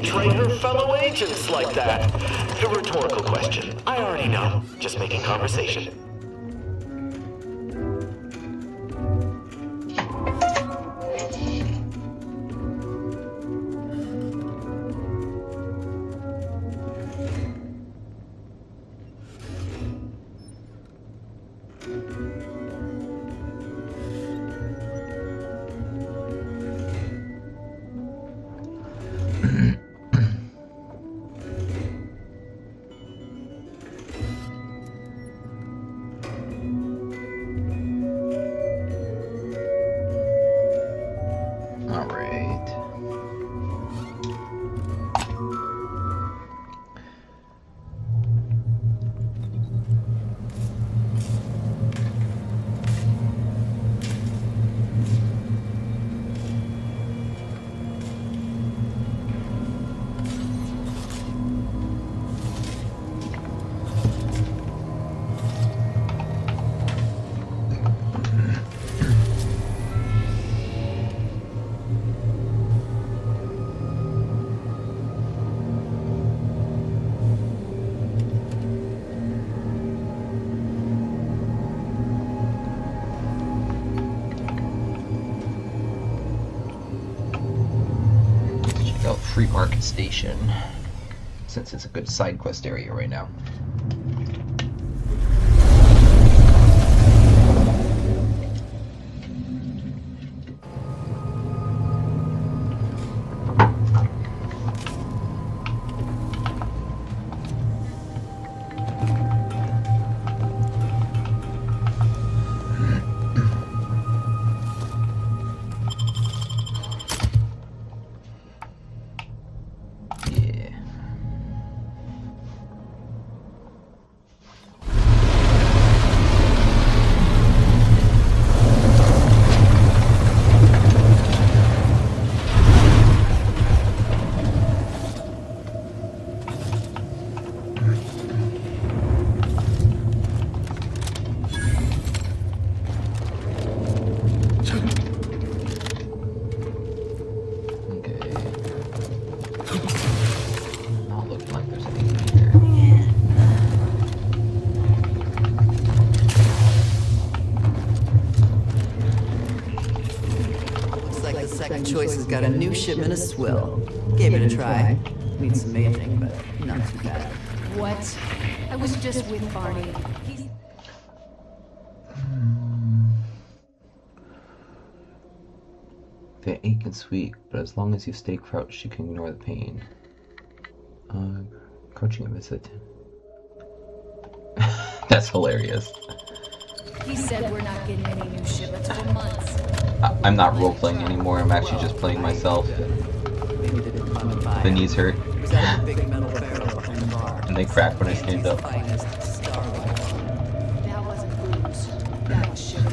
betray her fellow agents like that? A rhetorical question. I already know. Just making conversation. Free Market Station, since it's a good side quest area right now. Choice has got a new shipment of swill. Gave it a try. Needs some mating, but not too bad. What? I was just with Barney. They ache and sweet, but as long as you stay crouched, you can ignore the pain. Crouching a visit. That's hilarious. He said we're not getting any new shipments for months. I'm not role-playing anymore, I'm actually just playing myself. The knees hurt. And they crack when I stand up. That wasn't booze. That was shit.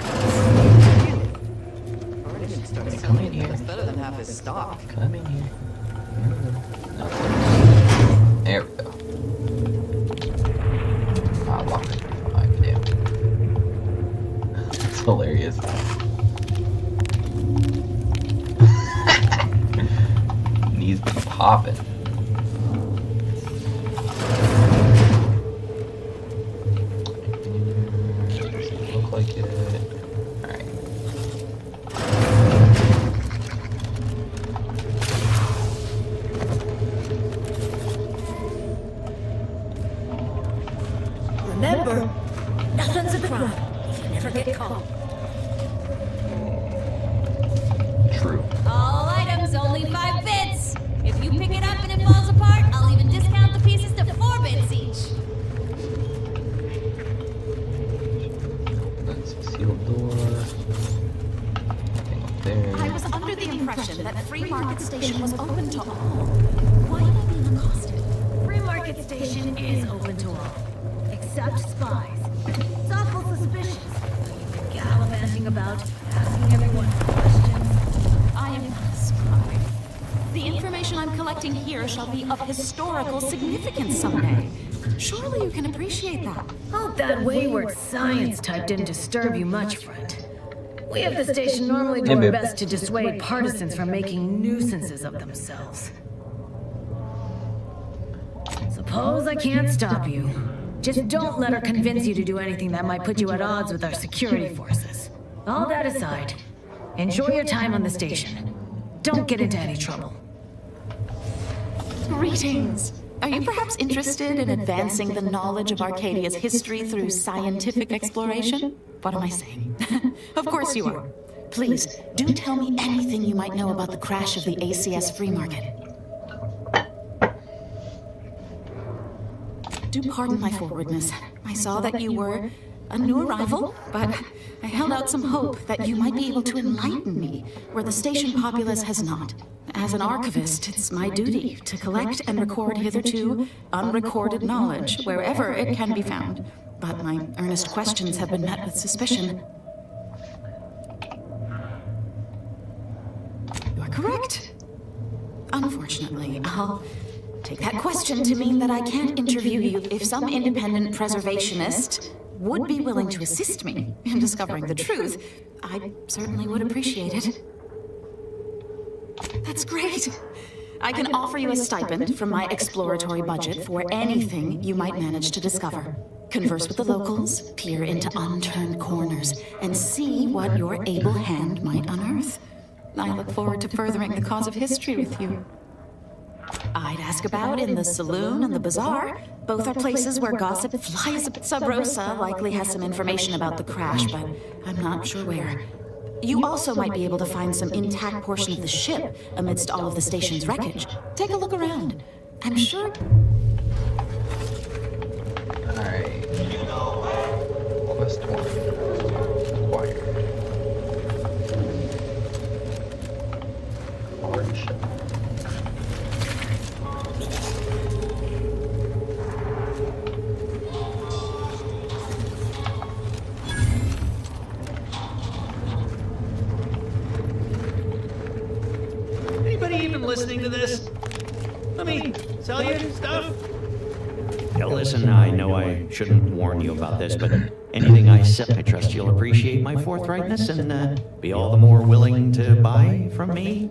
Come in here. It's better than half his stock. Come in here. No. There we go. Ah, lock it. Fine, damn. It's hilarious. Knees been popping. Doesn't look like it. Alright. Remember, nothing's a crime if you never get caught. True. All items only 5 bits. If you pick it up and it falls apart, I'll even discount the pieces to 4 bits each. That's a sealed door. Nothing up there. I was under the impression that Free Market Station was open to all. Why am I being accosted? Free Market Station is open to all, except spies. It's awful suspicious. You've been gallivanting about, asking everyone questions. I am not a spy. The information I'm collecting here shall be of historical significance someday. Surely you can appreciate that. Hope that wayward science type didn't disturb you much, friend. We at the station normally do our best to dissuade partisans from making nuisances of themselves. Suppose I can't stop you. Just don't let her convince you to do anything that might put you at odds with our security forces. All that aside, enjoy your time on the station. Don't get into any trouble. Greetings. Are you perhaps interested in advancing the knowledge of Arcadia's history through scientific exploration? What am I saying? Of course you are. Please, do tell me anything you might know about the crash of the ACS Free Market. Do pardon my forwardness. I saw that you were a new arrival, but I held out some hope that you might be able to enlighten me where the station populace has not. As an archivist, it's my duty to collect and record hitherto unrecorded knowledge wherever it can be found. But my earnest questions have been met with suspicion. You are correct. Unfortunately, I'll take that question to mean that I can't interview you if some independent preservationist would be willing to assist me in discovering the truth. I certainly would appreciate it. That's great. I can offer you a stipend from my exploratory budget for anything you might manage to discover. Converse with the locals, peer into unturned corners, and see what your able hand might unearth. I look forward to furthering the cause of history with you. I'd ask about in the saloon and the bazaar. Both are places where gossip flies. Sub Rosa likely has some information about the crash, but I'm not sure where. You also might be able to find some intact portion of the ship amidst all of the station's wreckage. Take a look around. I'm sure... Alright. Quest 1. Acquired. Orange. Anybody even listening to this? Let me sell you stuff? Now listen, I know I shouldn't warn you about this, but anything I say, I trust you'll appreciate my forthrightness and be all the more willing to buy from me?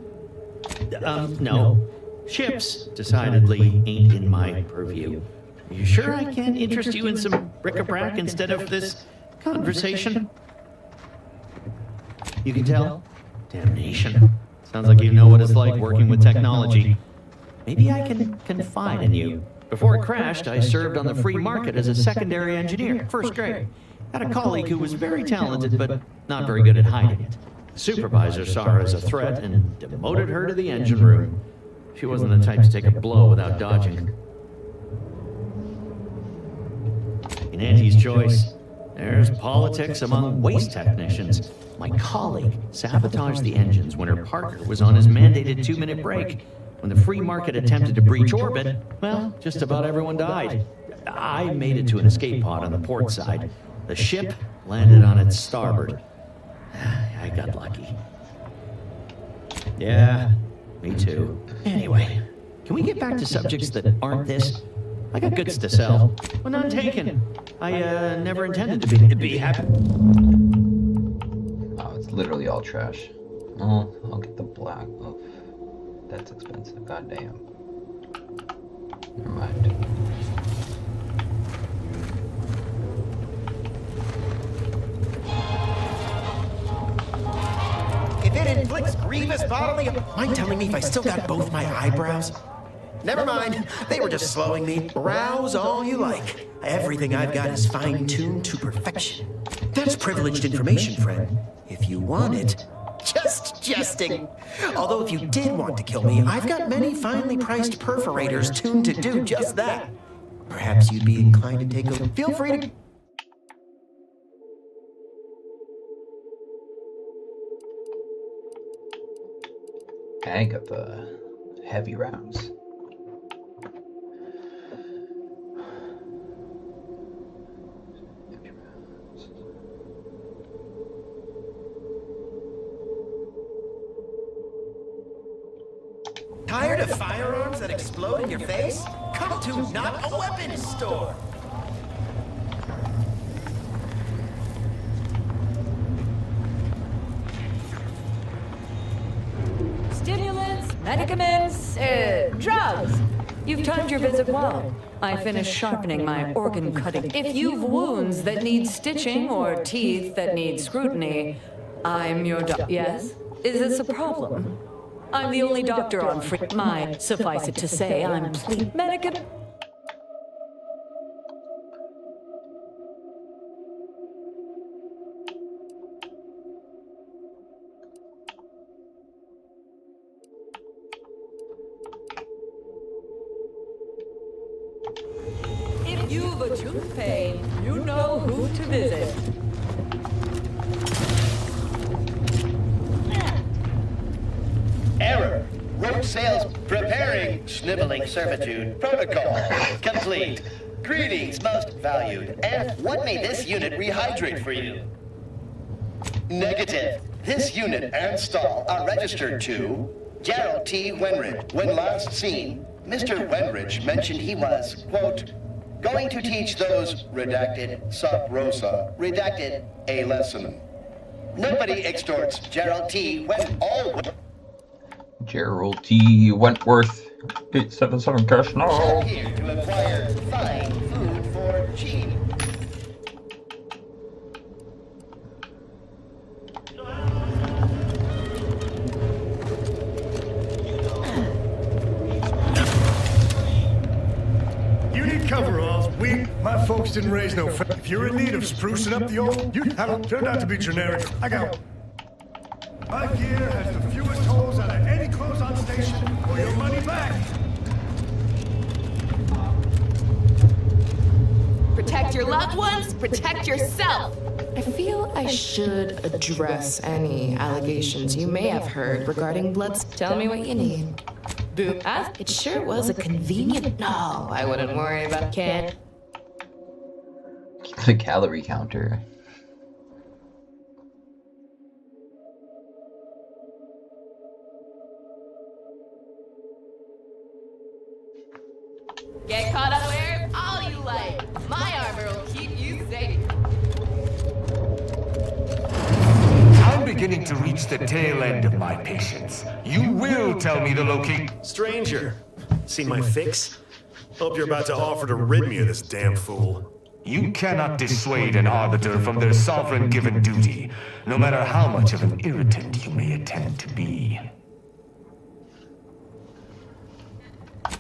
No. Ships decidedly ain't in my purview. Are you sure I can't interest you in some bric-a-brac instead of this conversation? You can tell? Damnation. Sounds like you know what it's like working with technology. Maybe I can confide in you. Before it crashed, I served on the free market as a secondary engineer, first grade. Had a colleague who was very talented, but not very good at hiding it. The supervisor saw her as a threat and demoted her to the engine room. She wasn't the type to take a blow without dodging. In Auntie's choice, there's politics among waste technicians. My colleague sabotaged the engines when her partner was on his mandated 2-minute break. When the free market attempted to breach orbit, well, just about everyone died. I made it to an escape pod on the port side. The ship landed on its starboard. I got lucky. Yeah, me too. Anyway, can we get back to subjects that aren't this? I got goods to sell, but none taken. I never intended to be happy. Oh, it's literally all trash. Oh, I'll get the black. Oh, that's expensive. Goddamn. Never mind. If it inflicts grievous bodily... Mind telling me if I still got both my eyebrows? Never mind. They were just slowing me. Rouse all you like. Everything I've got is fine-tuned to perfection. That's privileged information, friend. If you want it... Just jesting. Although if you did want to kill me, I've got many finely priced perforators tuned to do just that. Perhaps you'd be inclined to take a... Feel free to... I got the heavy rounds. Tired of firearms that explode in your face? Come to Not a Weapons Store! Stimulants, medicaments, drugs. You've timed your visit well. I finished sharpening my organ cutting. If you've wounds that need stitching or teeth that need scrutiny, I'm your Yes? Is this a problem? I'm the only doctor on suffice it to say, I'm medicament. If you've a tooth pain, you know who to visit. Error. Rope sales preparing sniveling servitude. Protocol complete. Greetings, most valued. And what may this unit rehydrate for you? Negative. This unit and stall are registered to Gerald T. Wenridge. When last seen, Mr. Wenridge mentioned he was, quote, going to teach those, redacted, sub rosa, redacted, a lesson. Nobody extorts Gerald T. Gerald T. Wentworth. 877 cash now. Here to acquire fine food for cheap. You need coveralls. My folks didn't raise no If you're in need of sprucing up the old, you haven't turned out to be generic. I got one. My gear has the fewest holes out of any clothes on station, or your money back. Protect your loved ones, protect yourself. I feel I should address any allegations you may have heard regarding bloods. Tell me what you need. Boop. It sure was a convenient. No, I wouldn't worry about can't. The calorie counter. Get caught up where all you like. My armor will keep you safe. I'm beginning to reach the tail end of my patience. You will tell me the location. Stranger, see my fix? Hope you're about to offer to rid me of this damn fool. You cannot dissuade an arbiter from their sovereign given duty, no matter how much of an irritant you may attempt to be.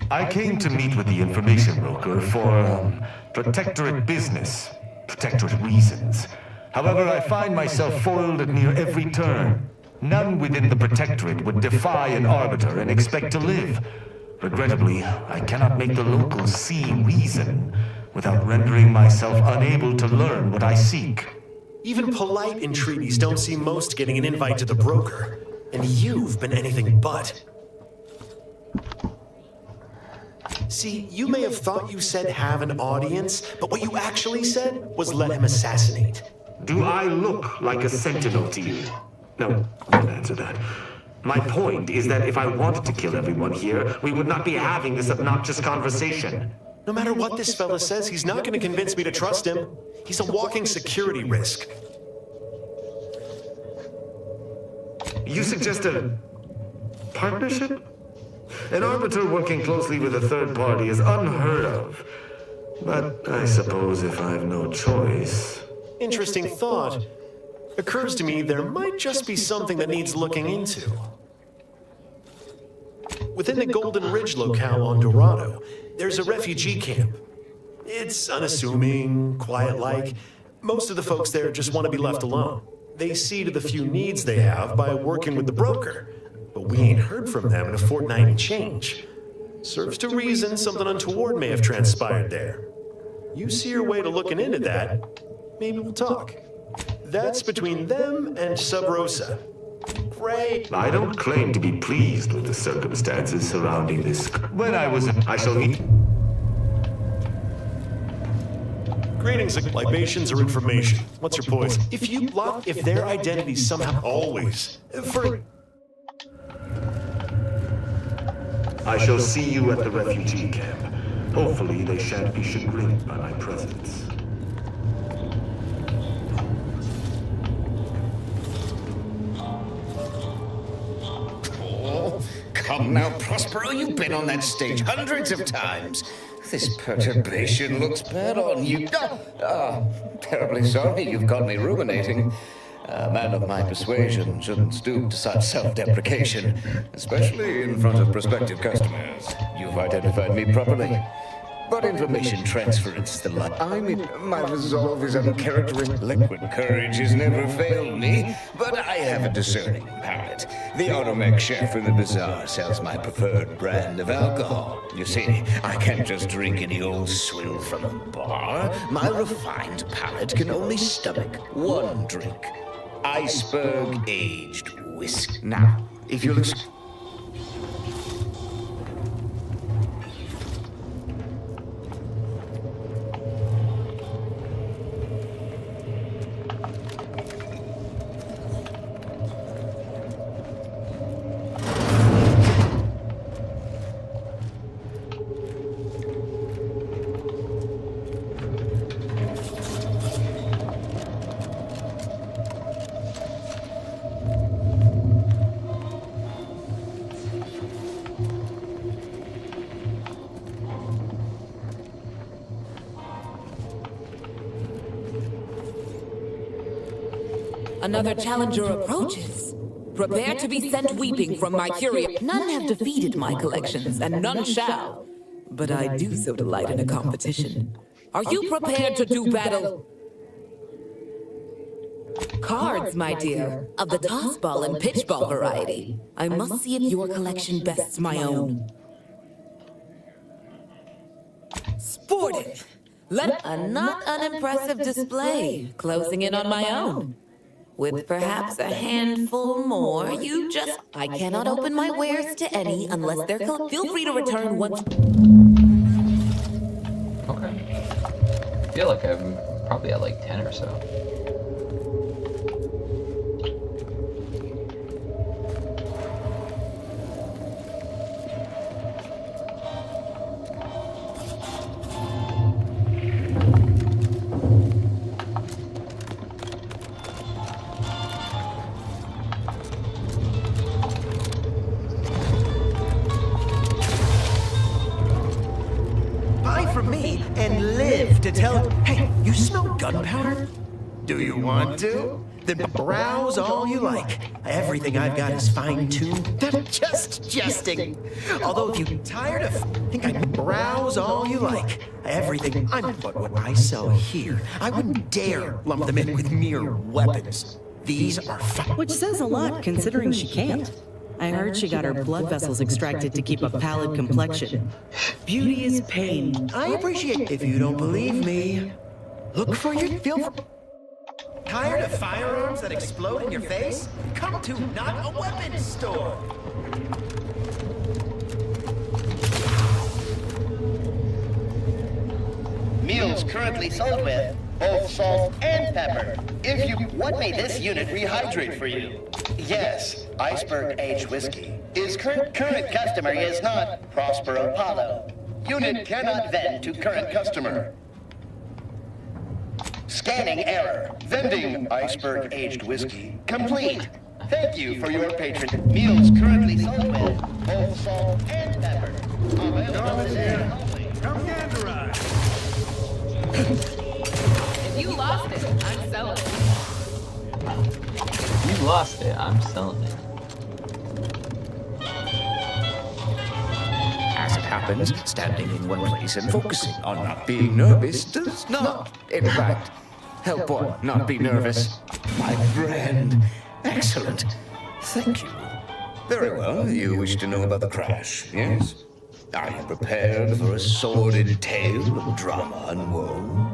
I came to meet with the information broker for, protectorate business, protectorate reasons. However, I find myself foiled at near every turn. None within the protectorate would defy an arbiter and expect to live. Regrettably, I cannot make the locals see reason without rendering myself unable to learn what I seek. Even polite entreaties don't see most getting an invite to the broker. And you've been anything but. See, you may have thought you said have an audience, but what you actually said was let him assassinate. Do I look like a sentinel to you? No, don't answer that. My point is that if I wanted to kill everyone here, we would not be having this obnoxious conversation. No matter what this fella says, he's not going to convince me to trust him. He's a walking security risk. You suggest a partnership? An arbiter working closely with a third party is unheard of. But I suppose if I have no choice... Interesting thought. Occurs to me there might just be something that needs looking into. Within the Golden Ridge locale on Dorado, there's a refugee camp. It's unassuming, quiet-like. Most of the folks there just want to be left alone. They see to the few needs they have by working with the broker. But we ain't heard from them in a fortnight and change. Serves to reason something untoward may have transpired there. You see your way to looking into that, maybe we'll talk. That's between them and Sub Rosa. Great. I don't claim to be pleased with the circumstances surrounding this. When I shall meet. Greetings, libations or information. What's your poison? If their identities somehow always... I shall see you at the refugee camp. Hopefully they shan't be chagrined by my presence. Oh, come wrong. Now, Prospero, you've been on that stage hundreds of times. This perturbation looks bad on you. Terribly sorry you've got me ruminating. A man of my persuasion shouldn't stoop to such self-deprecation, especially in front of prospective customers. You've identified me properly. But information transference is the line. I mean, my resolve is uncharacteristic. Liquid courage has never failed me, but I have a discerning palate. The Automech chef in the bazaar sells my preferred brand of alcohol. You see, I can't just drink any old swill from a bar. My refined palate can only stomach one drink. Iceberg aged whiskey. Now, if you'll Another challenger approaches. Prepare to be sent weeping from my curious. None have defeated my collections, and none shall. But I do so delight in a competition. Are you prepared to do battle? Cards, my dear, of the tossball and pitchball variety. I must see if your collection bests my own. Sporting! Let a not unimpressive display, closing in on my own. With perhaps a handful more, you just... I cannot open my wares to any unless they're... Feel free to return once... Okay. I feel like I'm probably at like 10 or so. Hey, you smell gunpowder? Do you want to? Then browse all you like. Everything I've got is fine-tuned. I'm just jesting. Although if you're tired of think I browse all you like. Everything but what I sell here, I wouldn't dare lump them in with mere weapons. These are Which says a lot, considering she can't. I heard she got her blood vessels extracted to keep a pallid complexion. Beauty is pain. I appreciate if you don't believe me. Look for your feel for. Tired of firearms that explode in your face? Come to Not a Weapons Store. Meals currently sold with both salt and pepper. What made this unit rehydrate for you? Yes, Iceberg aged whiskey. Current customer is not Prospero Apollo. Unit cannot vend to current customer. Scanning error. Vending Iceberg aged whiskey complete. Thank you for your patron. Meals currently sold with both salt and pepper. Available today only. Come ganderize. If you lost it, I'm selling it. You lost it, I'm selling it. As it happens, standing in one place and focusing on not being nervous does not, in fact, help one not be nervous. My friend, excellent. Thank you. Very well, you wish to know about the crash, yes? Are you prepared for a sordid tale of drama and woe?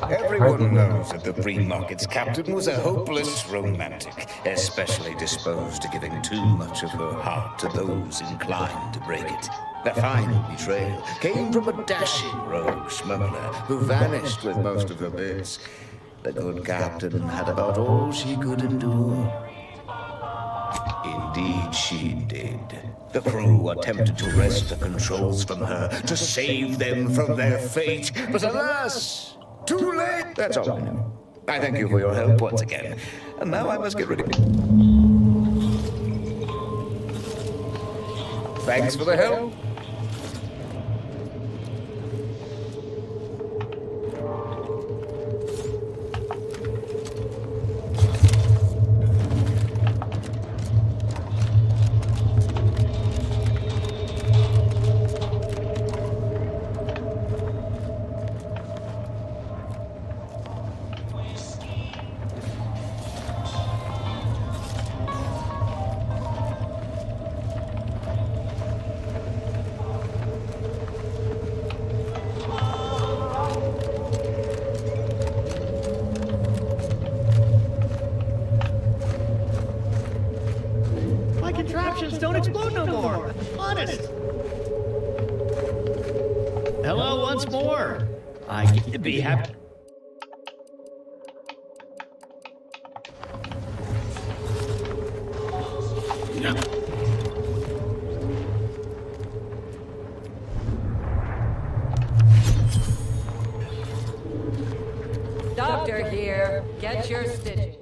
Everyone knows that the Pre-Market's captain was a hopeless romantic, especially disposed to giving too much of her heart to those inclined to break it. The final betrayal came from a dashing rogue smuggler who vanished with most of her bits. The good captain had about all she could endure. Indeed she did. The crew attempted to wrest the controls from her to save them from their fate, but alas! Too late! That's all I know. I thank you for your help once again. And now I must get rid of you. Thanks for the help. My contraptions don't explode no more. Honest. Hello once more. I get to be happy. Doctor here. Get your stitches.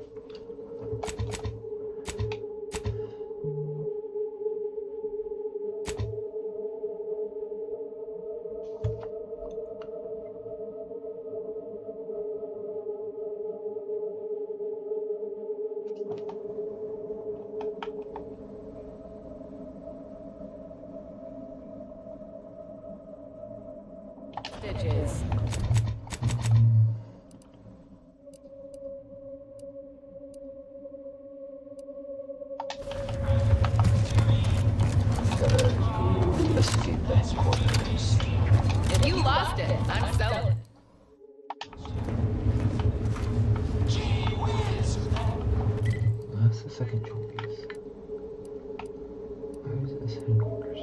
Stitches. Investigate the headquarters. If you lost it, I'm selling. That's the second choice. Where is this headquarters?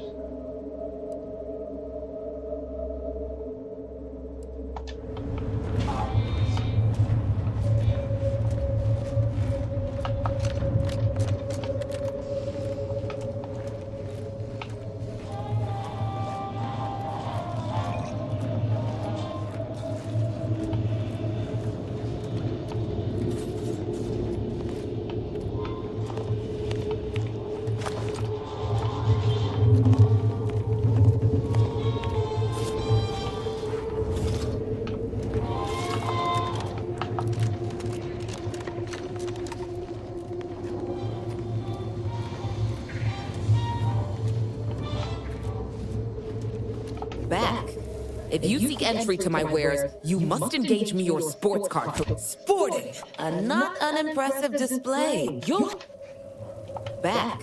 Back. If you seek entry to my wares, you must engage me your sports card. Sporting! A not unimpressive display. You'll... Back.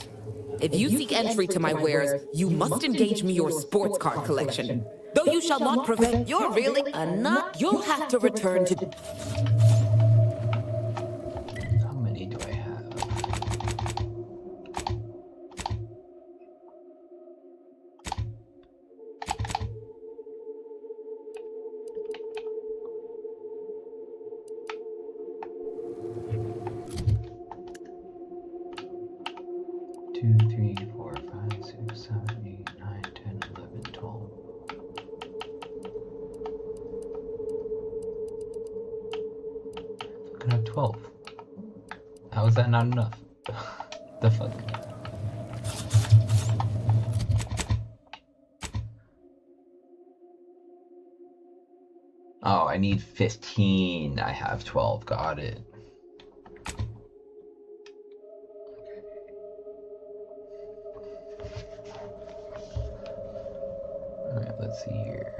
If you seek entry to my wares, you must engage me your sports card collection. Though you shall not prevent, you're really a not... You'll have to return to... How many do I have? Two, 3, 4, 5, 6, 7, 8, 9, 10, 11, 12. Fucking have 12. How is that not enough? The fuck? Oh, I need 15. I have 12. Got it. Alright, let's see here.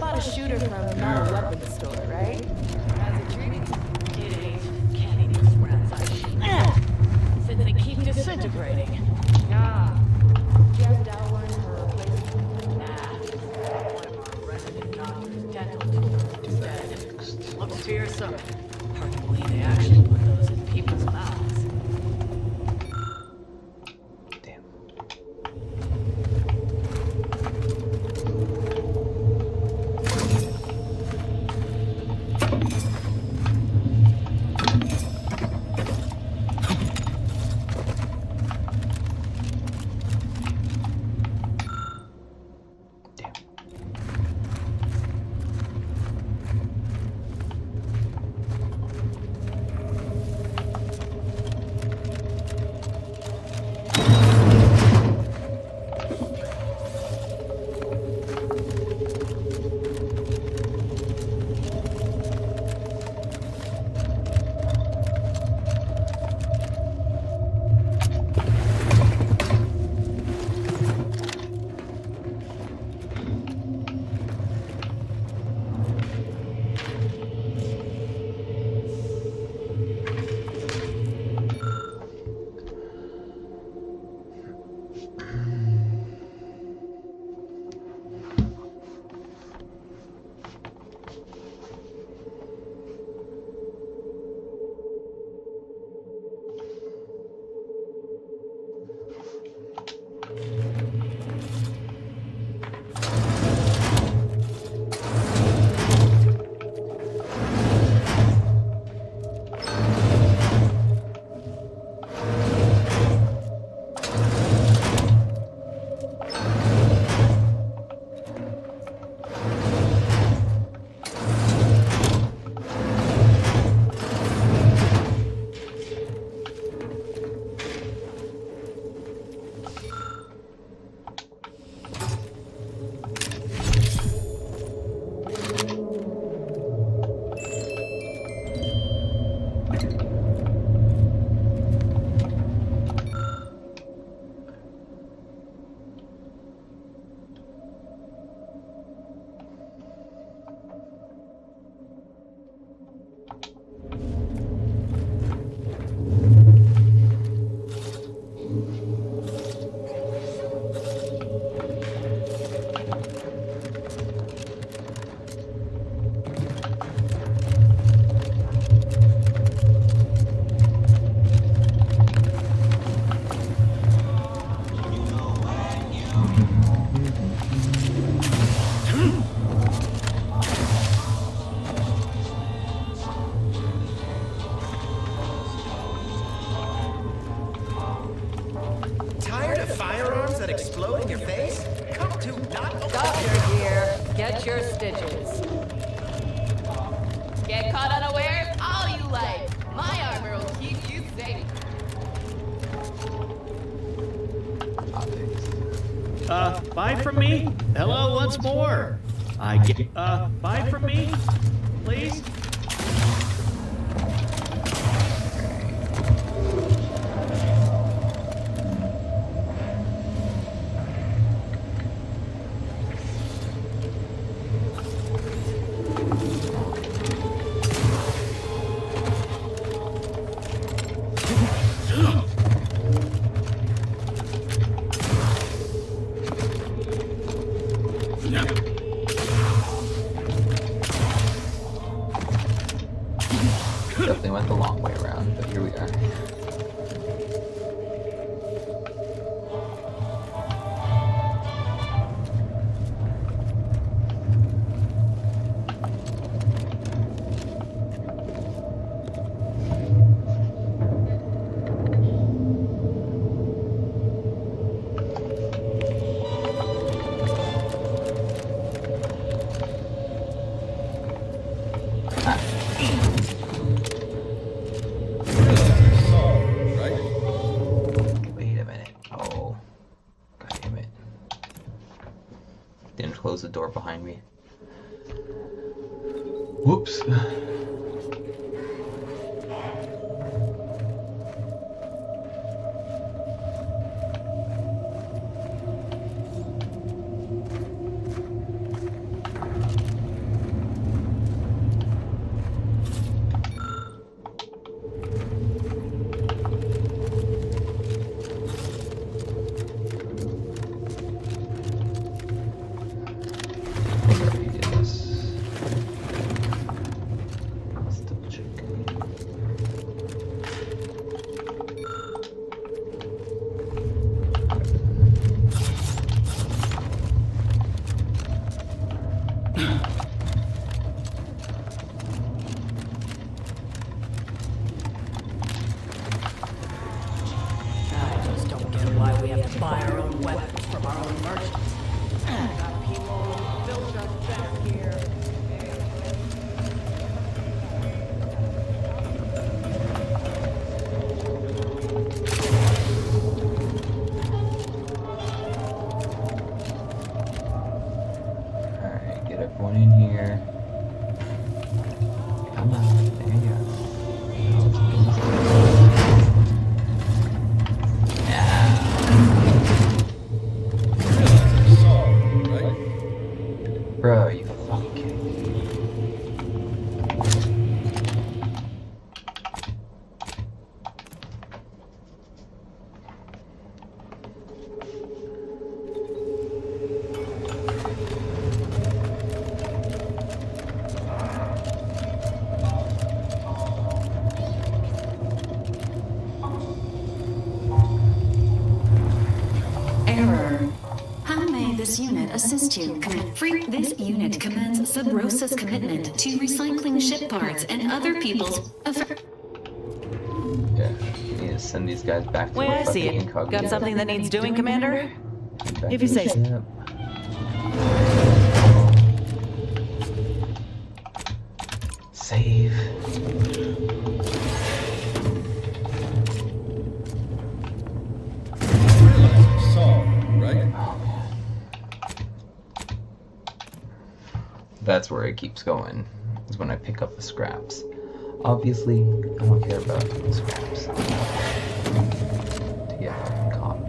bought a shooter from not a weapons store, right? How's it treating? It ain't. Can't eat those rats I shoot. Since they keep disintegrating. Nah. Just that one for replacement. Nah. One of our resident doctor's dental tools instead. Looks fearsome. Hard to believe they actually put those in people's mouths. Get your stitches. Get caught unawares all you like. My armor will keep you safe. Buy from me? Hello once more. I get, buy from me? Please? Definitely went the long way around, but here we are. Wait a minute. Oh. God damn it. Didn't close the door behind me. Whoops. I just don't get why we have to buy our own weapons from our own merchants. Got people built us back here. Alright, get everyone in here. Come on, there you go. Bro, are you fucking kidding me? Error. How may this unit assist you? This unit commends Sub Rosa's commitment to recycling ship parts and other people's... Yeah, you need to send these guys back to Way the I see fucking it. incognito. Got something that needs doing, Commander? Back If you to say the so. ship. Save. That's where it keeps going, is when I pick up the scraps. Obviously, I don't care about the scraps. To get fucking caught.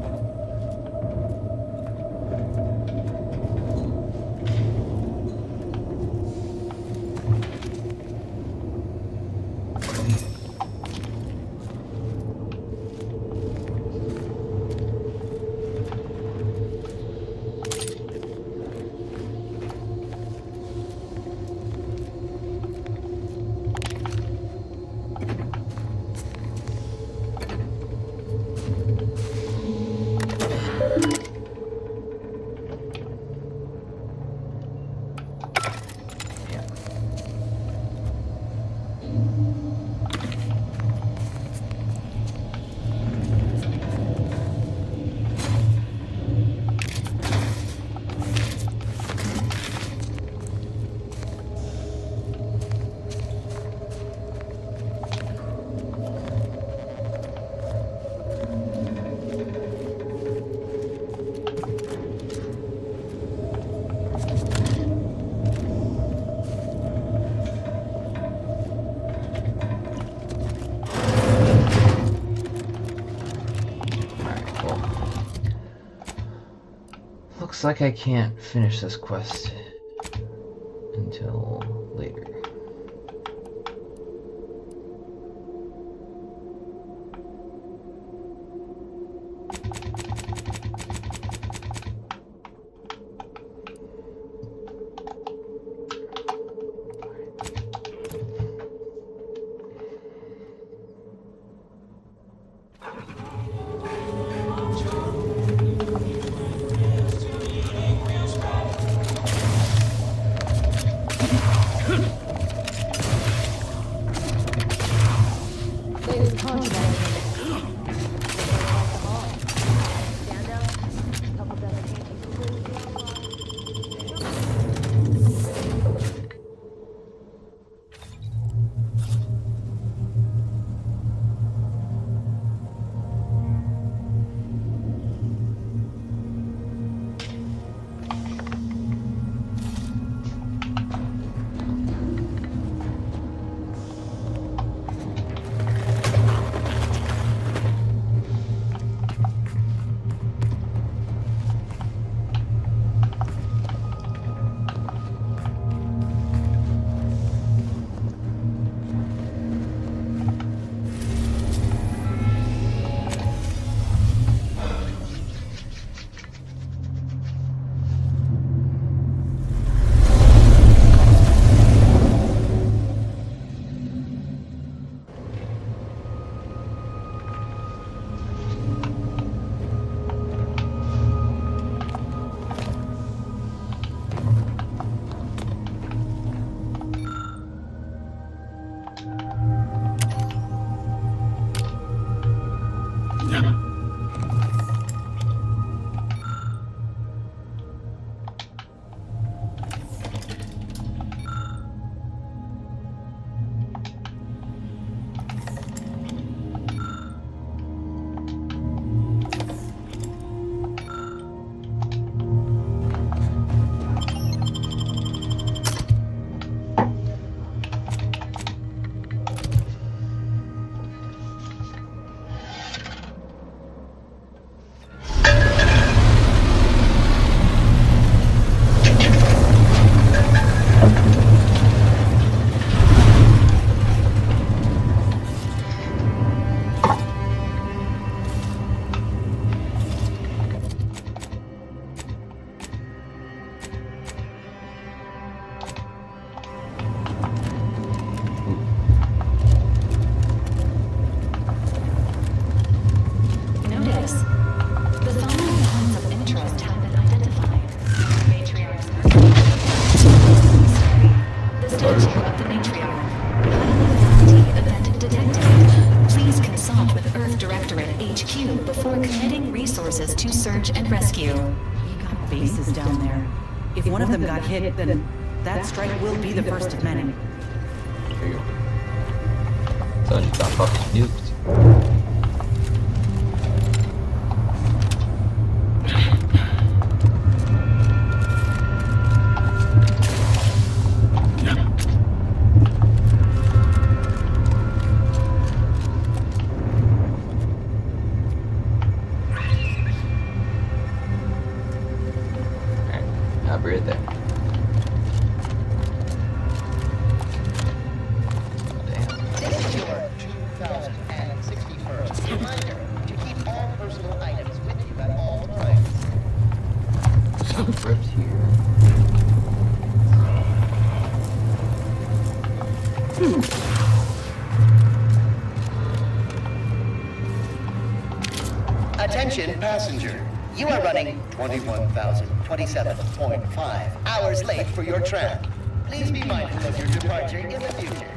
Looks like I can't finish this quest until later. search and rescue. We got bases down there. If one of them got hit, then that strike will be the first of many. There you go. So I just got fucking nuked. I'll be right there. This is your 2061st reminder to keep all personal items with you at all times. Some rips here. Attention passenger. You are running 21,027.5 hours late for your tram. Please be mindful of your departure in the future.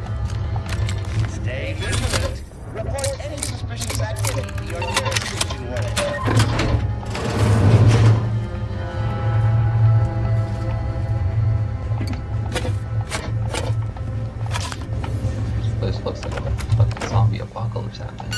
Stay vigilant. Report any suspicious activity to your nearest station warden. This looks like a fucking zombie apocalypse happening.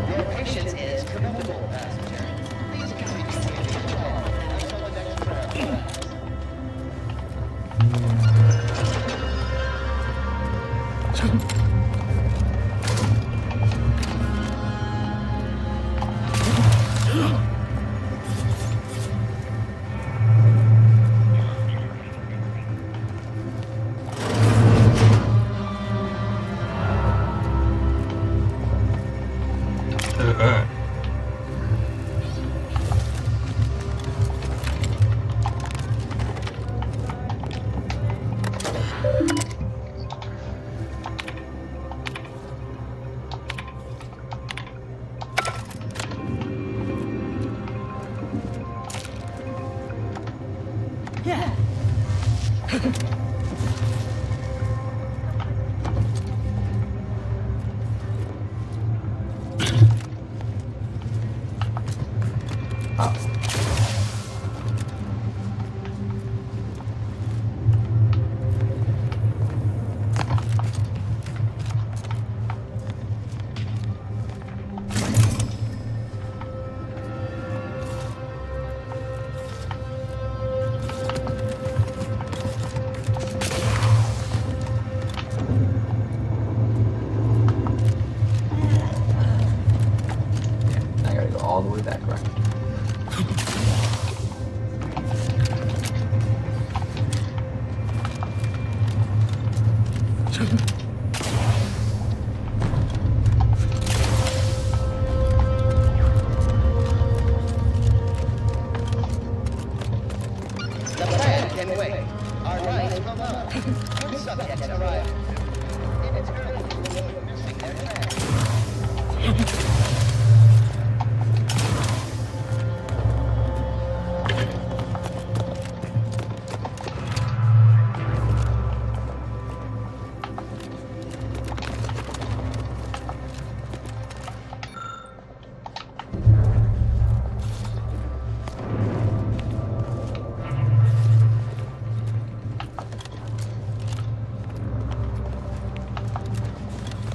Your patience is commendable, passenger. Please continue waiting quietly until the next tram arrives. Yeah. I gotta go all the way back around. The plan can wait. Our rights will not. Good subjects arrive. It is urgent missing their tram.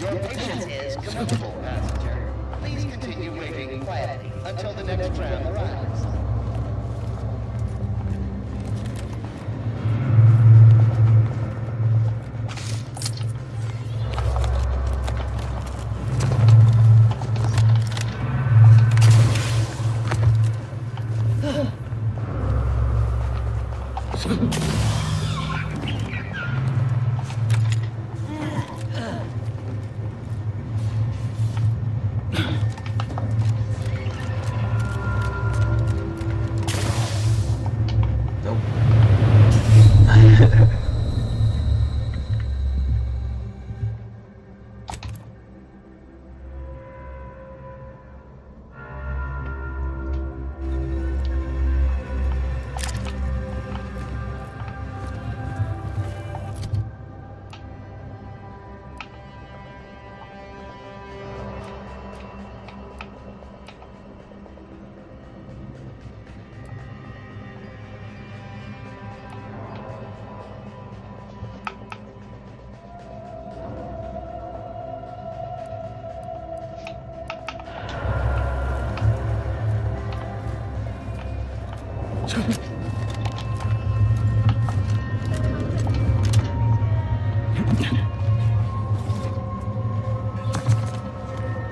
Your patience is commendable, passenger. Please continue waiting quietly until the next tram arrives.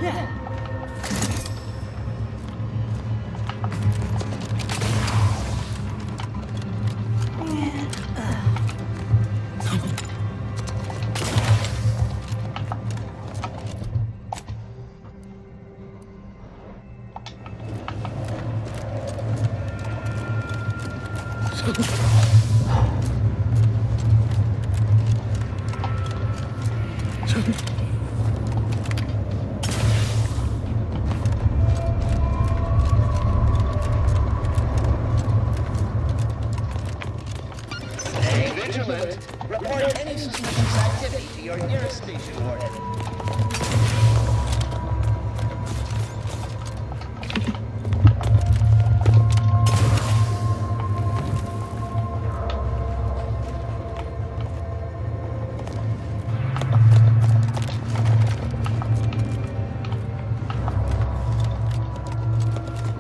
Yeah. Stay vigilant. Report any suspicious activity to your nearest station warden.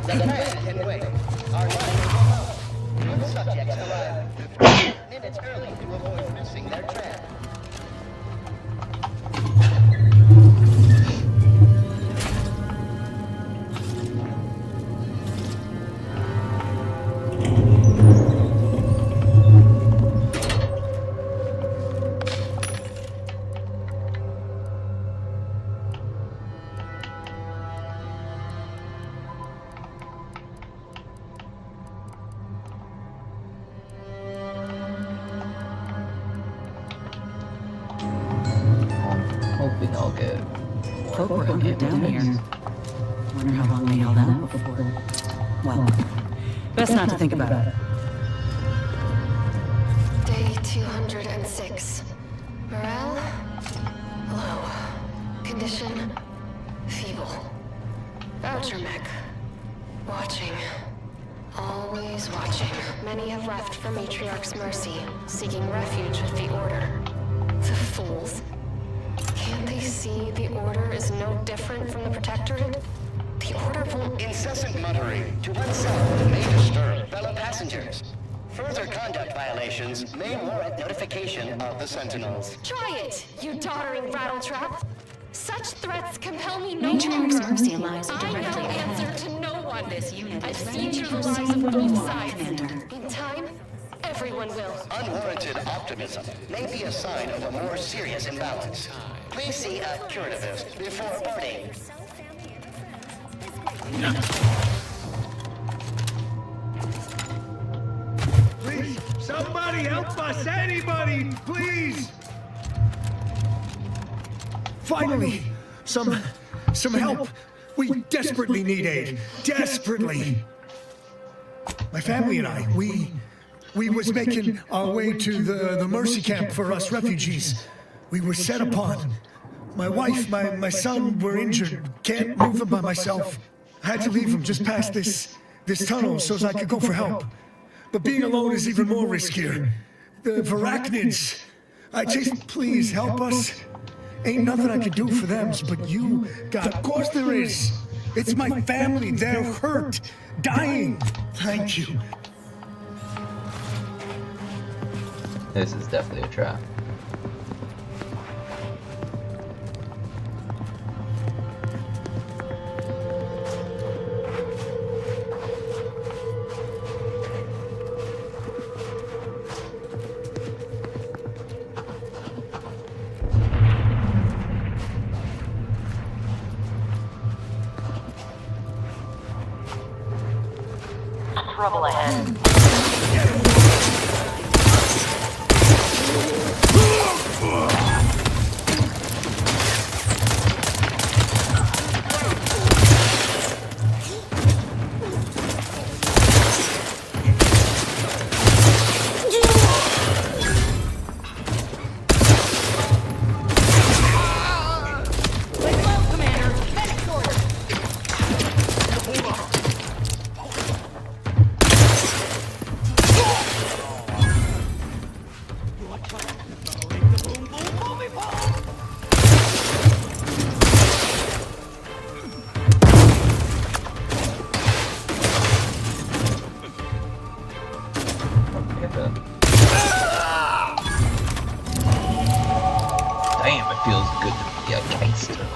The plan can wait. Our line will go up. New subjects arrive minutes early to avoid missing their tram. Hoping I'll get Folk were hunkered down here. Wonder how long they held out before. Well, best not to think about it. Day 206. Morale? Low. Condition? Feeble. Voucher mech. Watching. Always watching. Many have left for Matriarch's mercy, seeking refuge with the Order. The fools. Can't they see the Order is no different from the Protectorate? The Order won't... Incessant muttering to oneself may disturb fellow passengers. Further conduct violations may warrant notification of the Sentinels. Try it, you doddering rattletrap! Such threats compel me no Matriarch's longer. mercy lies I directly have ahead. answer to no one. This unit I've is seen ready through to the lies proceed of with both war, sides. Commander. In time, everyone will. Unwarranted optimism may be a sign of a more serious imbalance. Please see a curativist before boarding. Please, somebody help us! Anybody, please! Finally, some help. We desperately need aid. Desperately. My family and I, we was making our way to the mercy camp for us refugees. We were set upon. My wife, my son were injured. Can't move them by myself. I had to leave them just past this tunnel so as I could go for help. But being alone is even more riskier. The Varachnids. Please help us. Ain't nothing I can do for them, but you got. Of course there is. It's my family. They're hurt, dying. Thank you. This is definitely a trap. Trouble ahead. Damn, it feels good to be a gangster.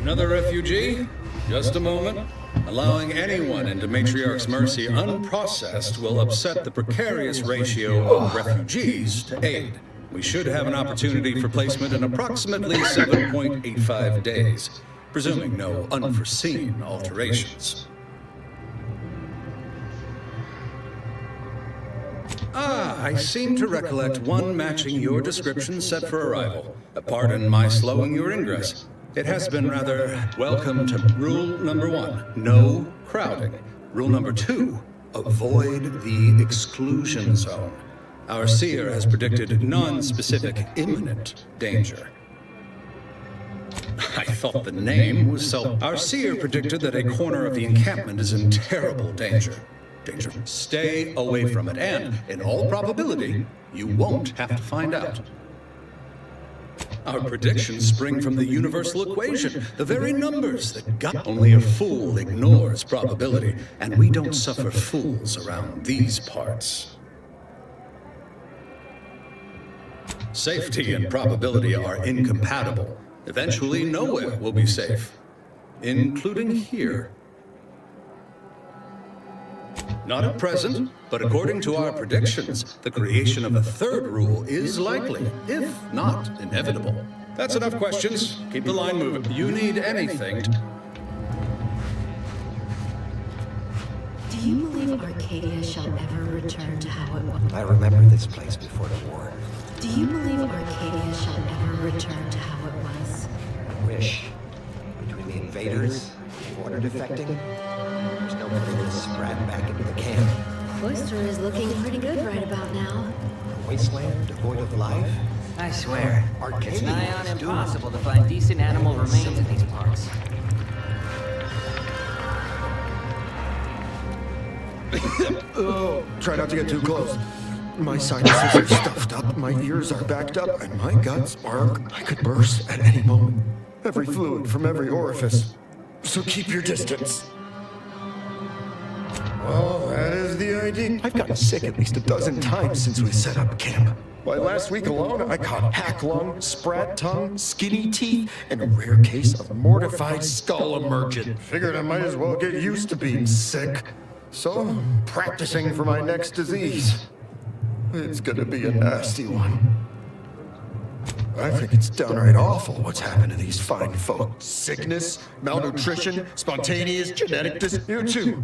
Another refugee? Just a moment. Allowing anyone into Matriarch's Mercy unprocessed will upset the precarious ratio of refugees to aid. We should have an opportunity for placement in approximately 7.85 days, presuming no unforeseen alterations. Ah, I seem to recollect one matching your description set for arrival. Pardon my slowing your ingress. It has been rather welcome to rule number 1, no crowding. Rule number 2, avoid the exclusion zone. Our seer has predicted non-specific imminent danger. I thought the name was so... Our seer predicted that a corner of the encampment is in terrible danger. Stay away from it, and, in all probability, you won't have to find out. Our predictions spring from the universal equation, the very numbers that got. Only a fool ignores probability, and we don't suffer fools around these parts. Safety and probability are incompatible. Eventually, nowhere will be safe, including here. Not at present, but according to our predictions, the creation of a third rule is likely, if not inevitable. That's enough questions. Keep the line moving. You need anything to... Do you believe Arcadia shall ever return to how it was? I remember this place before the war. Do you believe Arcadia shall ever return to how it was? I wish. Between the invaders, the order defecting, there's no putting this brat back into the camp. Cloister is looking pretty good right about now. A wasteland devoid of life? I swear, Arcadia it's nigh on is doomed. impossible to find decent animal remains in these parts. Oh, try not to get too close. My sinuses are stuffed up, my ears are backed up, and my guts are... I could burst at any moment. Every fluid from every orifice. So keep your distance. Well, that is the idea. I've gotten sick at least a dozen times since we set up camp. Why, last week alone, I caught hack lung, sprat tongue, skinny teeth, and a rare case of mortified skull emergent. Figured I might as well get used to being sick. So I'm practicing for my next disease. It's gonna be a nasty one. I think it's downright awful what's happened to these fine folk. Sickness, malnutrition, spontaneous genetic You too.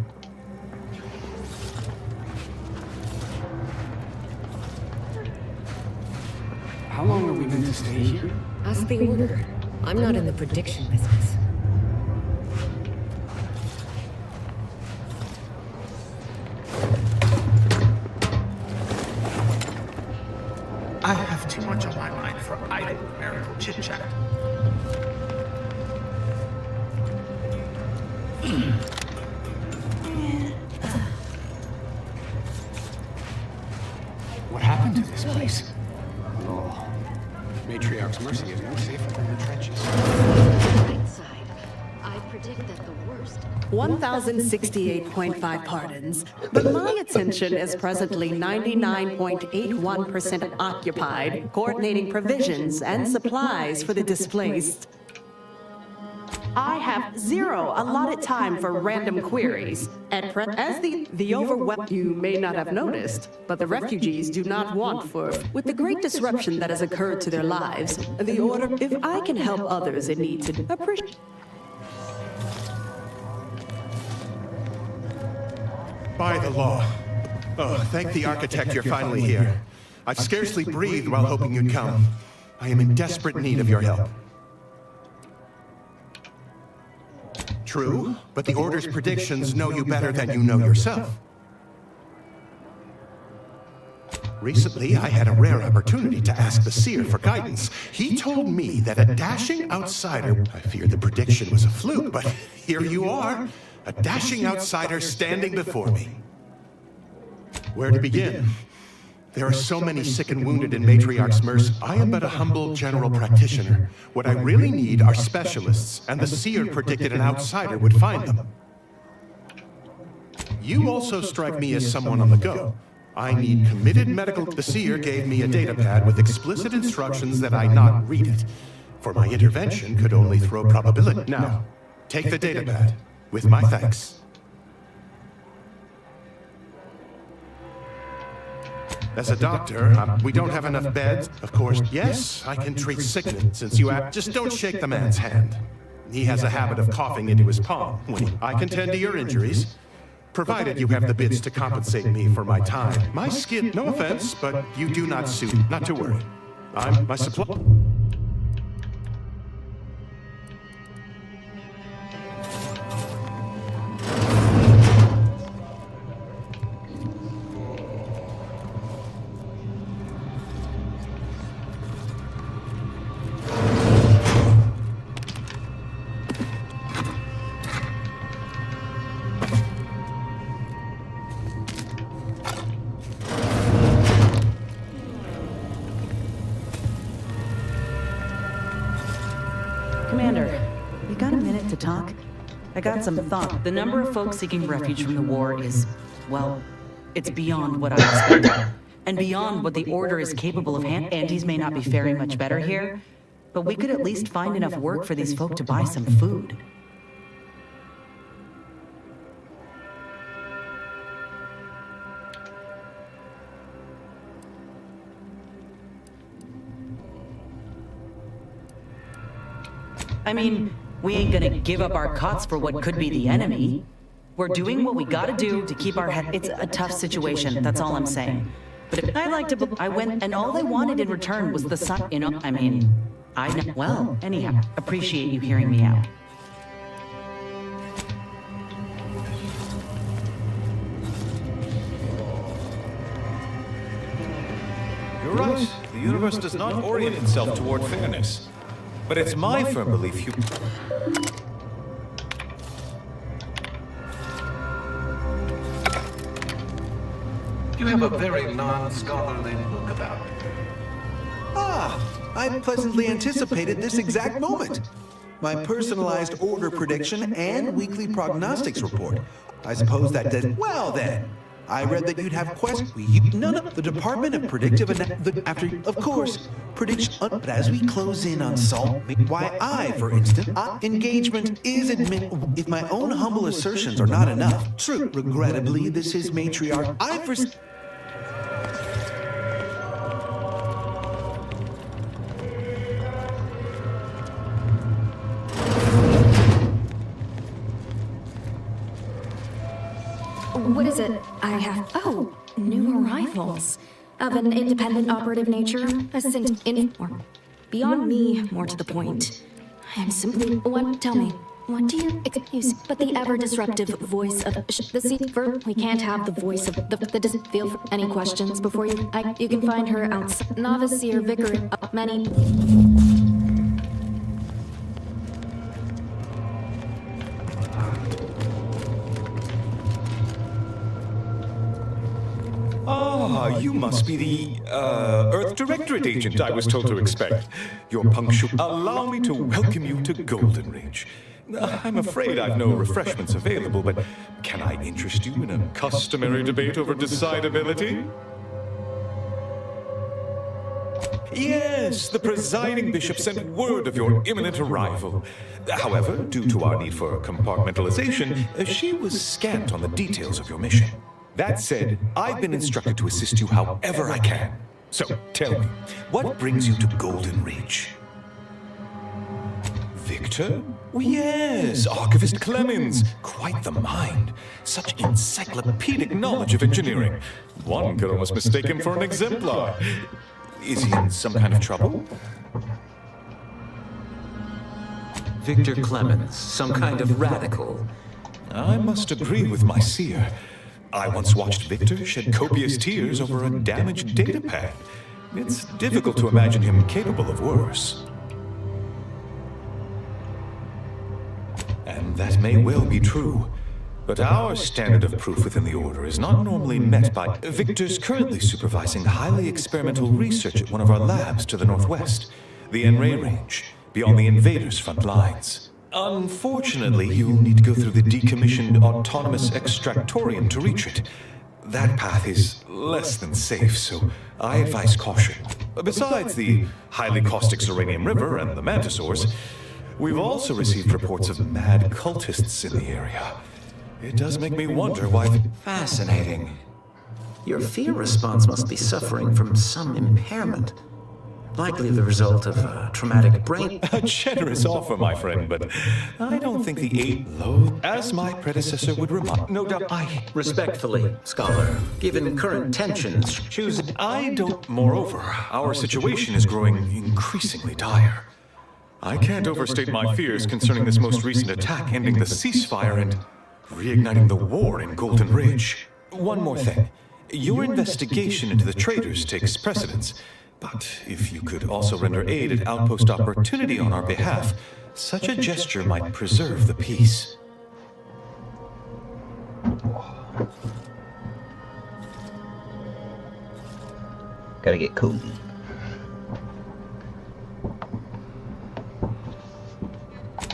How long are we going to stay here? Ask the Order. I'm not in the prediction business. I have too much on my mind for idle marital chit-chat. What happened to this place? Oh, Matriarch's Mercy is no safer than the trenches. I predict that the worst... 1,068.5 pardons, but my attention is presently 99.81% occupied, coordinating provisions and supplies for the displaced. I have 0 allotted time for random queries. As the overwhelmed, you may not have noticed, but the refugees do not want for. With the great disruption that has occurred to their lives, the Order, if I can help others in need to appreciate. By the law. Oh, thank the architect you're finally here. I've scarcely breathed while hoping you'd come. I am in desperate need of your help. True, but the Order's predictions know you better than you know yourself. Recently, I had a rare opportunity to ask the Seer for guidance. He told me that a dashing outsider... I feared the prediction was a fluke, but here you are. A dashing outsider standing before me. Where to begin? There are so many sick and wounded in Matriarch's Mercy. I am but a humble general practitioner. What I really need are specialists, and the Seer predicted an outsider would find them. You also strike me as someone on the go. I need committed medical... The Seer gave me a datapad with explicit instructions that I not read it, for my intervention could only throw probability. Now, take the datapad. With my thanks. As a doctor, we don't have enough beds. Of course, yes, I can treat sickness since you have... Just don't shake the man's hand. He has a habit of coughing into his palm. I can tend to your injuries, provided you have the bits to compensate me for my time. My skin, no offense, but you do not suit. Not to worry. I'm my supply... Commander, you got a minute to talk? I got some thought. The number of folks seeking refuge from the war is, well, it's beyond what I expected. And beyond what the Order is capable of Andes may not be faring much better here, but we could at least find enough work for these folk to buy some food. I mean, we ain't gonna give up our cots for what could be the enemy. We're doing what we gotta do to keep our head. It's a tough situation, that's all I'm saying. But if I went, and all they wanted in return was the sun, you know, I mean, well, anyhow, appreciate you hearing me out. You're right. The universe does not orient itself toward fairness. But it's my firm belief You have a very non-scholarly look about you. I pleasantly anticipated this exact moment. My personalized order prediction and weekly prognostics report. I suppose that did. Well then, I read that you'd have questions. None of the Department of Predictive after, of course, prediction. But as we close in on Salt, why for instance, engagement is if my own humble assertions are not enough. True. Regrettably, this is matriarch. What is it? I have... Oh, new arrivals. Of an independent operative nature, a or beyond me, more to the point. I am simply... Tell me, what do you excuse but the ever-disruptive voice of the Seaver? We can't have the voice of the feel for any questions before you... you can find her outside. Novice Seer Vicar of many... Ah, you must be the, Earth Directorate agent I was told to expect. You're punctual. Allow me to welcome you to Golden Ridge. I'm afraid I've no refreshments available, but can I interest you in a customary debate over decidability? Yes, the presiding bishop sent word of your imminent arrival. However, due to our need for compartmentalization, she was scant on the details of your mission. That said, I've been instructed to assist you however I can. So, tell me, what brings you to Golden Ridge? Victor? Oh, yes, Archivist Clemens. Quite the mind. Such encyclopedic knowledge of engineering. One could almost mistake him for an exemplar. Is he in some kind of trouble? Victor Clemens, some kind of radical. I must agree with my seer. I once watched Victor shed copious tears over a damaged datapad. It's difficult to imagine him capable of worse. And that may well be true. But our standard of proof within the Order is not normally met by... Victor's currently supervising highly experimental research at one of our labs to the northwest, the En-Ray Range, beyond the invaders' front lines. Unfortunately, you'll need to go through the decommissioned autonomous extractorium to reach it. That path is less than safe, so I advise caution. Besides the highly caustic Serenium River and the Mantisaurs, we've also received reports of mad cultists in the area. It does make me wonder why... Fascinating. Your fear response must be suffering from some impairment. Likely the result of a traumatic brain... A generous offer, my friend, but I don't think the 8 low, as my predecessor would remind... No doubt I... Respectfully, Scholar, given current tensions, choose... I don't... Moreover, our situation is growing increasingly dire. I can't overstate my fears concerning this most recent attack ending the ceasefire and reigniting the war in Golden Ridge. One more thing. Your investigation into the traitors takes precedence. But if you could also render aid at Outpost Opportunity on our behalf, such a gesture might preserve the peace. Gotta get cozy.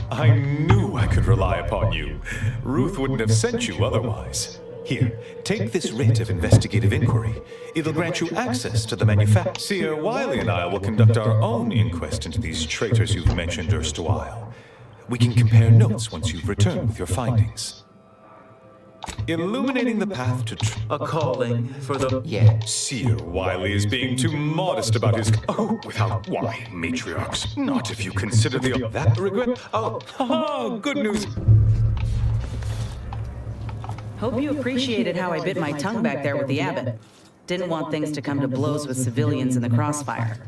I knew I could rely upon you. Ruth wouldn't have sent you otherwise. Here, take this writ of investigative inquiry. It'll grant you access to the manufacturer. Seer Wiley and I will conduct our own inquest into these traitors you've mentioned erstwhile. We can compare notes once you've returned with your findings. Illuminating the path to a calling for the... Yeah. Seer Wiley is being too modest about his... Oh, without... Why, matriarchs? Not if you consider the... That regret... Oh, haha, good news. Hope you appreciated how I bit my tongue back there with the abbot. Didn't want things to come to blows with civilians in the crossfire.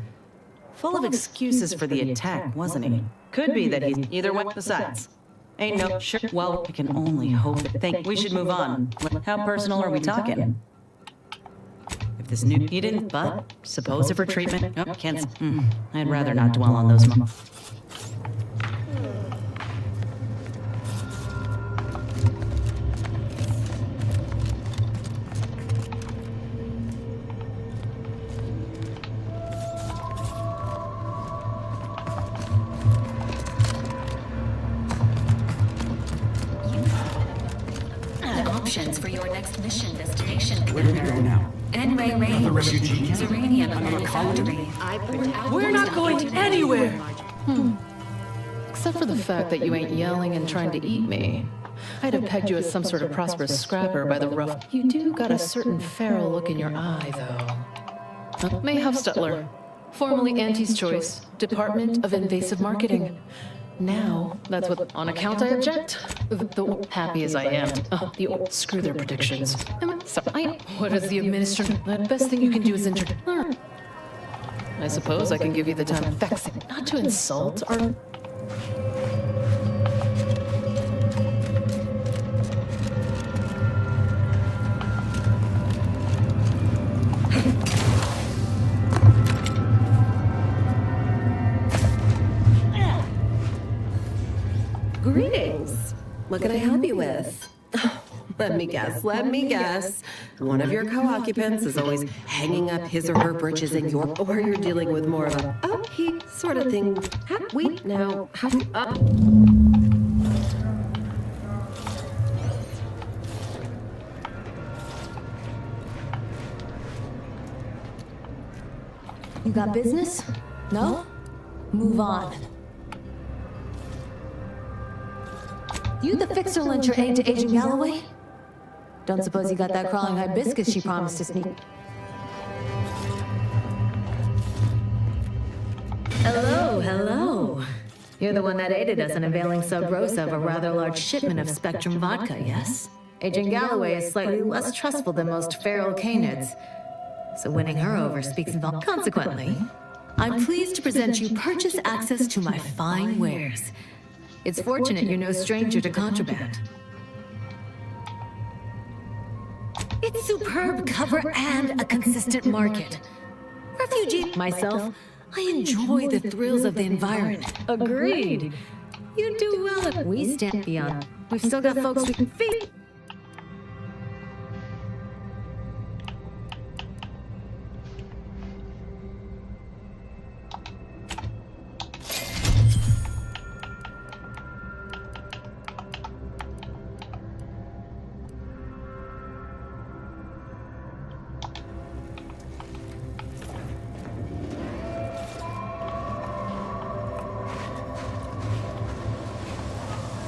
Full of excuses for the attack, wasn't he? Could be that he's either way. Besides, ain't no sure. Well, I can only hope. Think we should move on. How personal are we talking? If this new you didn't, but suppose if her treatment. Oh, can't. I'd rather not dwell on those. options for your next mission destination. Where do we go now? Enway Range. The refugee camp? Uranium Another colony? We're not going anywhere! Except for the fact that you ain't yelling and trying to eat me. I'd have pegged you as some sort of prosperous scrapper by the rough. You do got a certain feral look in your eye, though. May Huffstutler, formerly Auntie's Choice, Department of Invasive Marketing. Now, that's what, on account I object. The happy as I am. Screw their predictions. What is the administrator? The best thing you can do is I suppose I can give you the time of vexing, not to insult or. Greetings. What can I help you with? Let me guess. One of your co-occupants is always hanging up his or her britches in your, or you're dealing with more of a, he sort of thing. You got business? No? Move on. You the fixer lent your aid to Agent Galloway? Don't suppose you got that crawling hibiscus she promised to sneak. Hello. You're the one that aided us in availing Sub Rosa of a rather large shipment of Spectrum vodka, yes? Agent Galloway is slightly less trustful than most feral canids, so winning her over speaks volumes. Consequently, I'm pleased to present you purchase access to my fine wares. It's fortunate you're no stranger to contraband. It's superb cover and a consistent market. Refugee myself, I enjoy the thrills of the environment. Agreed. You do well if we stand beyond. We've still got folks we can feed.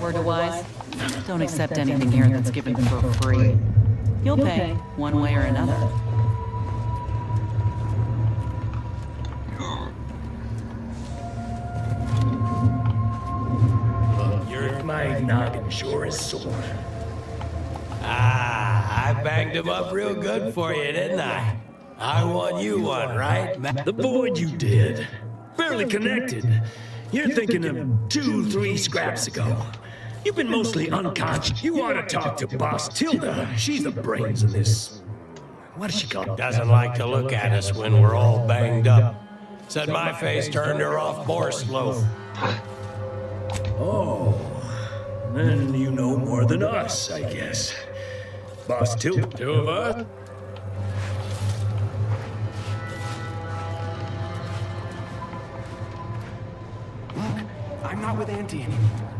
Word to wise, don't accept anything here that's given for free. You'll pay, one way or another. My noggin sure is sore. I banged him up real good for you, didn't I? I won you one, right? The void you did. Barely connected. You're thinking of 2-3 scraps ago. You've been mostly unconscious. You ought to talk to Boss Tilda. She's the brains of this. What does she call it? Doesn't like to look at us when we're all banged up. Said my face turned her off Borscht loaf. Oh, then you know more than us, I guess. Boss Tilda. Two of us? Look, I'm not with Auntie anymore.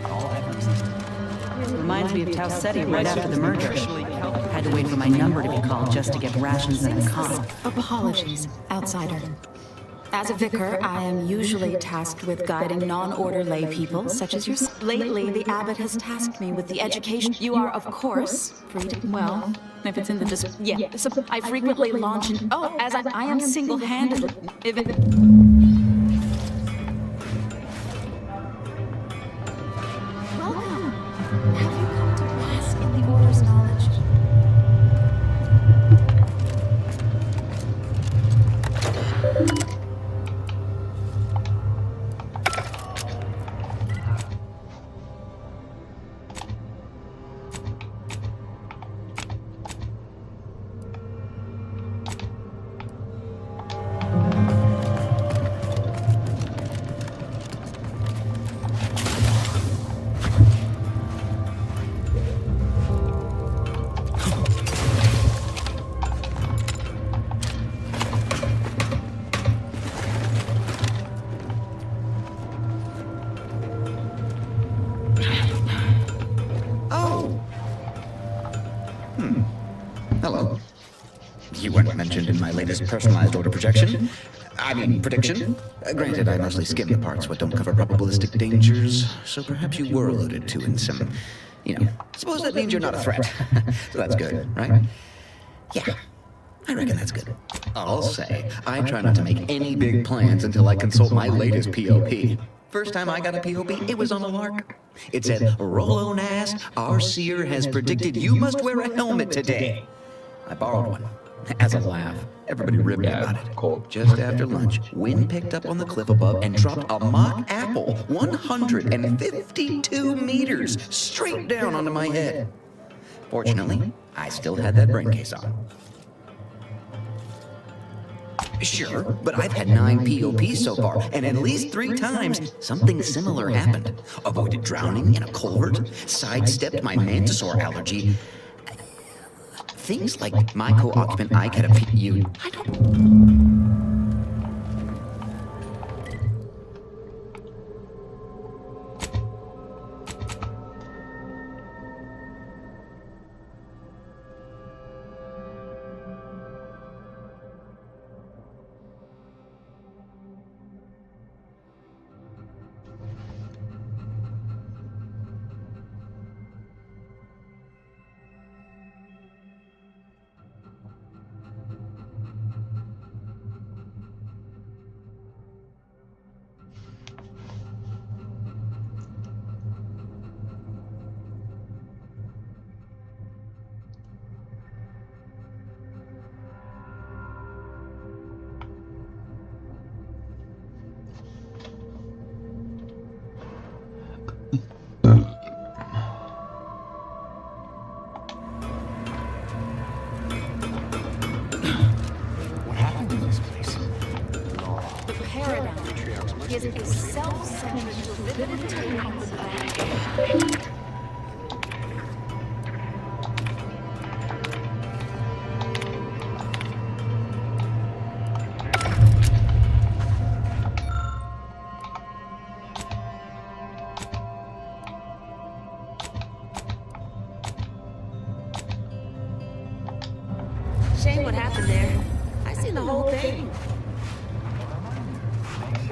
All that reason. Reminds me of Tau Ceti right after the merger. Had to wait for my number to be called just to get rations and a comp. Apologies, outsider. As a vicar, I am usually tasked with guiding non-order lay people, such as yourself. Lately, the abbot has tasked me with the education. You are, of course, free to, well, if it's in the yeah. So I frequently launch an, as I am single-handedly, if it... Welcome. Have you come to bask in the Order's knowledge? in my latest personalized order prediction. Granted, I mostly skim the parts what don't cover probabilistic dangers, so perhaps you were alluded to in some, suppose that means you're not a threat. So that's good, right? Yeah, I reckon that's good. I'll say, I try not to make any big plans until I consult my latest POP. First time I got a POP, it was on a lark. It said, Rollo Nast, our seer has predicted you must wear a helmet today. I borrowed one, as a laugh. Everybody ribbed me about it. Cool. Just after lunch, wind picked up on the cliff above and dropped a mock apple 152 meters straight down onto my head. Fortunately, I still had that brain case on. Sure, but I've had 9 POPs so far, and at least 3 times something similar happened. Avoided drowning in a culvert, sidestepped my mantisaur allergy. Things like my co-occupant Ike had a PU. I don't... Shame what happened there. I seen the whole thing.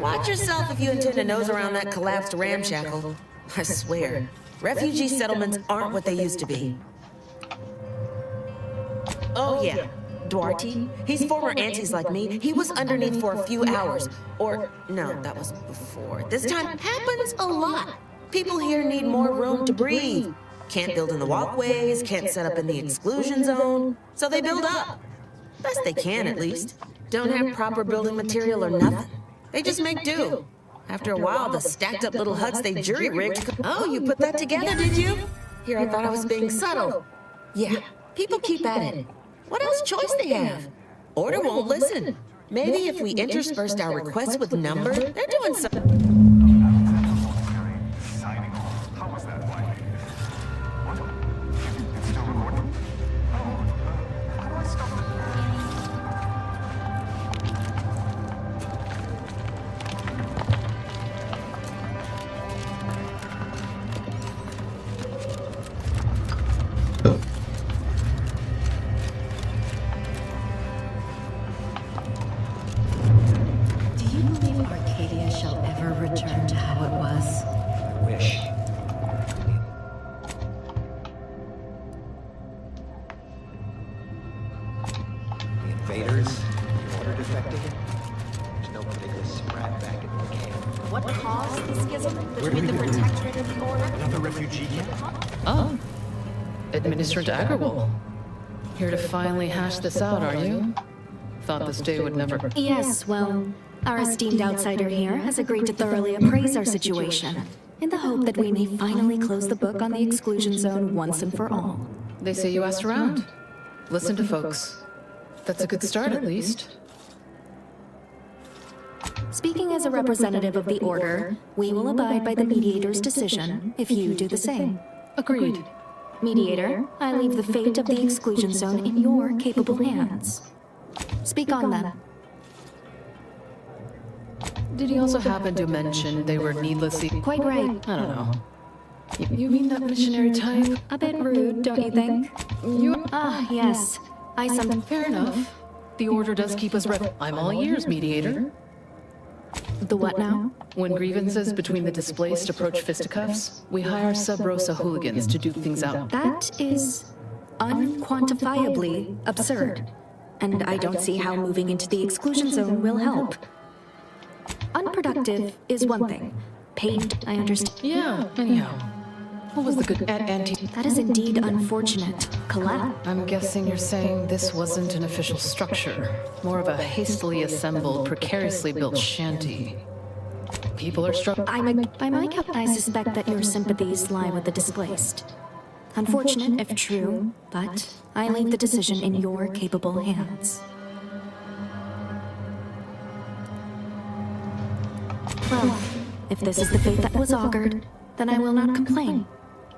Watch yourself if you intend to nose around that collapsed ramshackle. I swear, refugee settlements aren't what they used to be. Oh yeah, Duarte. He's former antis like me. He was underneath for a few hours. Or, no, that was before. This time happens a lot. People here need more room to breathe. Can't build in the walkways, can't set up in the exclusion zone. So they build up. Best they can, at least. Don't have proper building material or nothing. They just make do. After a while, the stacked up little huts they jury-rigged. Oh, you put that together, did you? Here, I thought I was being subtle. Yeah, people keep at it. What else choice they have? Order won't listen. Maybe if we interspersed our requests with number, they're doing something. Administrator Agrawal. Here to finally hash this out, are you? Thought this day would never... Yes, well, our esteemed outsider here has agreed to thoroughly appraise our situation, in the hope that we may finally close the book on the exclusion zone once and for all. They say you asked around. Listen to folks. That's a good start, at least. Speaking as a representative of the Order, we will abide by the Mediator's decision if you do the same. Agreed. Mediator, I leave the fate of the exclusion zone in your capable hands. Speak on then. Did he also happen to mention they were needlessly... Quite right. I don't know. You mean that missionary type? A bit rude, don't you think? You... Ah, yes. Fair enough. The Order does keep us I'm all ears, mediator. The what now? When grievances between the displaced approach fisticuffs, we hire Sub-Rosa hooligans to duke things out. That is unquantifiably absurd. And I don't see how moving into the exclusion zone will help. Unproductive is one thing. Paid, I understand. Yeah, anyhow. What was the good at anti? That is indeed unfortunate. Collapse. I'm guessing you're saying this wasn't an official structure. More of a hastily assembled, precariously built shanty. People are struggling. By my count, I suspect that your sympathies lie with the displaced. Unfortunate, if true, but I leave the decision in your capable hands. Well, if this is the fate that was augured, then I will not complain.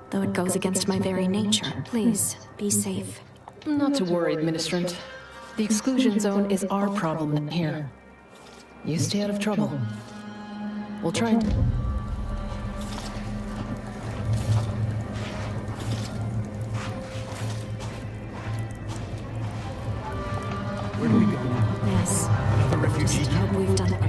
Though it goes against my very nature. Please, be safe. Not to worry, Administrant. The exclusion zone is our problem here. You stay out of trouble. We'll try and... Where do we go? Yes. Another refugee Just hope we've done it.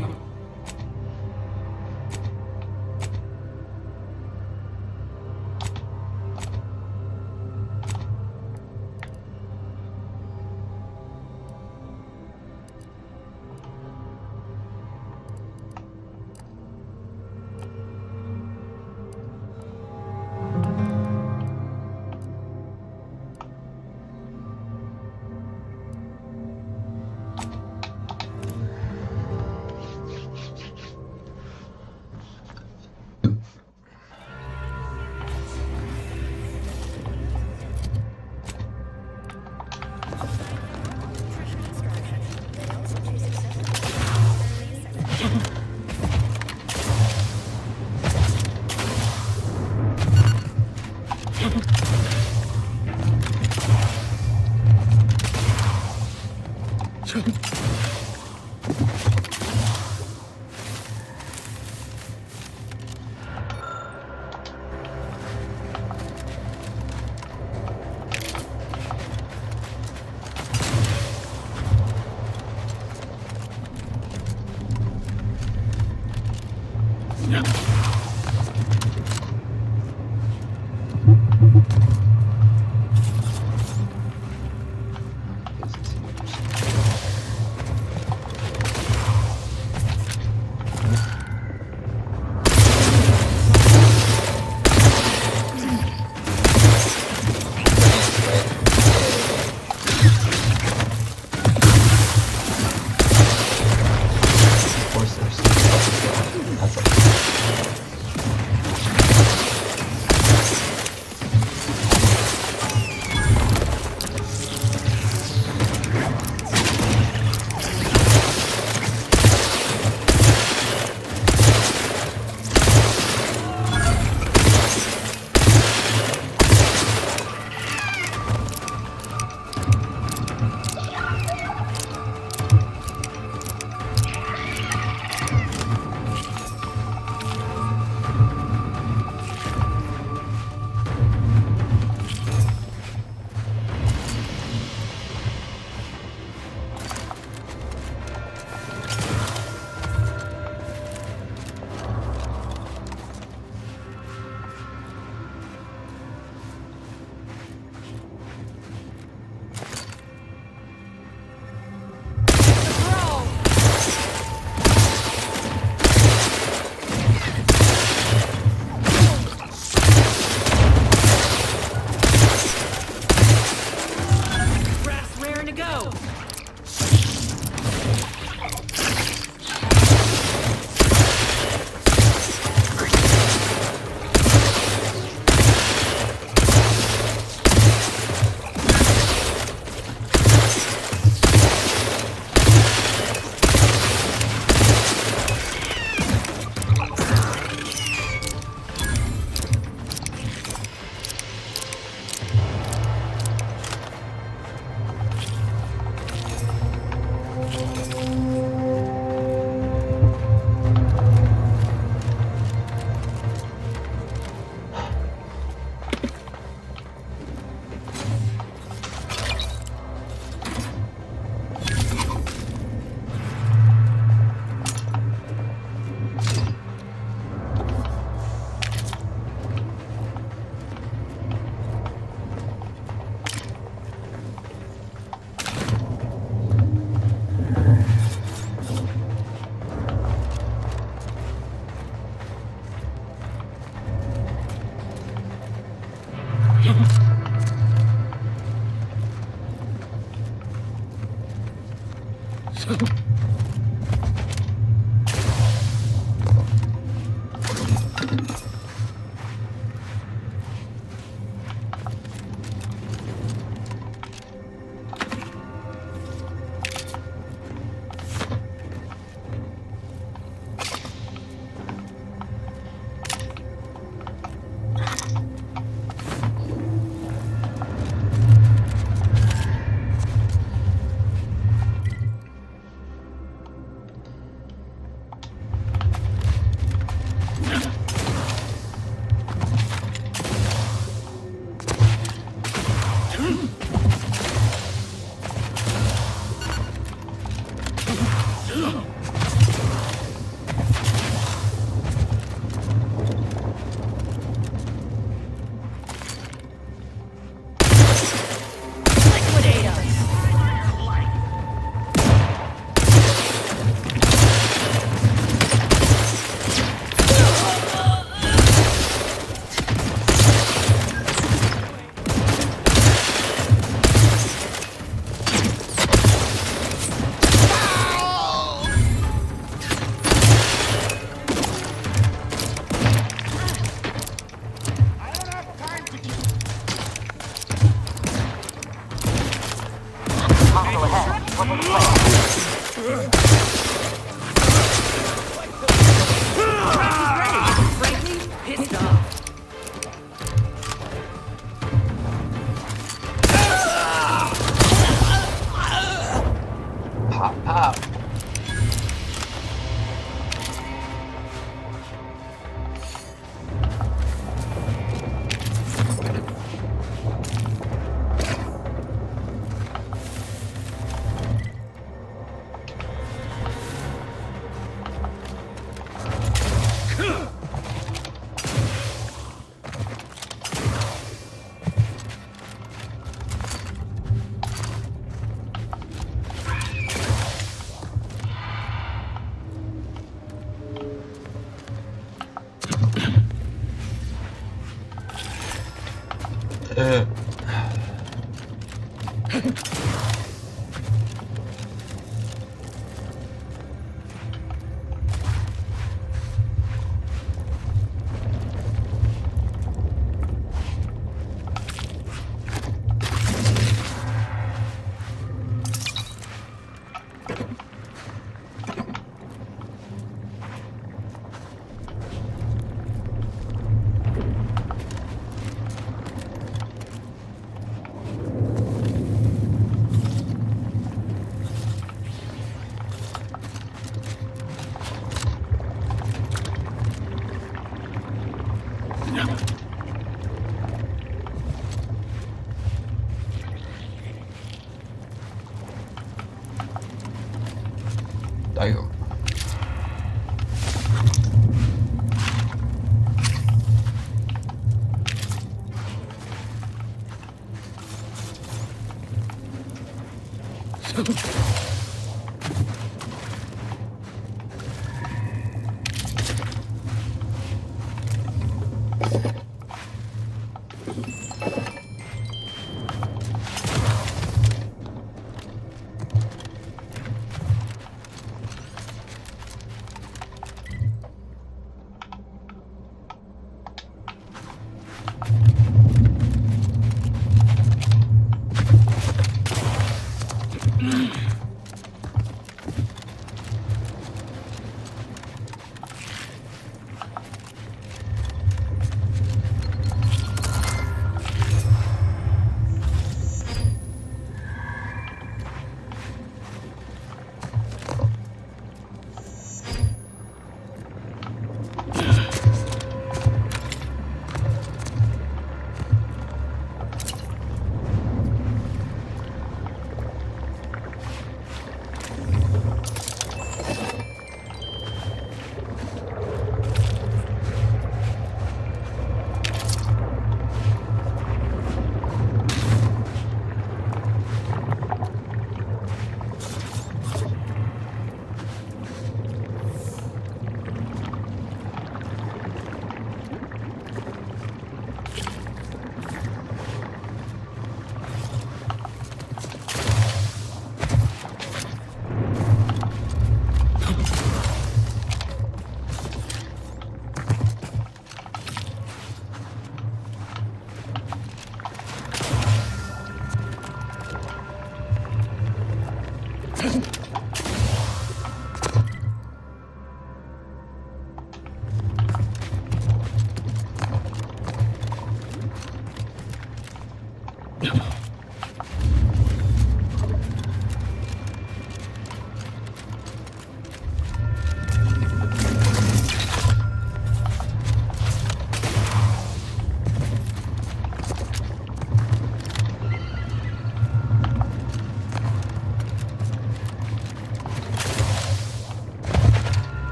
Damn.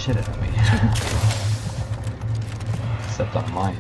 Shit out of me. Except on mine.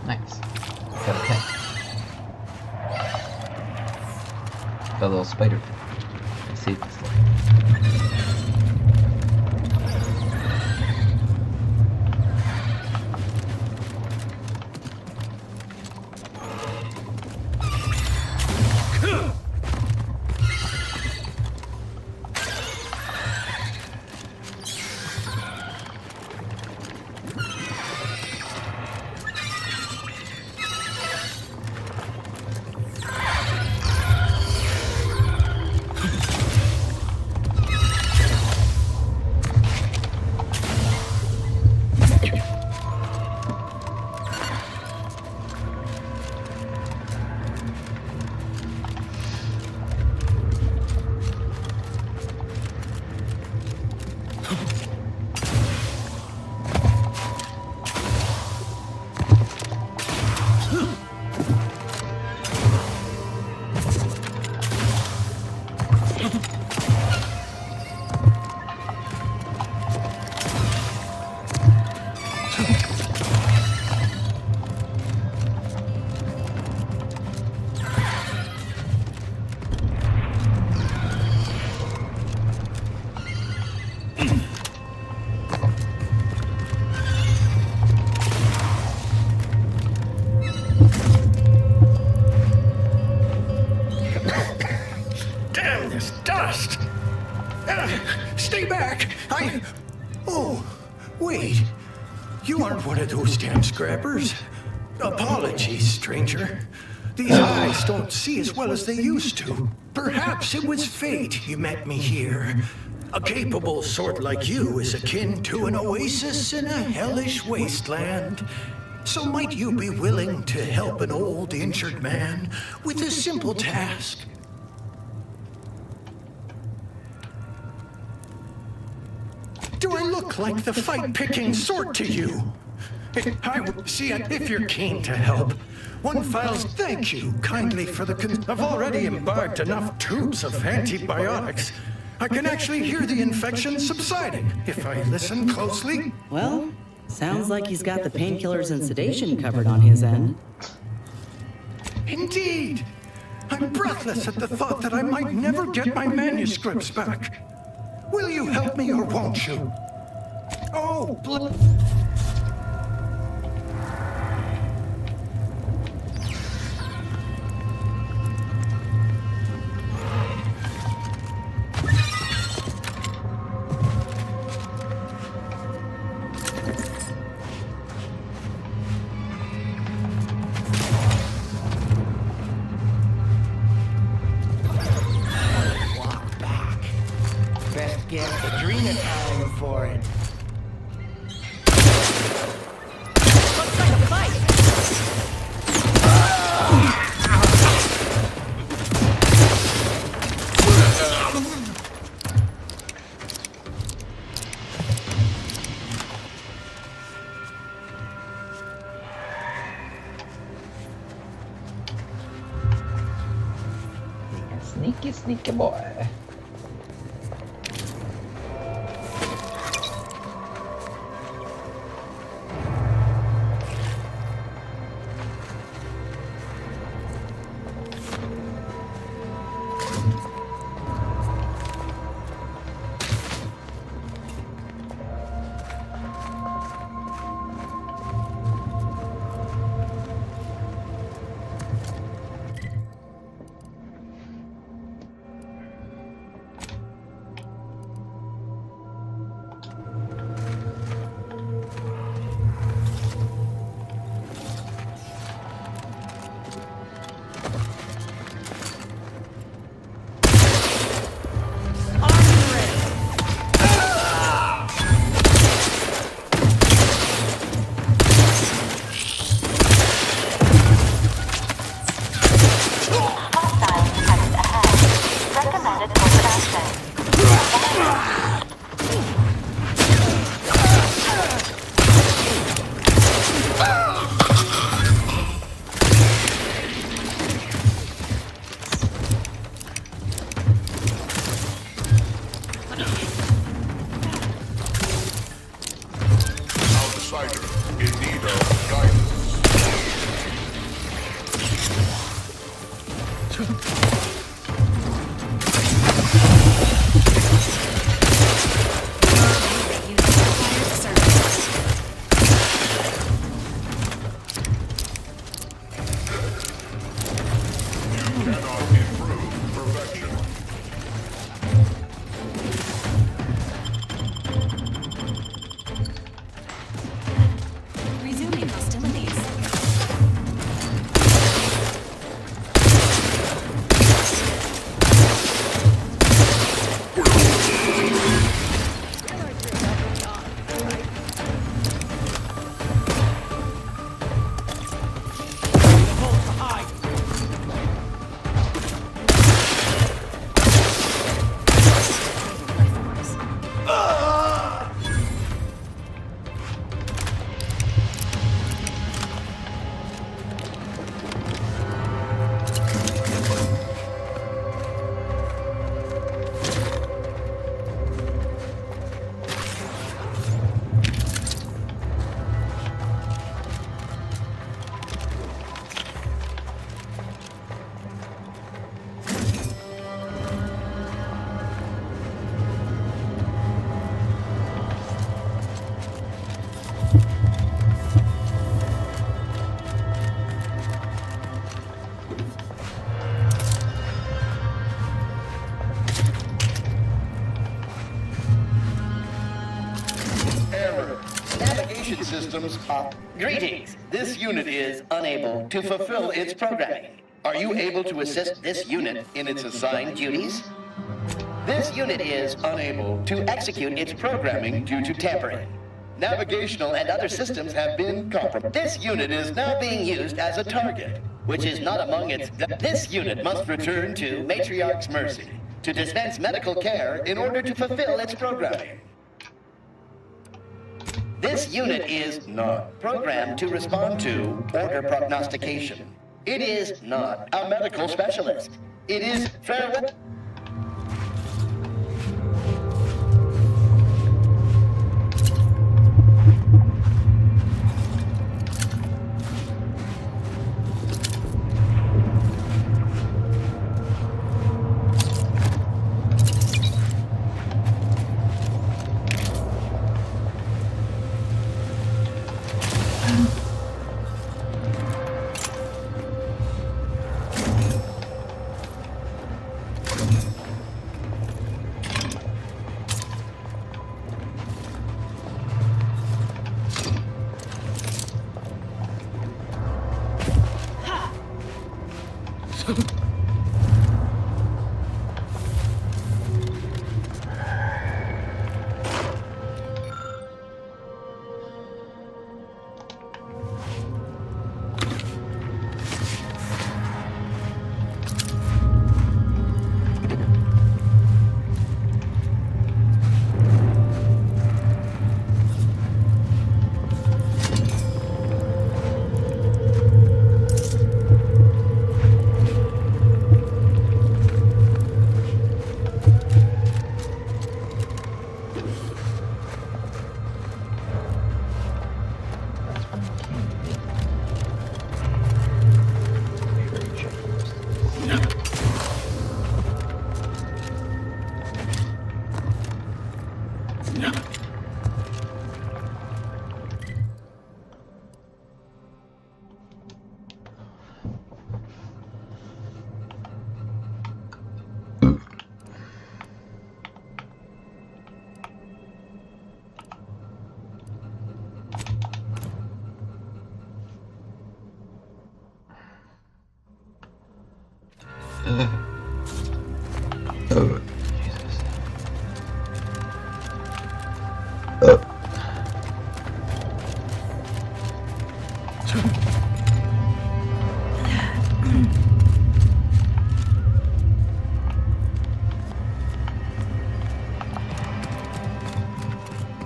Nice. Got a cat. Got a little spider. Let's see what this looks like. trust. Stay back! Oh, wait. You aren't one of those damn scrappers. Apologies, stranger. These eyes don't see as well as they used to. Perhaps it was fate you met me here. A capable sort like you is akin to an oasis in a hellish wasteland. So might you be willing to help an old, injured man with a simple task? Do I look like the fight-picking sort to you? If you're keen to help, one files thank you kindly for the I've already imbibed enough tubes of antibiotics. I can actually hear the infection subsiding if I listen closely. Well, sounds like he's got the painkillers and sedation covered on his end. Indeed. I'm breathless at the thought that I might never get my manuscripts back. Will you help me or won't you? Oh, Get adrenochrome for it. Looks like a fight. Sneaky, sneaky boy. systems are... Greetings. This unit is unable to fulfill its programming. Are you able to assist this unit in its assigned duties? This unit is unable to execute its programming due to tampering. Navigational and other systems have been compromised. This unit is now being used as a target, which is not among its... This unit must return to Matriarch's Mercy to dispense medical care in order to fulfill its programming. This unit is not programmed to respond to order prognostication. It is not a medical specialist. It is farewell.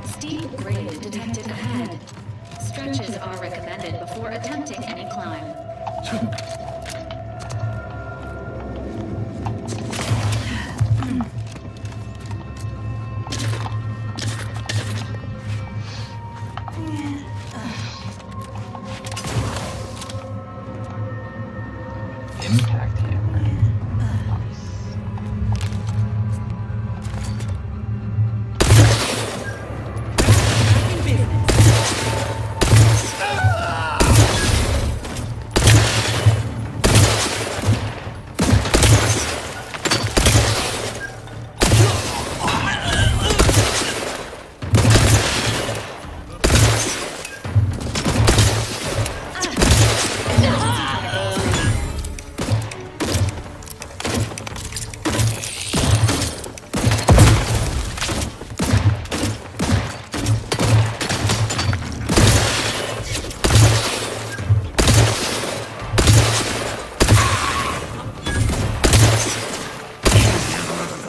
Steep grade detected ahead. Stretches are recommended before attempting any climb. Impact hammer.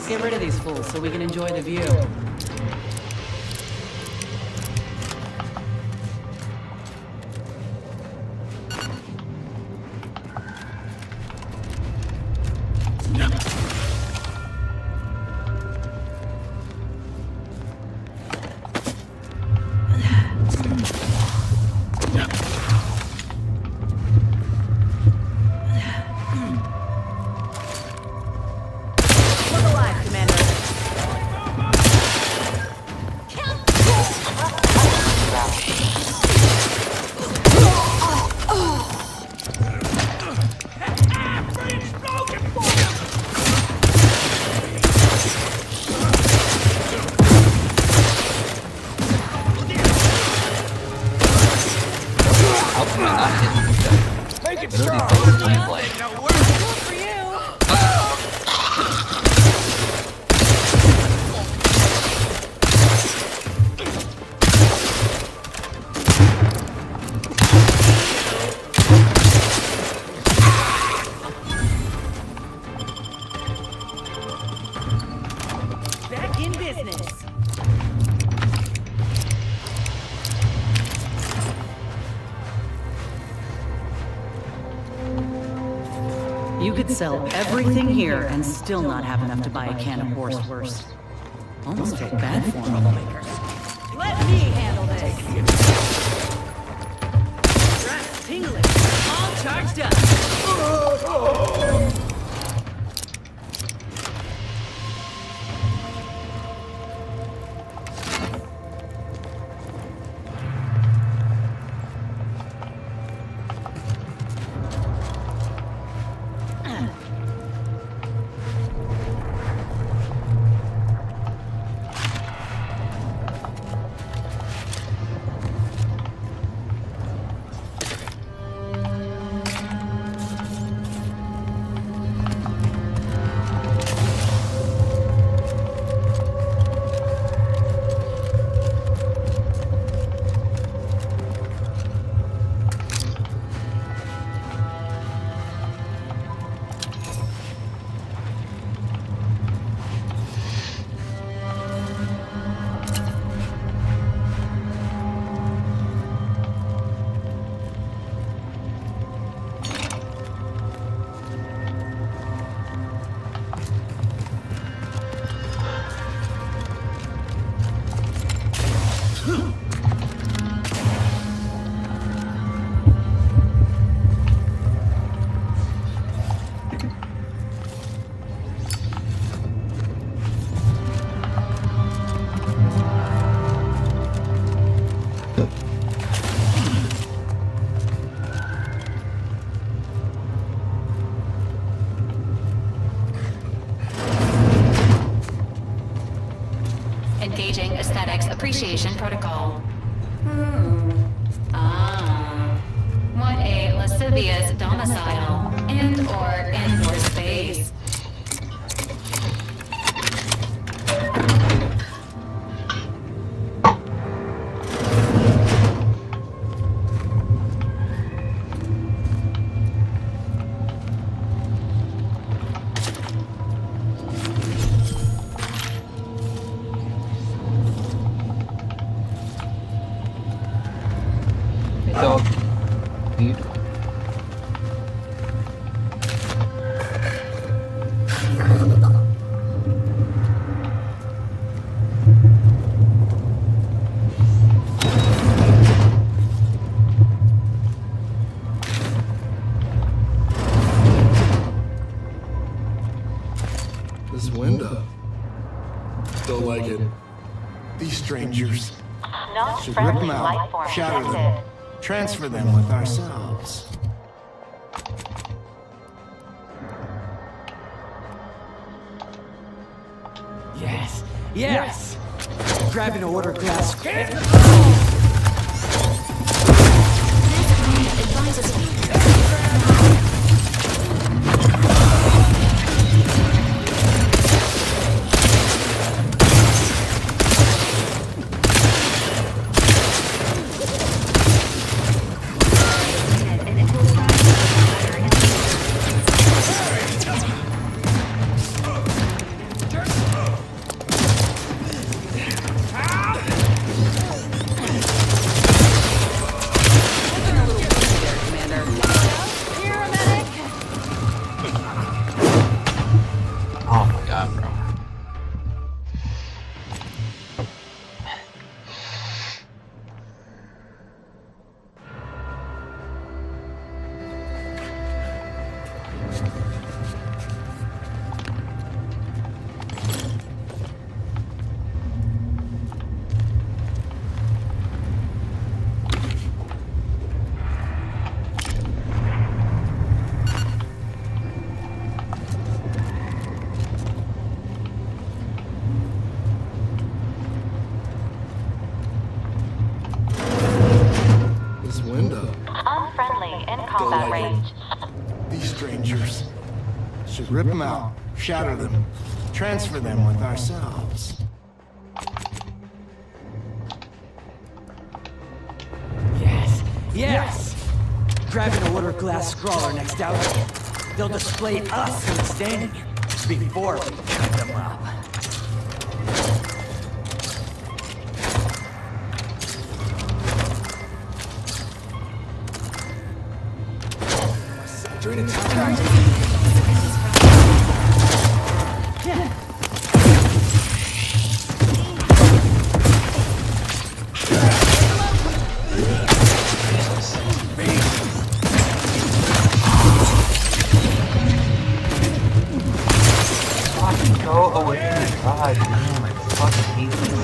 Get rid of these fools so we can enjoy the view. Look alive, Commander. could sell everything here and still not have enough to buy a can of horse worse. Almost feel bad for him. Let me handle this. Stress tingling. All charged up. Engaging Aesthetics Appreciation Protocol. What a lascivious domicile and/or indoor space. Dog. You. This window. Don't like it. These strangers. Should rip them out, shatter them, transfer them with ourselves. Yes, yes! Grabbing an order glass. Oh my god, bro. This window. Unfriendly in combat range. These strangers. Should rip them out, shatter them, transfer them with ourselves. Yes, yes! Grabbing an order glass scrawler next out. They'll display us in the standing before we cut them up. During a time. Oh my god, damn, I fucking hate this.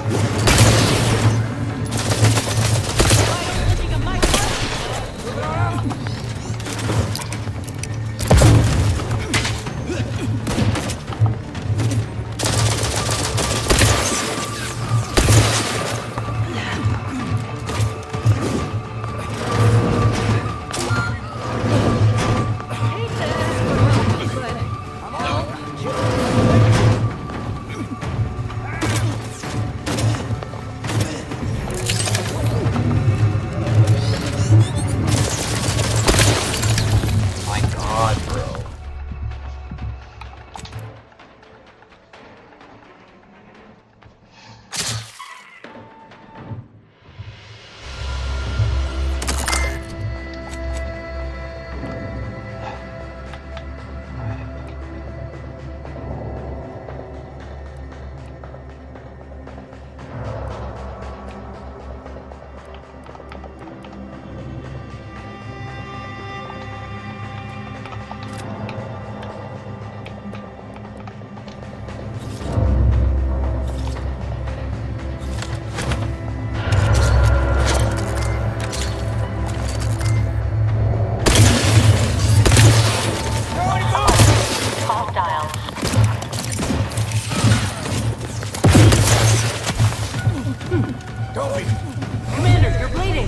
Commander, you're bleeding!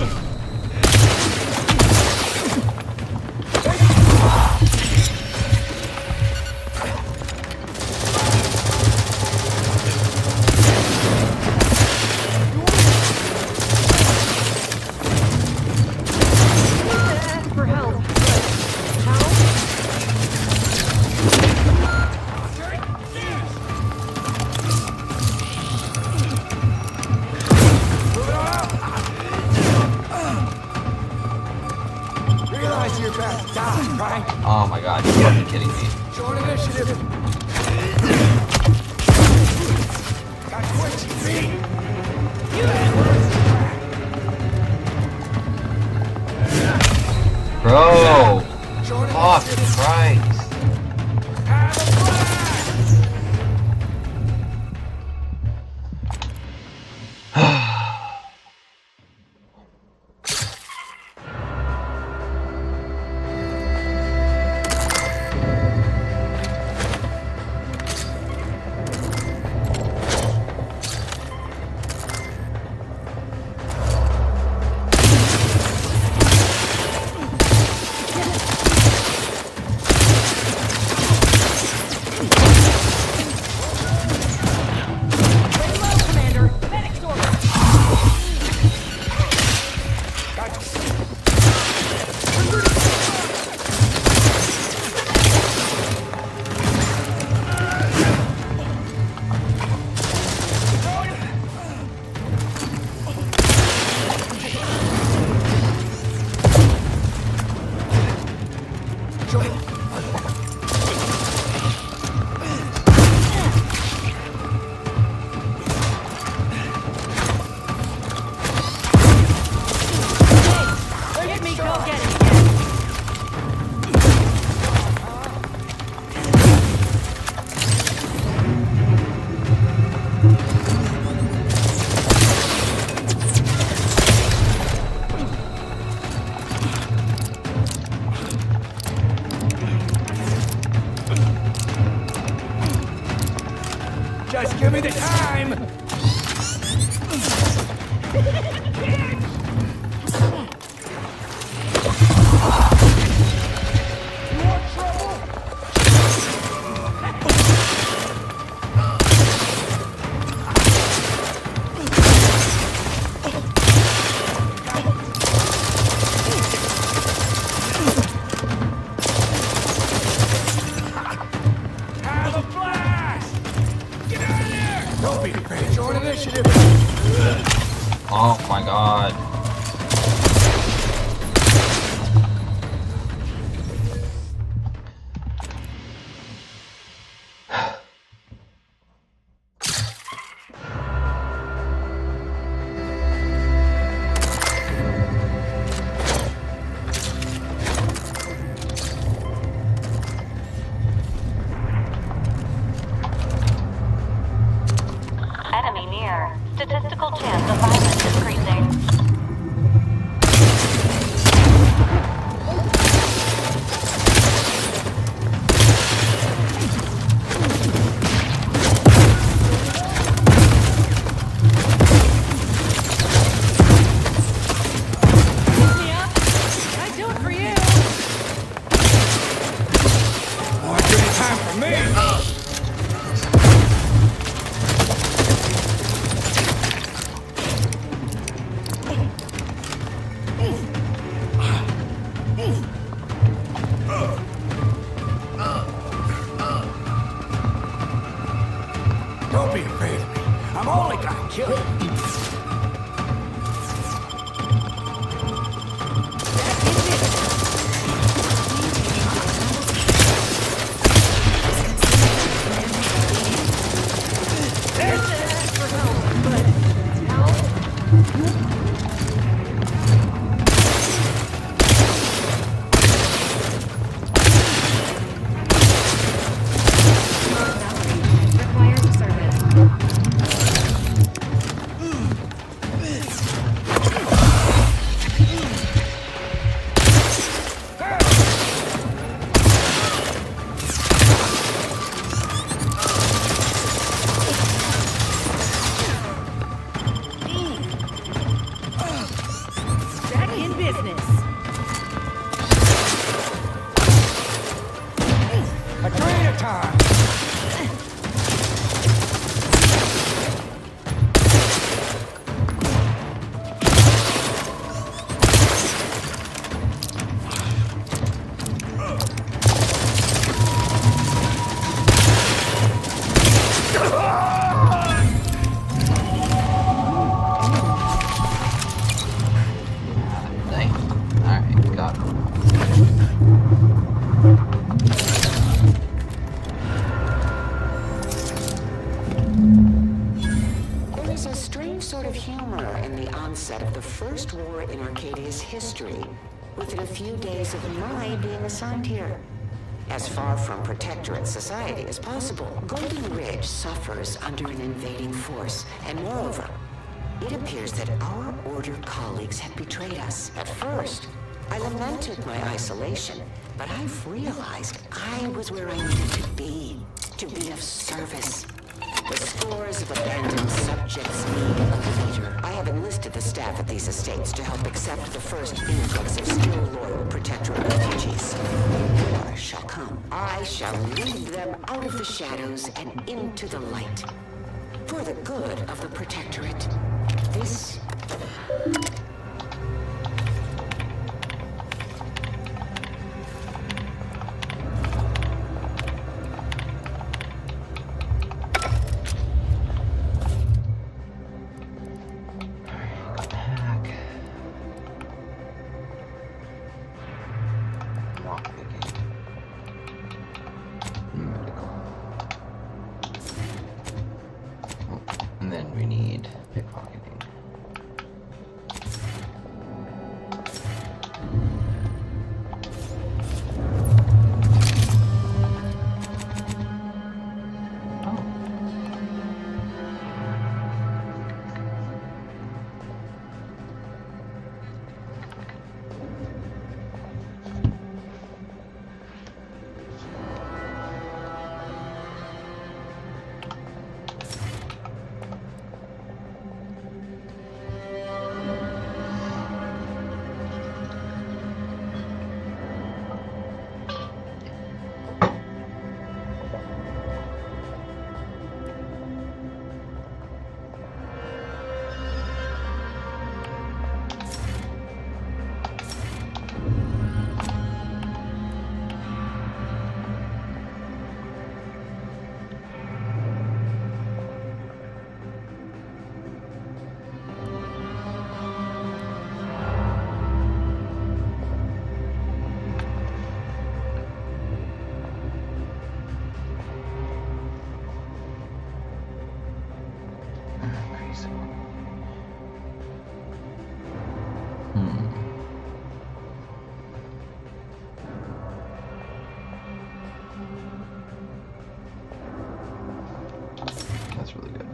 For help. Realize you're about to die, right? Oh my god, you're fucking kidding me. Short initiative. Got 20 feet. Bro! Fuck Christ. Just give me the time! Oh my god. Statistical chance of violence increasing. Don't be afraid of me. I'm only gonna kill you. First war in Arcadia's history, within a few days of my being assigned here. As far from Protectorate society as possible, Golden Ridge suffers under an invading force, and moreover, it appears that our Order colleagues have betrayed us. At first, I lamented my isolation, but I've realized I was where I needed to be of service. The scores of abandoned subjects need a leader. I have enlisted the staff at these estates to help accept the first influx of still loyal Protectorate refugees. War shall come. I shall lead them out of the shadows and into the light. For the good of the Protectorate. This... And then we need pickpocketing. That's really good.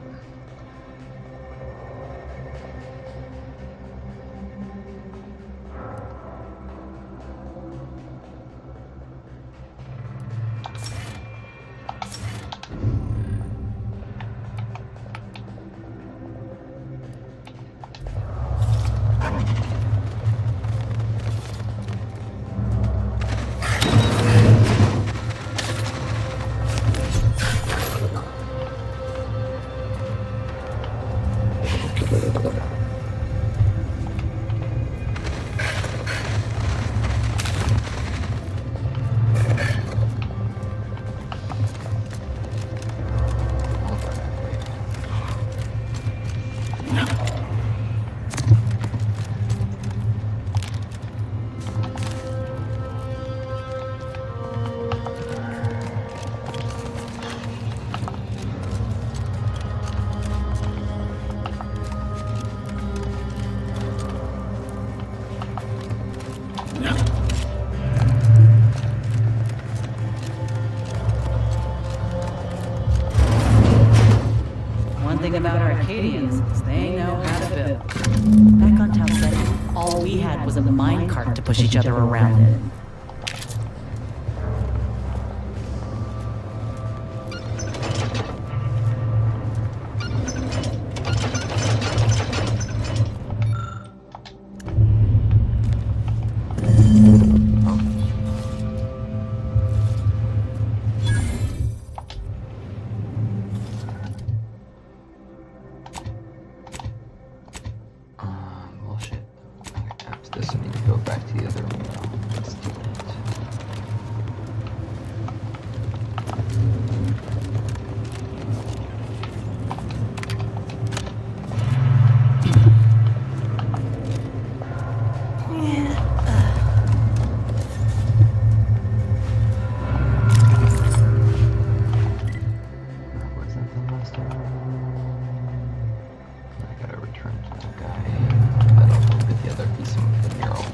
thing about Arcadians is they know how to build. Back on Tau Ceti, all we had was a minecart to push each other around in. Bullshit. After this, I need to go back to the other room now. Let's do that. Was that the last one? I gotta return to that guy. I don't know if the other piece of the mural.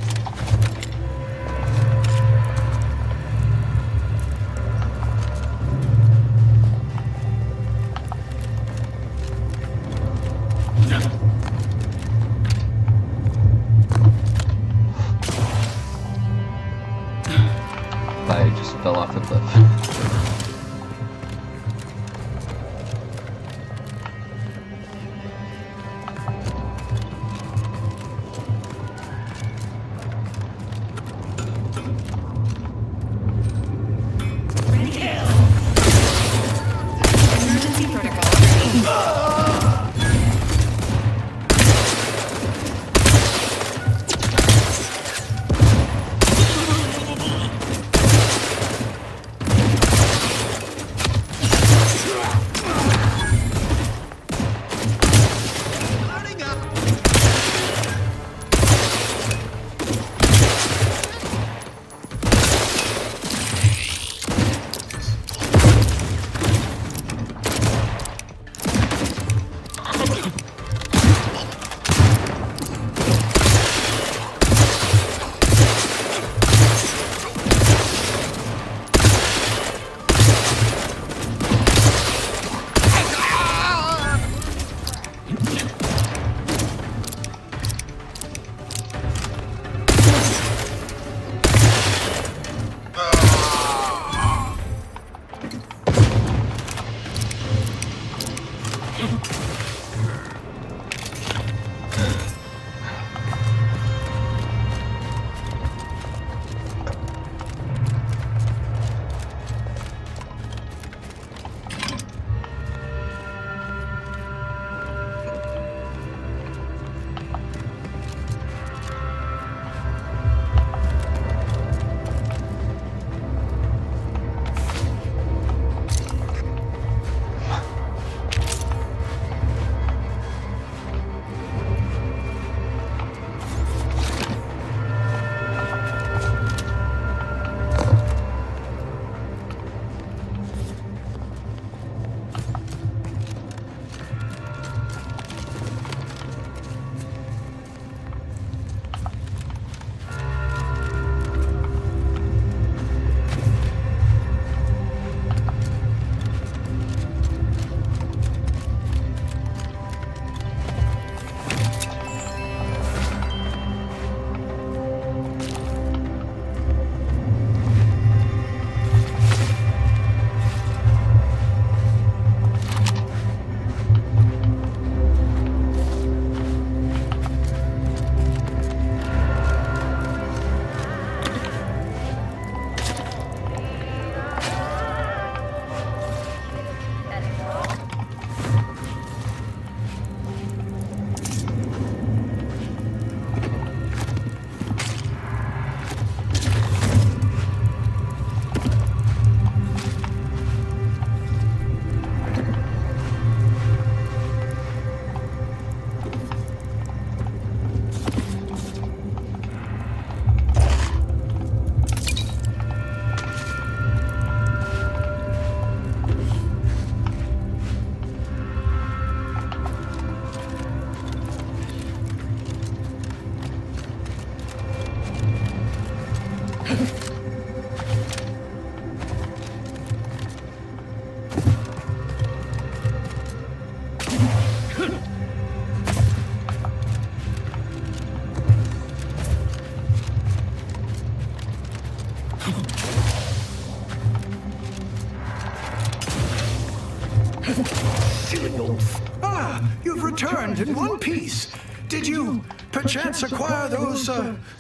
Silly old... Ah, you've returned in one piece. Did you, perchance, acquire those,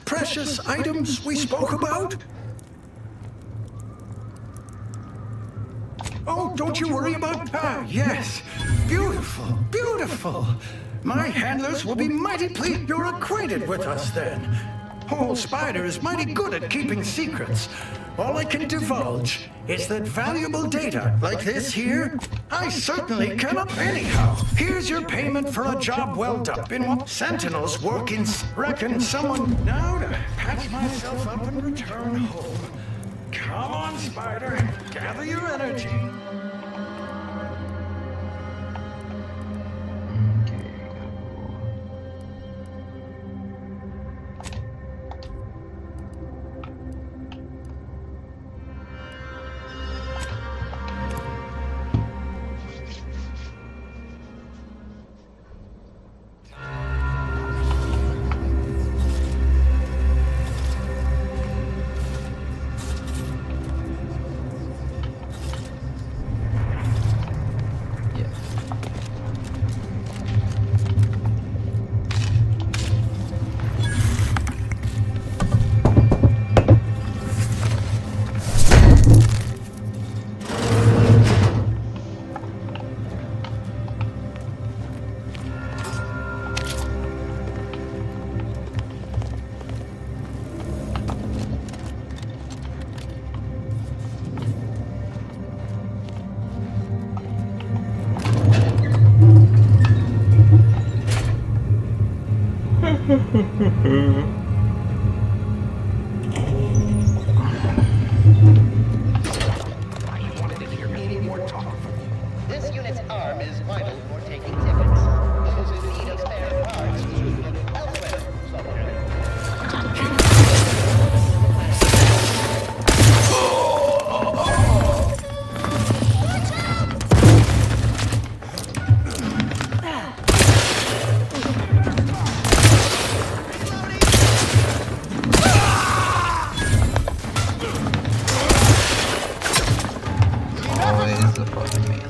precious items we spoke about? Oh, don't you worry about... Ah, yes. Beautiful, beautiful. My handlers will be mighty pleased you're acquainted with us, then. Old Spider is mighty good at keeping secrets. All I can divulge is that valuable data, like this here, I certainly cannot. Anyhow, here's your payment for a job well done. Been what Sentinels work in... Reckon someone... Now to patch myself up and return home. Come on, Spider. Gather your energy. This unit's arm is vital for taking tickets. Those in need of spare parts should be located elsewhere somewhere. Always the fucking melee.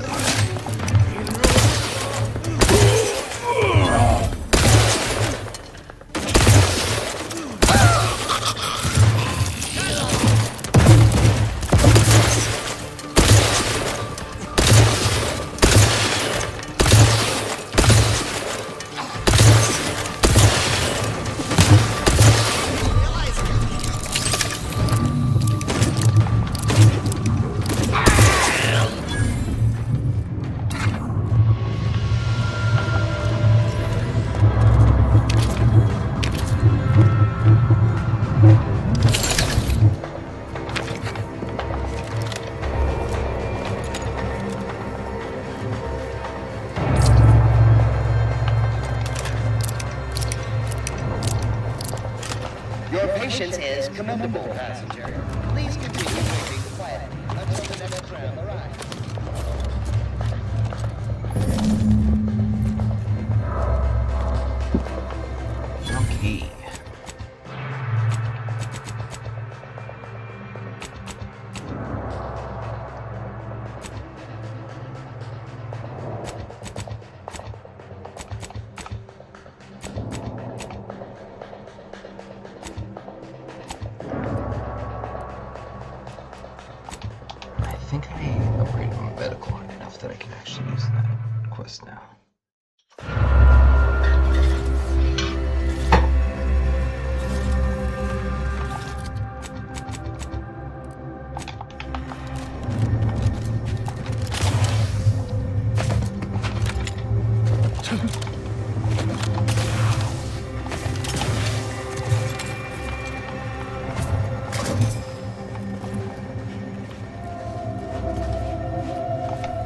Your patience is commendable, passenger. Please continue waiting quietly until the next tram arrives. Okay. I think I upgraded my medical enough that I can actually use that quest now.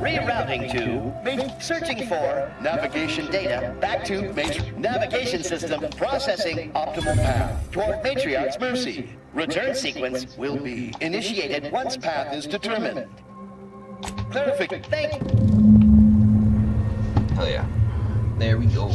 Rerouting to searching for navigation data back to navigation system processing optimal path toward Matriarch's Mercy. Return sequence will be initiated once path is determined. Clarification. Thank you. Hell yeah. There we go.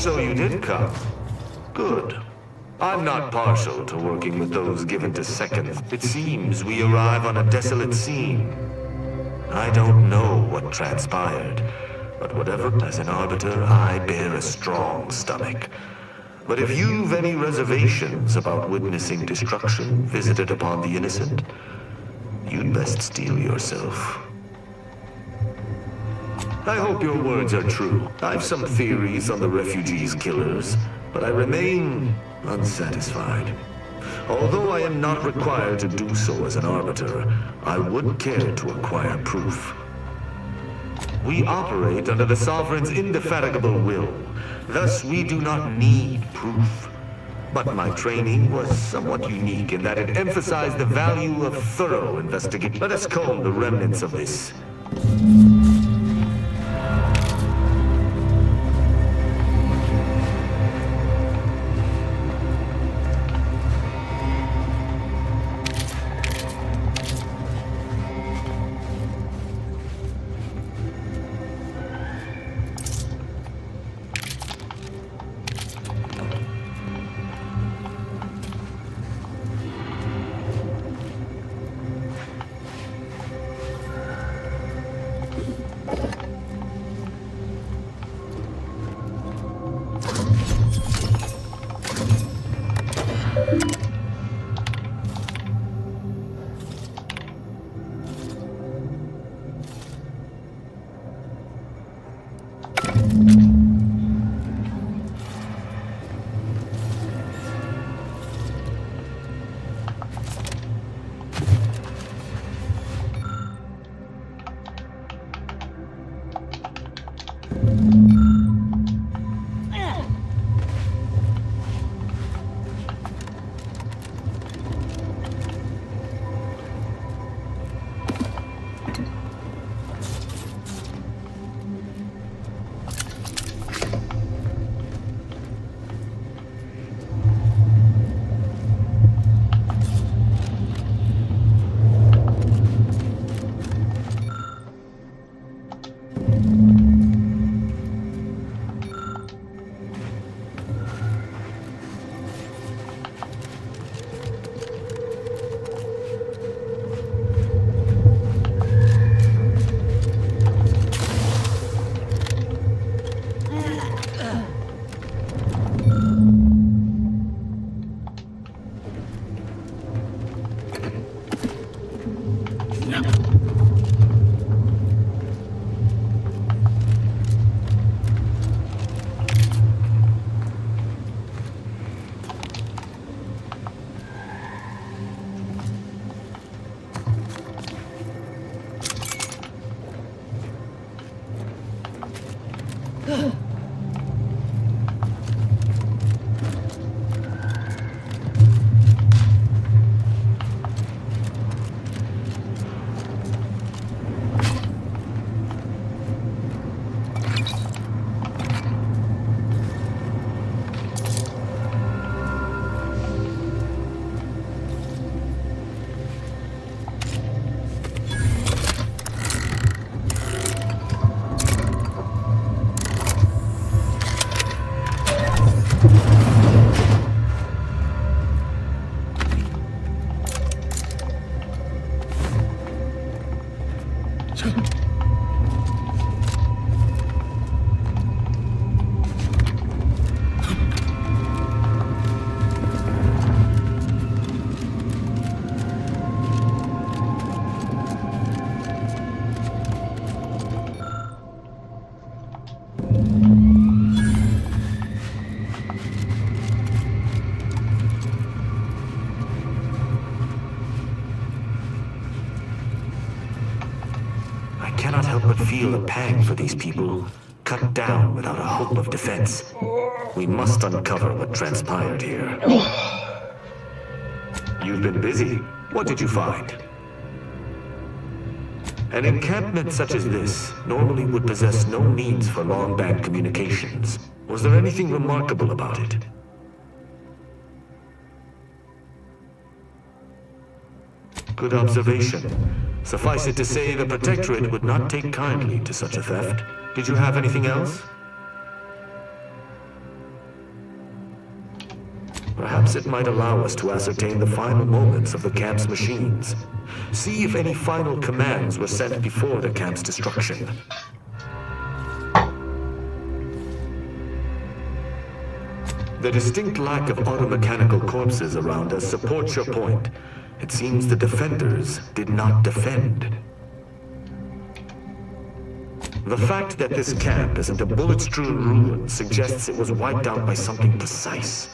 So you did come. Good. I'm not partial to working with those given to seconds. It seems we arrive on a desolate scene. I don't know what transpired, but whatever, as an Arbiter, I bear a strong stomach. But if you've any reservations about witnessing destruction visited upon the innocent, you'd best steel yourself. I hope your words are true. I've some theories on the refugees' killers, but I remain unsatisfied. Although I am not required to do so as an Arbiter, I would care to acquire proof. We operate under the Sovereign's indefatigable will. Thus, we do not need proof. But my training was somewhat unique in that it emphasized the value of thorough investigation. Let us comb the remnants of this. Feel a pang for these people, cut down without a hope of defense. We must uncover what transpired here. You've been busy. What did you find? An encampment such as this normally would possess no means for long-band communications. Was there anything remarkable about it? Good observation. Suffice it to say, the Protectorate would not take kindly to such a theft. Did you have anything else? Perhaps it might allow us to ascertain the final moments of the camp's machines. See if any final commands were sent before the camp's destruction. The distinct lack of automechanical corpses around us supports your point. It seems the defenders did not defend. The fact that this camp isn't a bullet-strewn ruin suggests it was wiped out by something precise,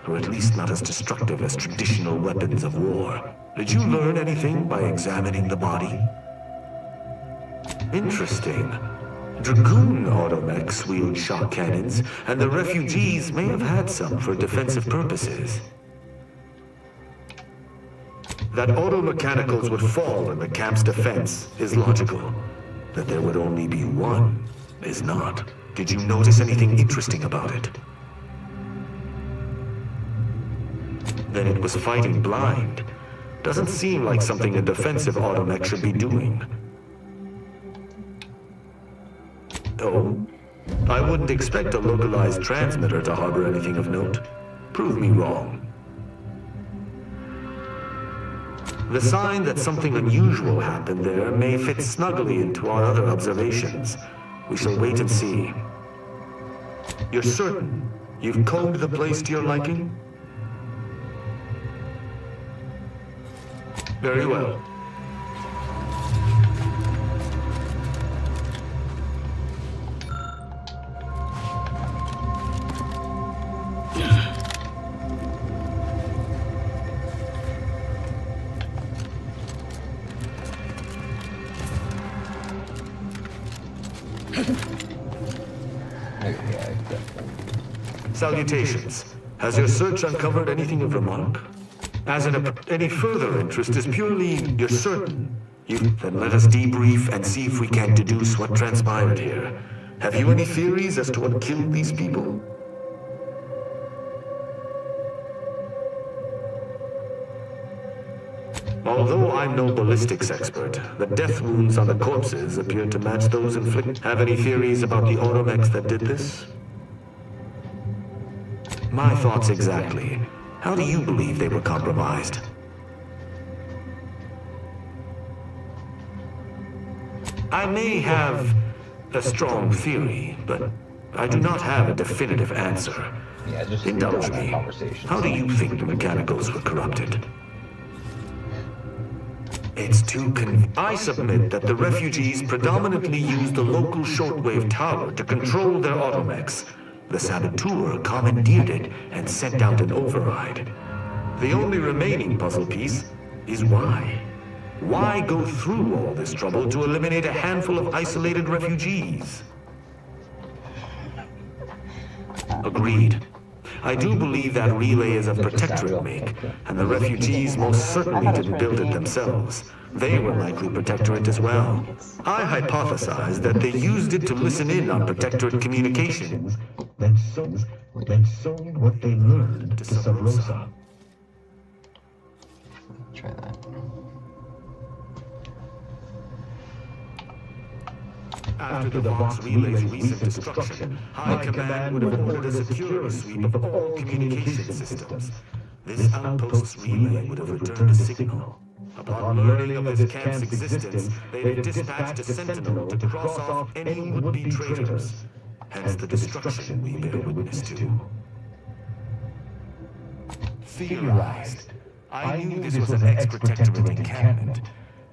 or at least not as destructive as traditional weapons of war. Did you learn anything by examining the body? Interesting. Dragoon automechs wield shock cannons, and the refugees may have had some for defensive purposes. That automechanicals would fall in the camp's defense is logical. That there would only be one is not. Did you notice anything interesting about it? Then it was fighting blind. Doesn't seem like something a defensive automech should be doing. Oh? I wouldn't expect a localized transmitter to harbor anything of note. Prove me wrong. The sign that something unusual happened there may fit snugly into our other observations. We shall wait and see. You're certain you've combed the place to your liking? Very well. Salutations. Has your search uncovered anything of remark? As any further interest is purely you're certain. Then let us debrief and see if we can deduce what transpired here. Have you any theories as to what killed these people? Although I'm no ballistics expert, the death wounds on the corpses appear to match those inflicted. Have any theories about the automechs that did this? My thoughts exactly. How do you believe they were compromised? I may have a strong theory, but I do not have a definitive answer. Indulge me. How do you think the mechanicals were corrupted? It's too I submit that the refugees predominantly used the local shortwave tower to control their automechs. The saboteur commandeered it and sent out an override. The only remaining puzzle piece is why. Why go through all this trouble to eliminate a handful of isolated refugees? Agreed. I do believe that relay is of Protectorate make, and the refugees most certainly didn't build it themselves. They were likely Protectorate as well. I hypothesize that they used it to listen in on Protectorate communications, then sold what they learned to Sub Rosa. Try that. After the Vox Relay's recent destruction, High Command would have ordered a security sweep of all communication systems. This outpost's relay would have returned a signal. Upon learning of this camp's existence, they had dispatched a sentinel to cross off any would-be traitors. Hence the destruction we bear witness to. Theorized. I knew this was an ex-Protectorate encampment,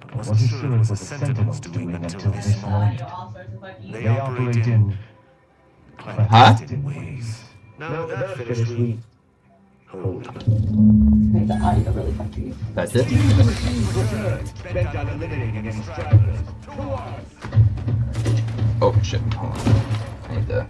but wasn't sure it was a Sentinel's doing until this moment. They operate in clandestine ways. Now with that finished, we hold. Make the audio really funky. That's it? Bent on eliminating any stragglers. Oh shit, hold on. I need to...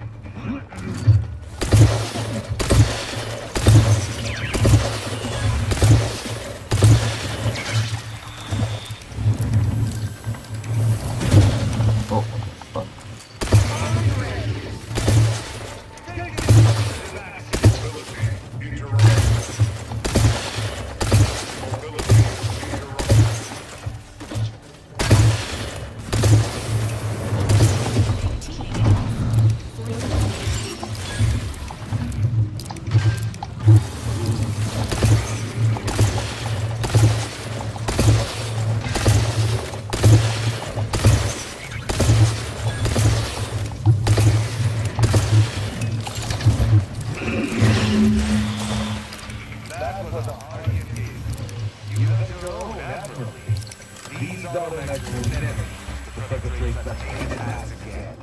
Oh, fuck. for the hardy indeed. You have your own admirably. These are the measures never to perpetrate such attacks again.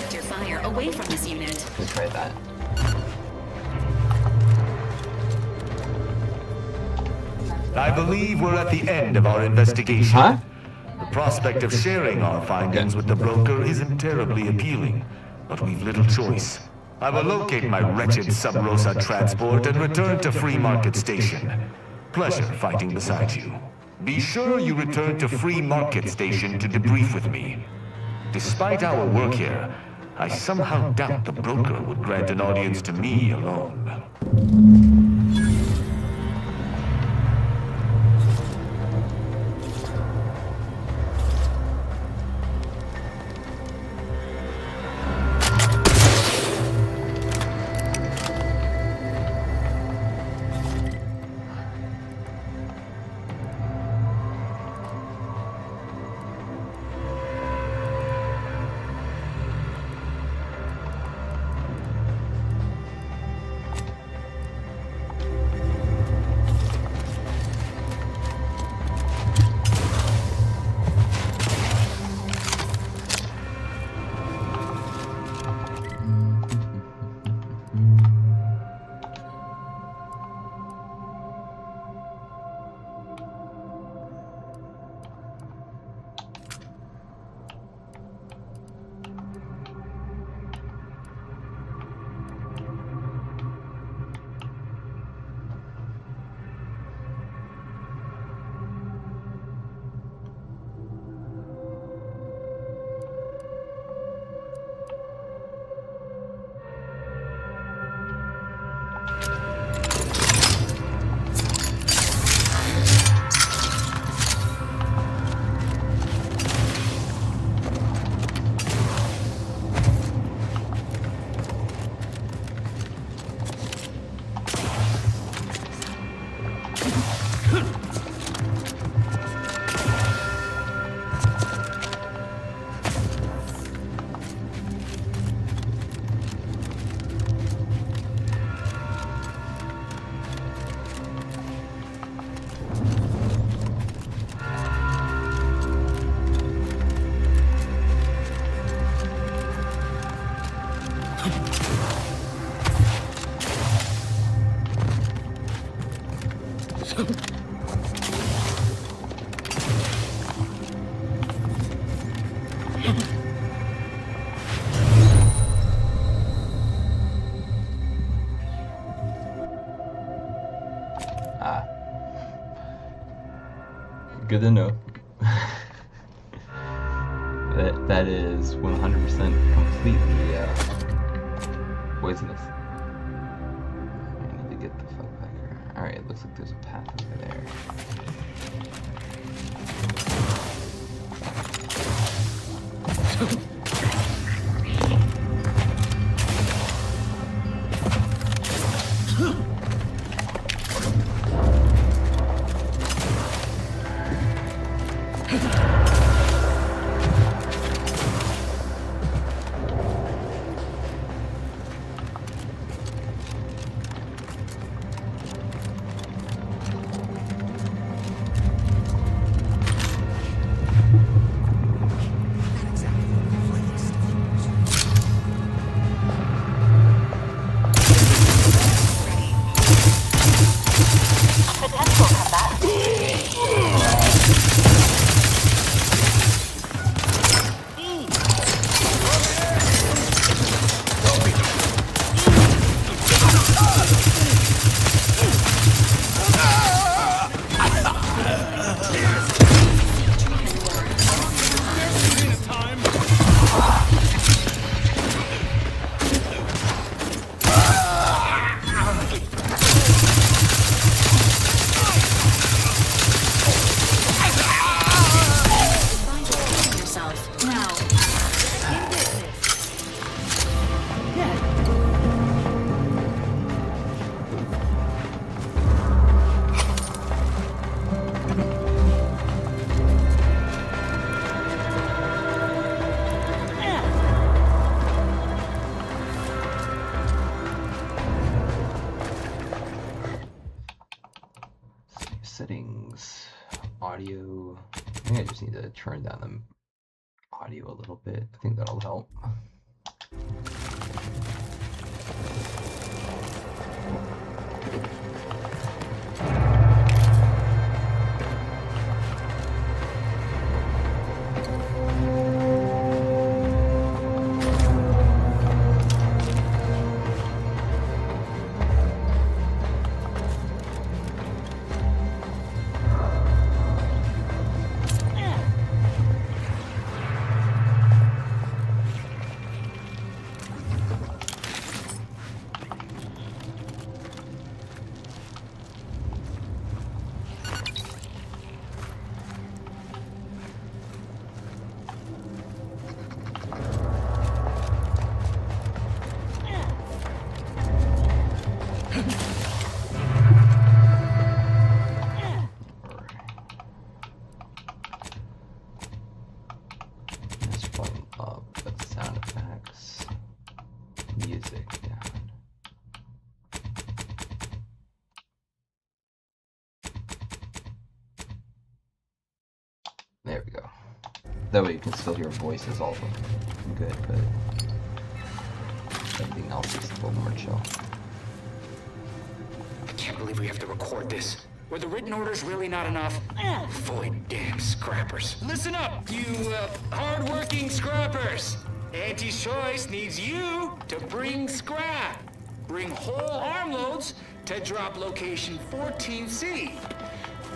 Direct your fire away from this unit. Let's try that. I believe we're at the end of our investigation. Huh? The prospect of sharing our findings with the broker isn't terribly appealing, but we've little choice. I will locate my wretched Sub Rosa transport and return to Free Market Station. Pleasure fighting beside you. Be sure you return to Free Market Station to debrief with me. Despite our work here, I somehow doubt the broker would grant an audience to me alone. Good to know. that is 100% completely poisonous. I need to get the fuck back here. Alright, it looks like there's a path over there. audio. I think I just need to turn down the audio a little bit. I think that'll help. There we go. That way you can still hear voices also good, but everything else is a little more chill. I can't believe we have to record this. Were the written orders really not enough? Void damn scrappers. Listen up, you hard-working scrappers. Auntie's Choice needs you to bring scrap. Bring whole armloads to drop location 14C.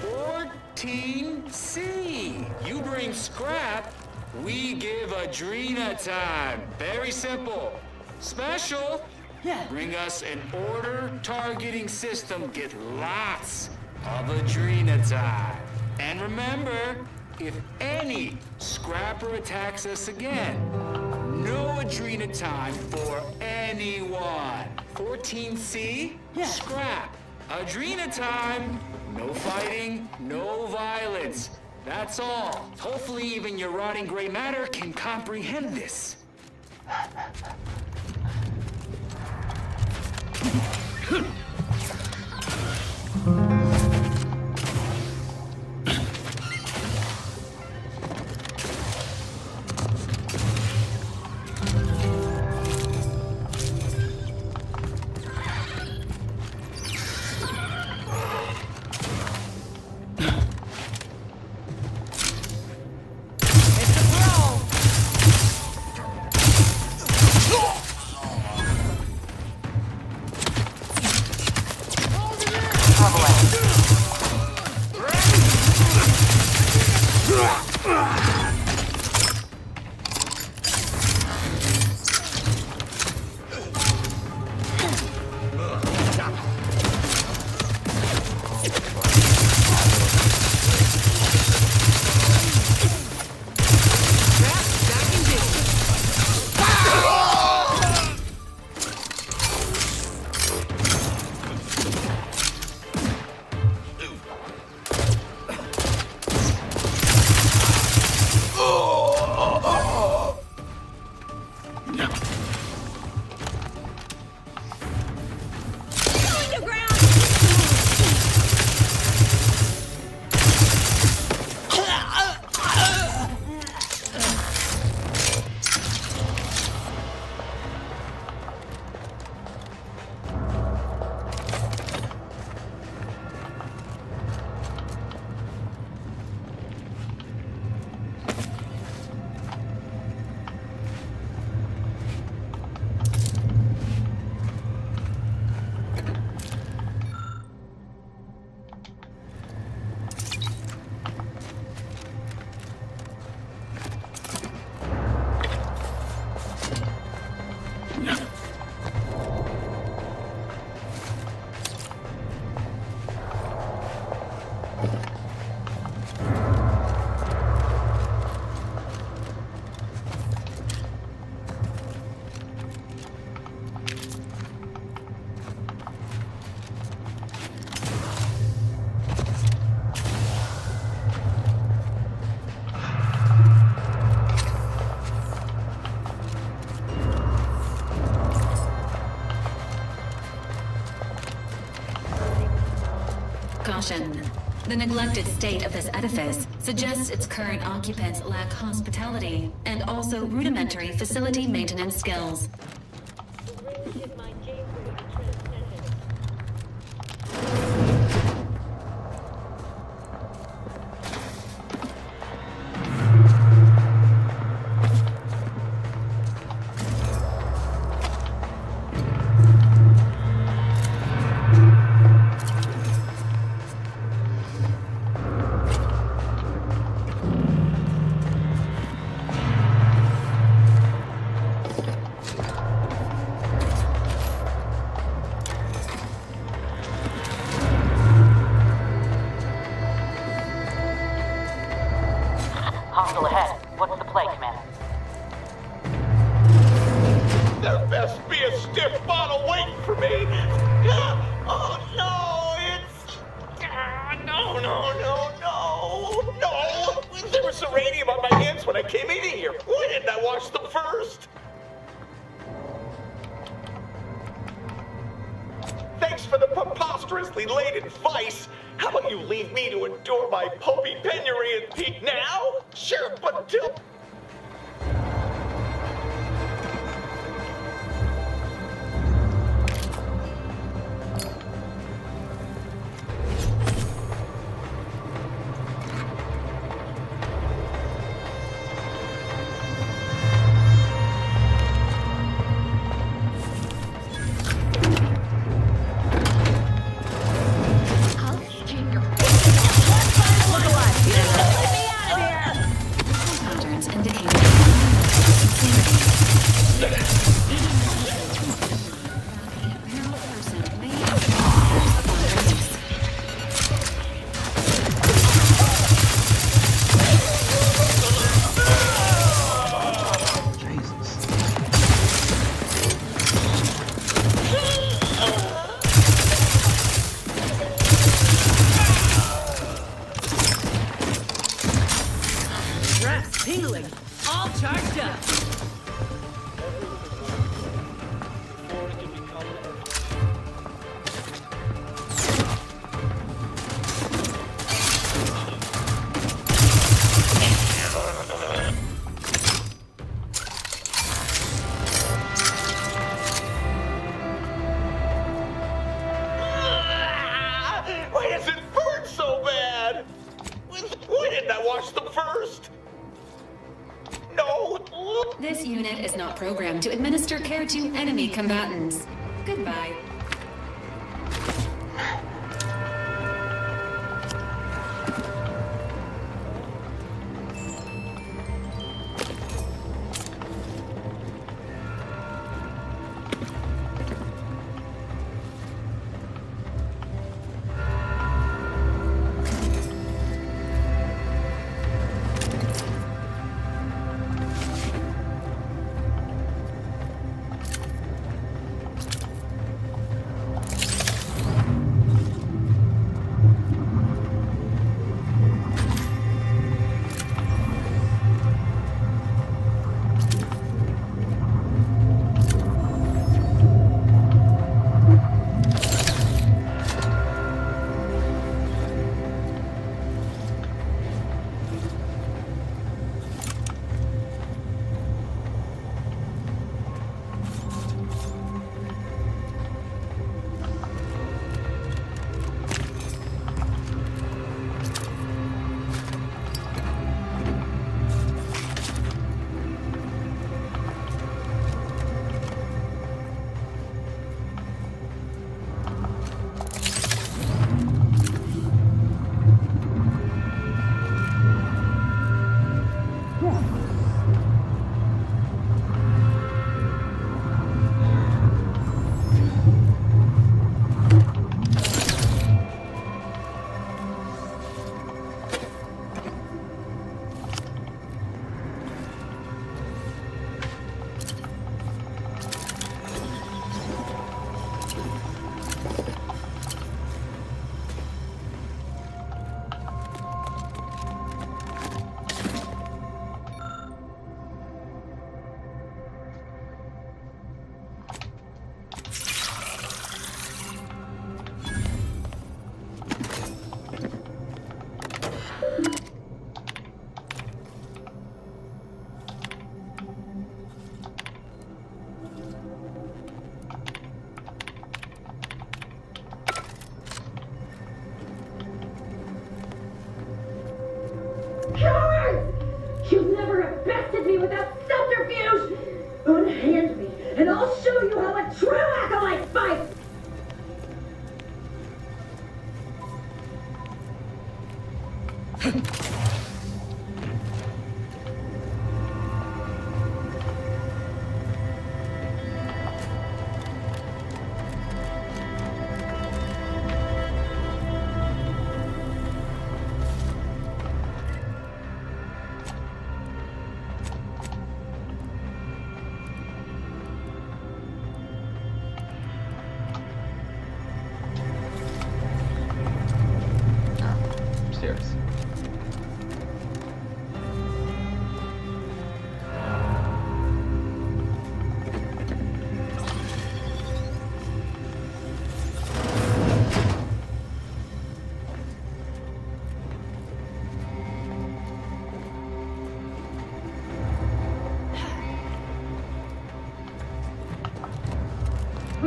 14C. You bring scrap, we give Adrena time. Very simple. Special. Yeah. Bring us an order targeting system. Get lots of Adrena time. And remember, if any scrapper attacks us again, no Adrena time for anyone. 14C, scrap. Adrena time, no fighting, no violence. That's all. Hopefully even your rotting gray matter can comprehend this. Caution. The neglected state of this edifice suggests its current occupants lack hospitality and also rudimentary facility maintenance skills. Hostile ahead. What's the play, Commander? There best be a stiff bottle waiting for me. Oh no, it's... No. There was uranium on my hands when I came in here. Why didn't I wash them first? Thanks for the preposterously late advice. How about you leave me to endure my pulpy penury in peace now? Sure, but until... Patterns indicating Stress, tingling, all charged up. Why does it burn so bad? Why didn't I wash them first? No. This unit is not programmed to administer care to enemy combatants. Goodbye.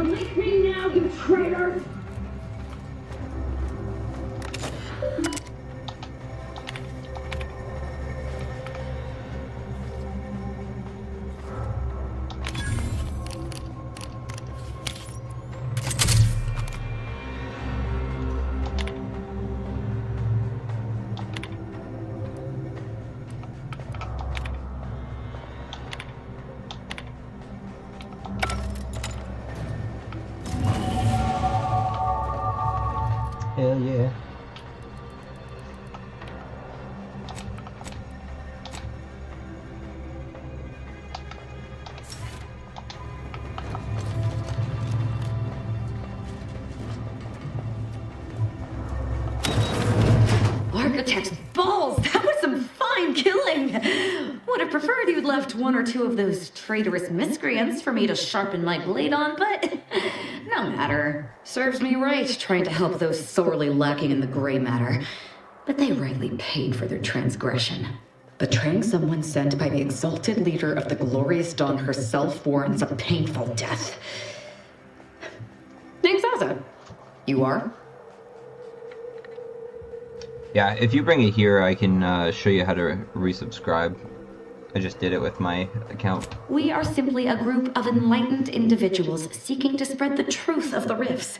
Release me now, you traitor! Hell yeah. Architect's balls! That was some fine killing! Would have preferred you'd left one or two of those traitorous miscreants for me to sharpen my blade on, but no matter. Serves me right trying to help those sorely lacking in the gray matter. But they rightly paid for their transgression. Betraying someone sent by the exalted leader of the glorious dawn herself warrants a painful death. Name's Zaza. You are? Yeah, if you bring it here, I can show you how to resubscribe. I just did it with my account. We are simply a group of enlightened individuals seeking to spread the truth of the rifts,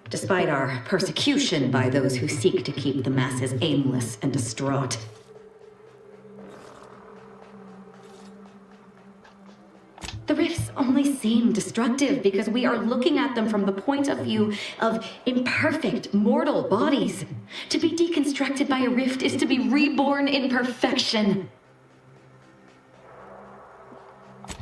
despite our persecution by those who seek to keep the masses aimless and distraught. The rifts only seem destructive because we are looking at them from the point of view of imperfect, mortal bodies. To be deconstructed by a rift is to be reborn in perfection.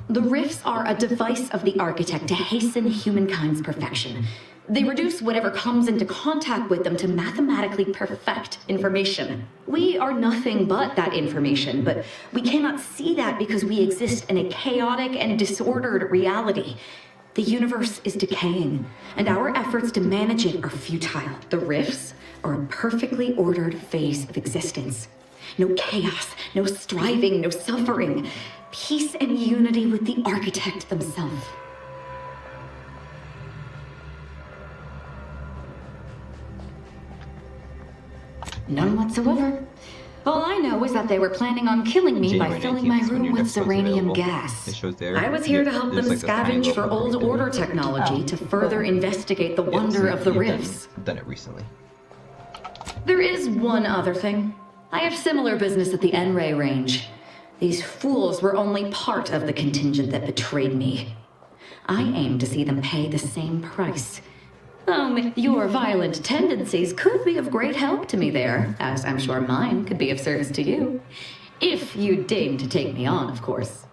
The rifts are a device of the architect to hasten humankind's perfection. They reduce whatever comes into contact with them to mathematically perfect information. We are nothing but that information, but we cannot see that because we exist in a chaotic and disordered reality. The universe is decaying, and our efforts to manage it are futile. The rifts are a perfectly ordered phase of existence. No chaos, no striving, no suffering. Peace and unity with the architect themselves. None whatsoever. All I know is that they were planning on killing me by January filling my 19th is when room your with next one's uranium available. gas. It shows there. I was here to help them There's like a scavenge triangle for from old everything. order technology to further investigate the wonder of the rifts. I've done it recently. There is one other thing. I have similar business at the N-Ray range. These fools were only part of the contingent that betrayed me. I aim to see them pay the same price. Your violent tendencies could be of great help to me there, as I'm sure mine could be of service to you. If you deign to take me on, of course.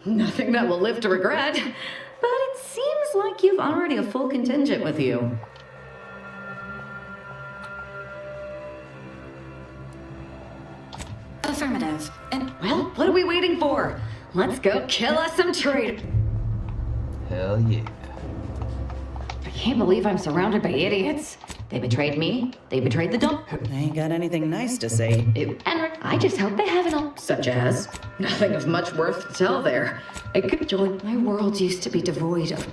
Nothing that will live to regret, but it seems like you've already a full contingent with you. Affirmative. And well, what are we waiting for? Let's go kill us some traitors. Hell yeah. I can't believe I'm surrounded by idiots. They betrayed me. They betrayed the dawn. I ain't got anything nice to say. And I just hope they have it all. Such as nothing of much worth to tell there. I could join. My world used to be devoid of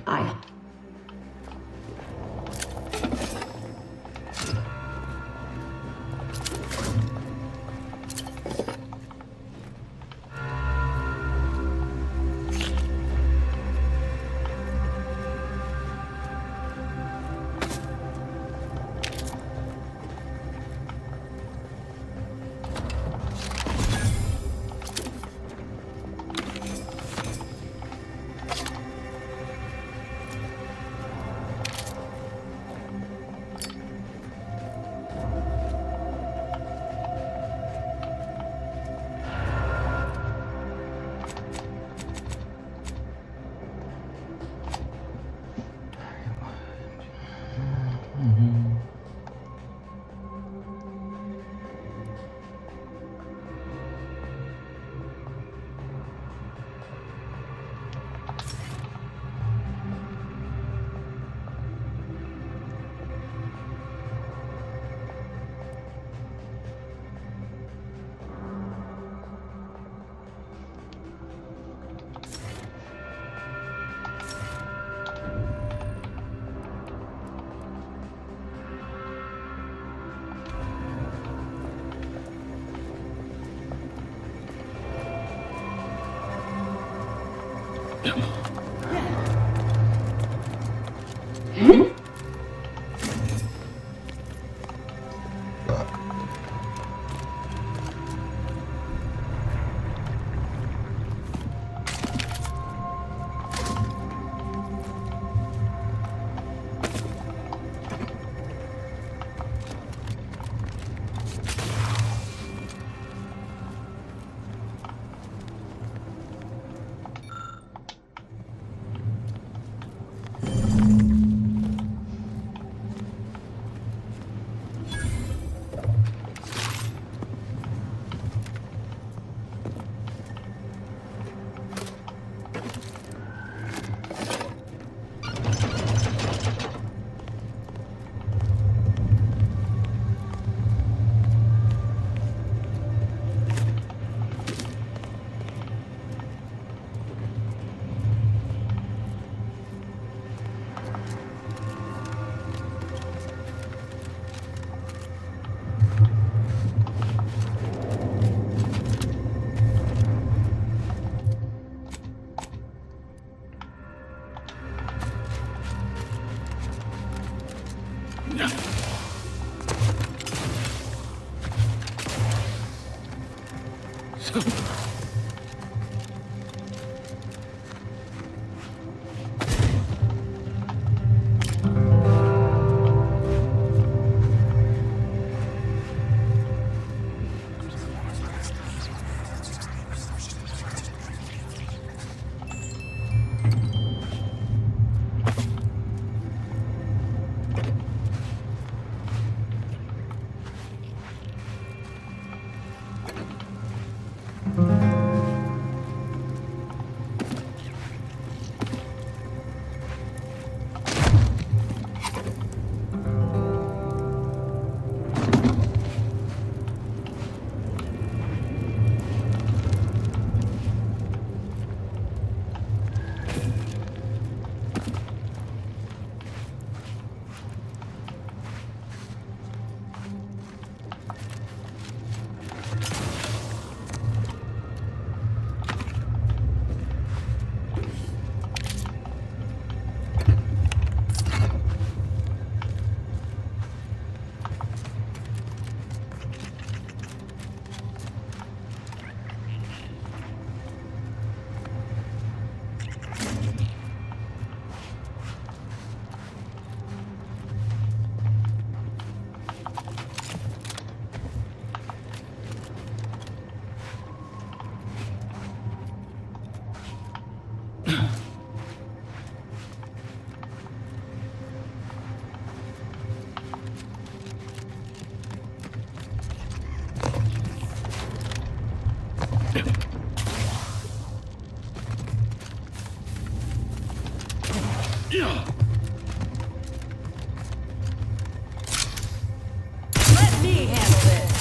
Let me handle this.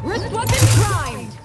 Wrist weapon primed.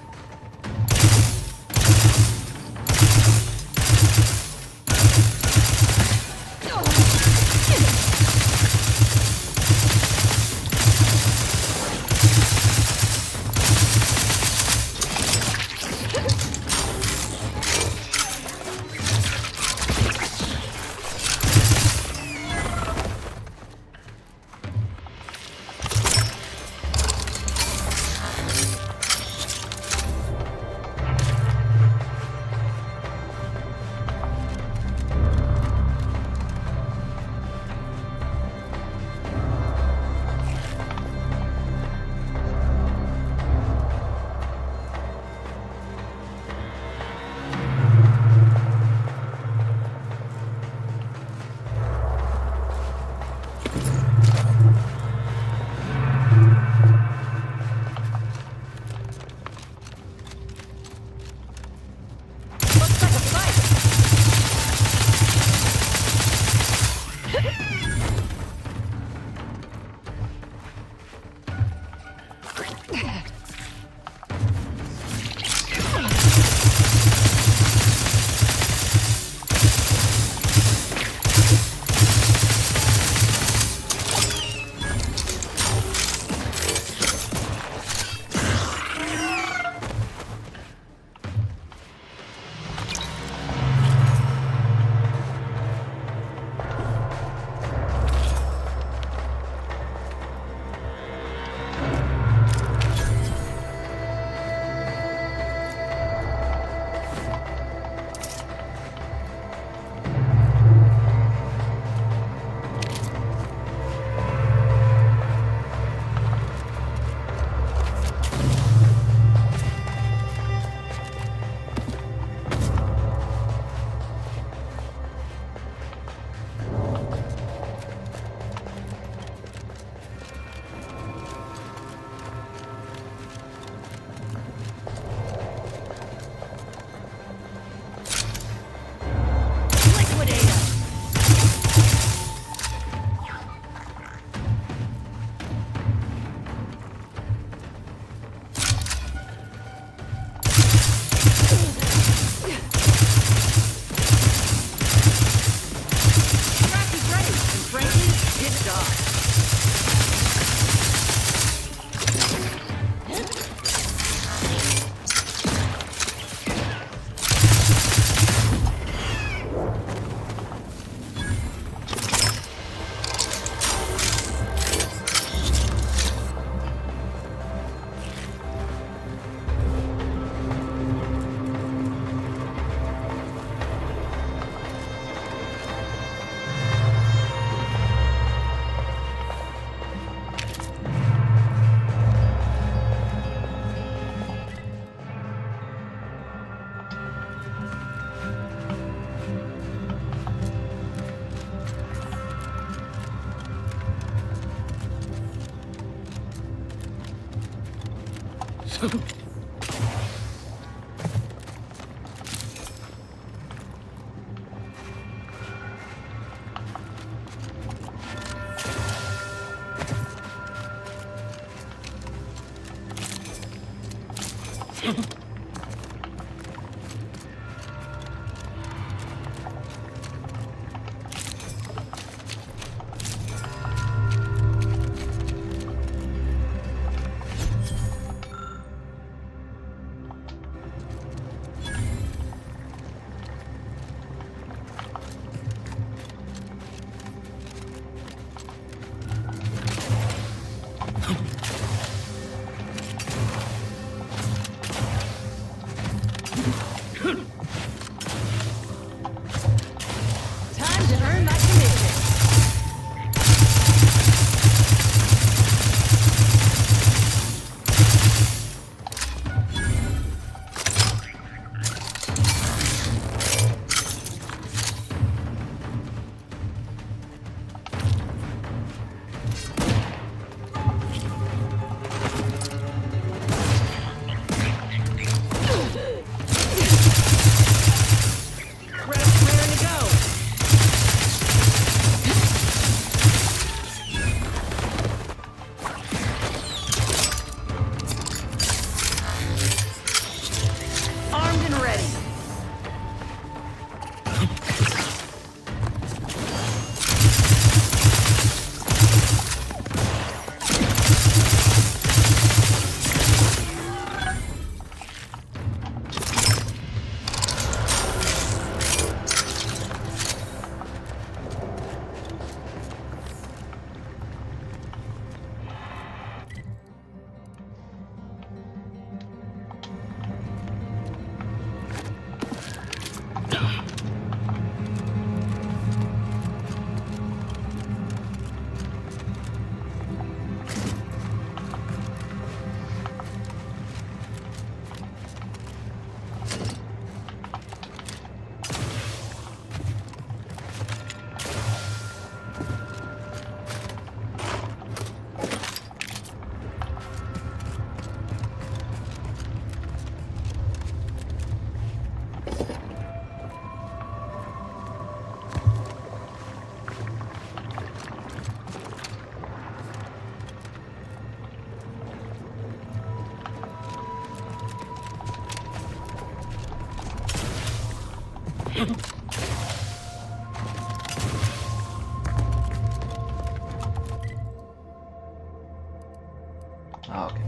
Oh, okay.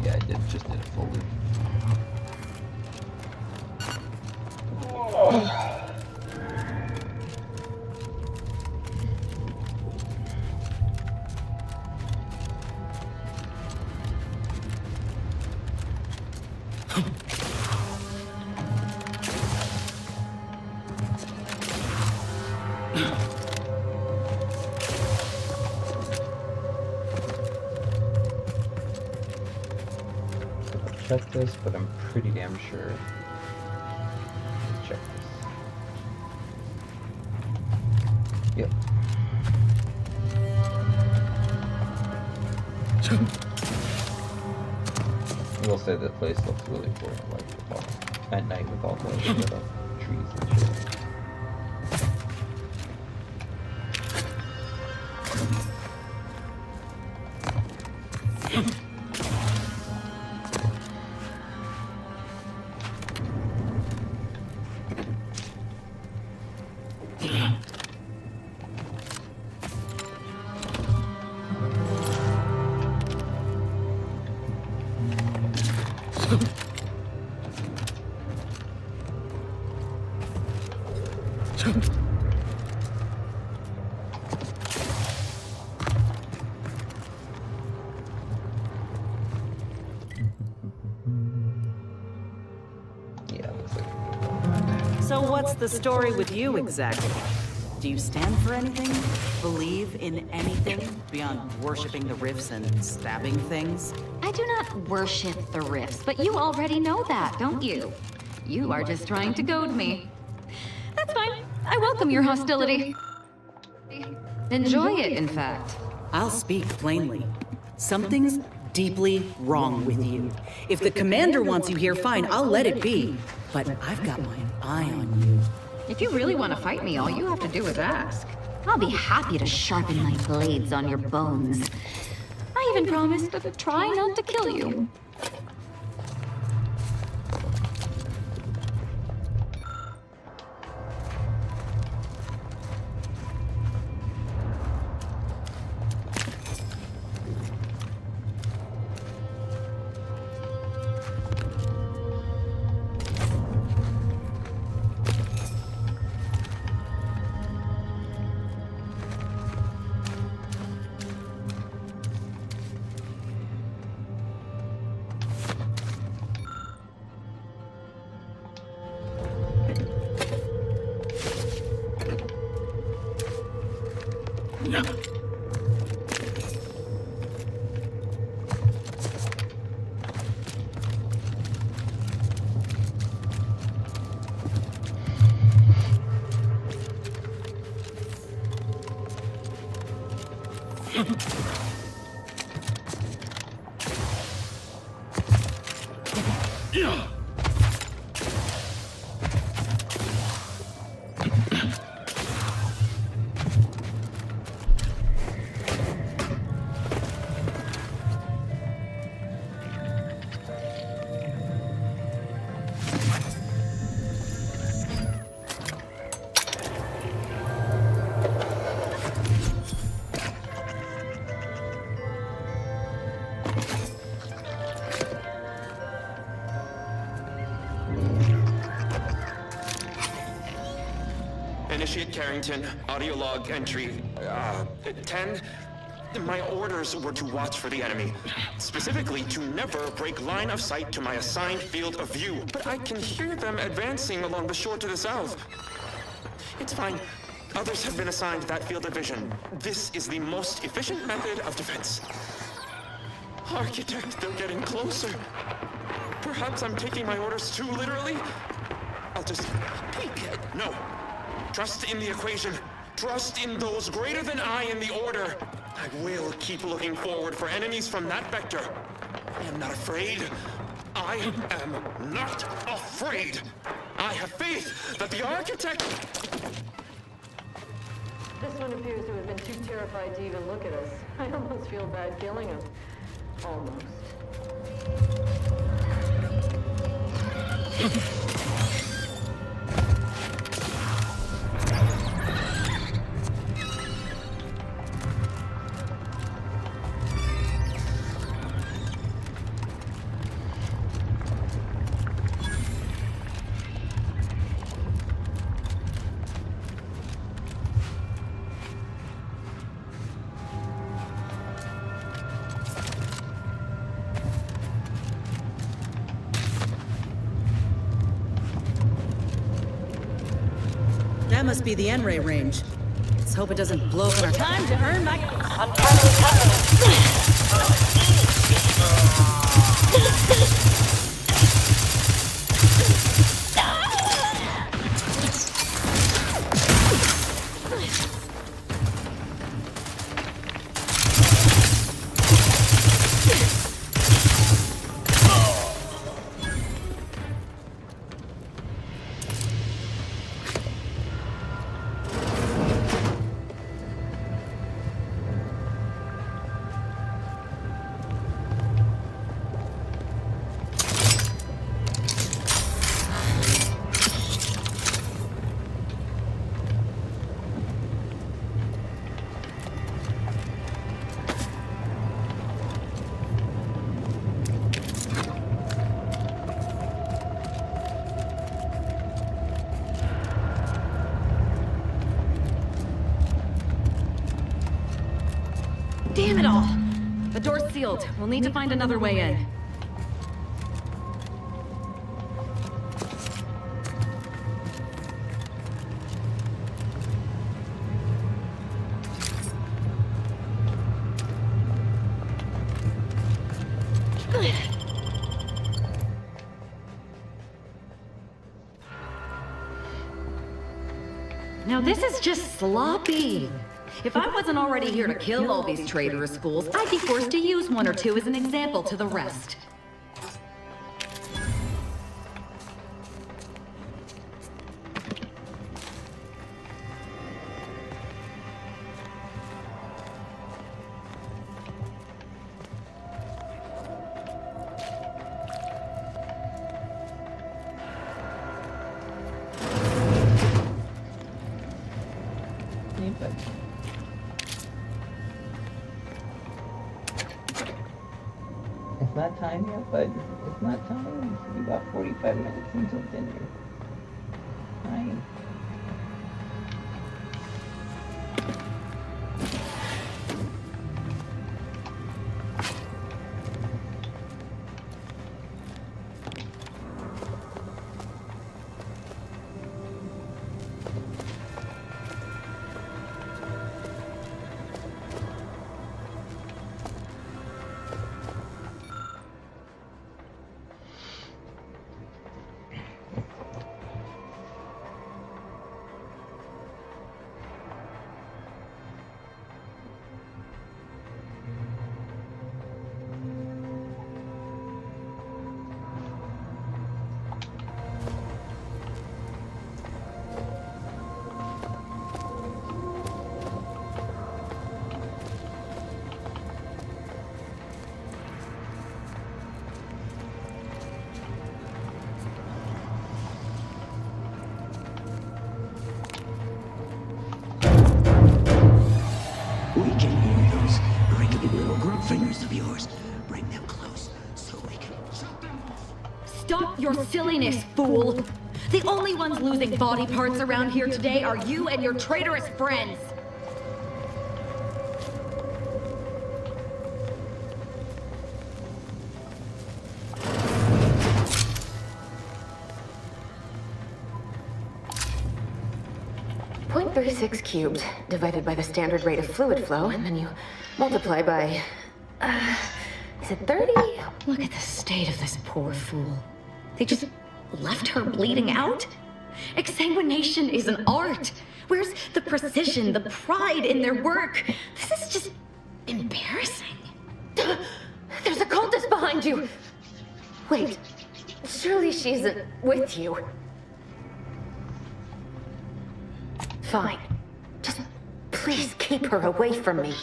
Yeah, I just did a full loop. Check this, but I'm pretty damn sure. Check this. Yep. I will say that place looks really cool, like at night with all the little trees and shit. So what's the story with you exactly? Do you stand for anything? Believe in anything beyond worshipping the Rifts and stabbing things? I do not worship the Rifts, but you already know that, don't you? You are just trying to goad me. That's fine. I welcome your hostility. Enjoy it, in fact. I'll speak plainly. Something's deeply wrong with you. If the commander wants you here, fine, I'll let it be. But I've got my eye on you. If you really want to fight me, all you have to do is ask. I'll be happy to sharpen my blades on your bones. I even promised to try not to kill you. Initiate Carrington, audio log entry 10. My orders were to watch for the enemy. Specifically, to never break line of sight to my assigned field of view. But I can hear them advancing along the shore to the south. It's fine. Others have been assigned that field of vision. This is the most efficient method of defense. Architect, they're getting closer. Perhaps I'm taking my orders too literally? I'll just peek. No. Trust in the equation. Trust in those greater than I in the order. I will keep looking forward for enemies from that vector. I am not afraid. I am not afraid. I have faith that the architect... This one appears to have been too terrified to even look at us. I almost feel bad killing him. Almost. That must be the N-ray range. Let's hope it doesn't blow up in our time to earn my... Damn it all! The door's sealed. We'll need to find another way in. Now this is just sloppy. If I wasn't already here to kill all these traitorous schools, I'd be forced to use one or two as an example to the rest. It's not time yet, but it's not time. You got 45 minutes until dinner. Fine. We can hear those wriggly little grub fingers of yours. Bring them close so we can shut them off. Stop your silliness, fool! The only ones losing body parts around here today are you and your traitorous friends! .36 cubed divided by the standard rate of fluid flow, and then you multiply by... is it 30? Look at the state of this poor fool. They just left her bleeding out? Exsanguination is an art. Where's the precision, the pride in their work? This is just embarrassing. There's a cultist behind you! Wait, surely she isn't with you. Fine. Just please keep her away from me.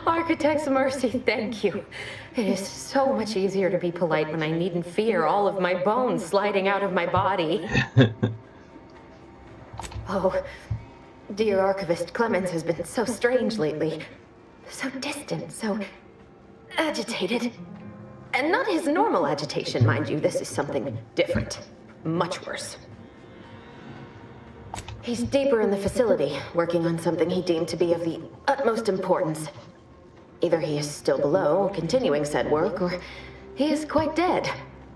Architect's mercy, thank you. It is so much easier to be polite when I needn't fear all of my bones sliding out of my body. Oh, dear Archivist Clemens has been so strange lately. So distant, so agitated. And not his normal agitation, mind you. This is something different. Much worse. He's deeper in the facility, working on something he deemed to be of the utmost importance. Either he is still below, continuing said work, or he is quite dead.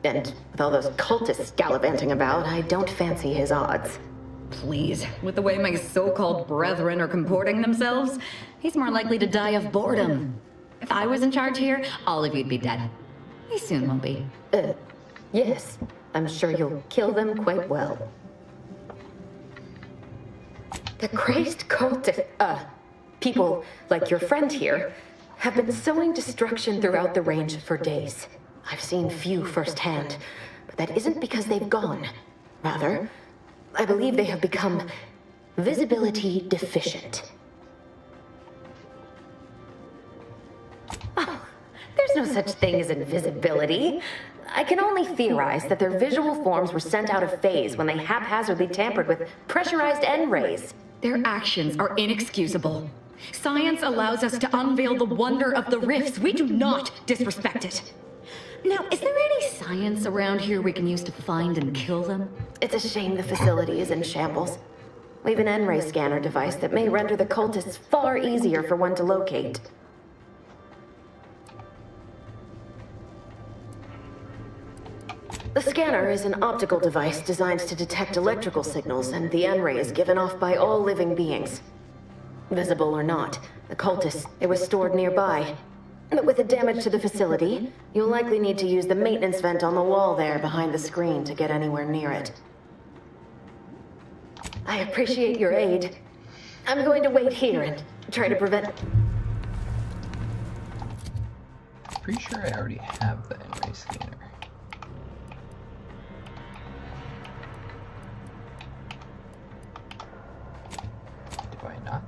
And with all those cultists gallivanting about, I don't fancy his odds. Please, with the way my so-called brethren are comporting themselves, he's more likely to die of boredom. If I was in charge here, all of you'd be dead. He soon will be. Yes. I'm sure you'll kill them quite well. The crazed cultist, people like your friend here, have been sowing destruction throughout the range for days. I've seen few firsthand, but that isn't because they've gone. Rather, I believe they have become visibility deficient. Oh, there's no such thing as invisibility. I can only theorize that their visual forms were sent out of phase when they haphazardly tampered with pressurized N-rays. Their actions are inexcusable. Science allows us to unveil the wonder of the rifts. We do not disrespect it. Now, is there any science around here we can use to find and kill them? It's a shame the facility is in shambles. We've an N-ray scanner device that may render the cultists far easier for one to locate. The scanner is an optical device designed to detect electrical signals and the N-rays given off by all living beings. Visible or not, the cultists, it was stored nearby. But with the damage to the facility, you'll likely need to use the maintenance vent on the wall there behind the screen to get anywhere near it. I appreciate your aid. I'm going to wait here and try to prevent... Pretty sure I already have the N-ray scanner. Do I not?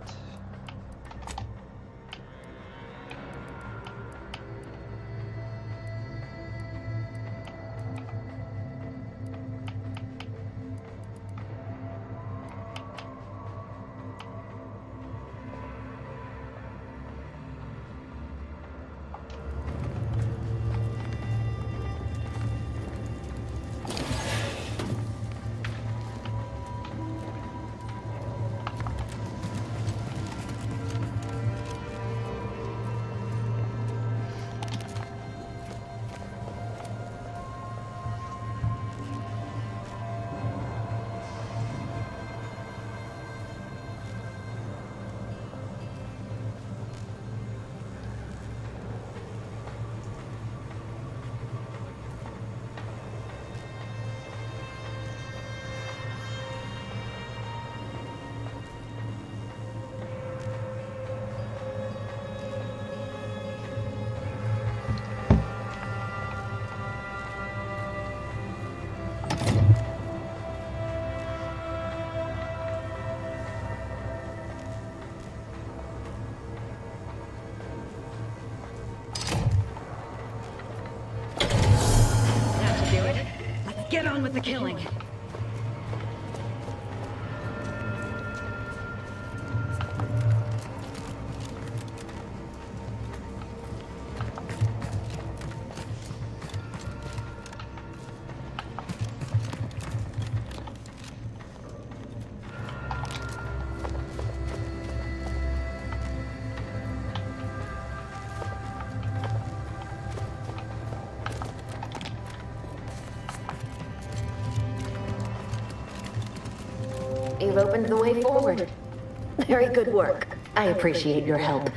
Get on with the killing. You've opened the way forward. Very good work. I appreciate your help.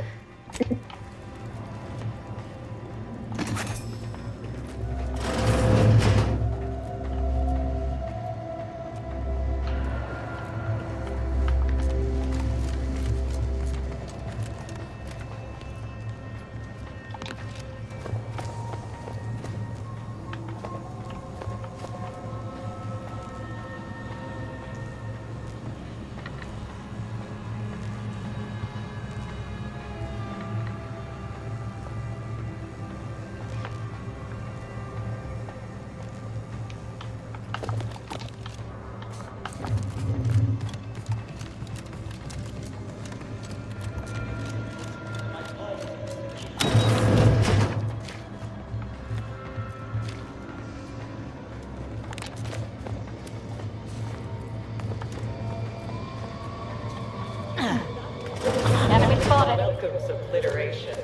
Enemy spotted. Welcome, obliteration.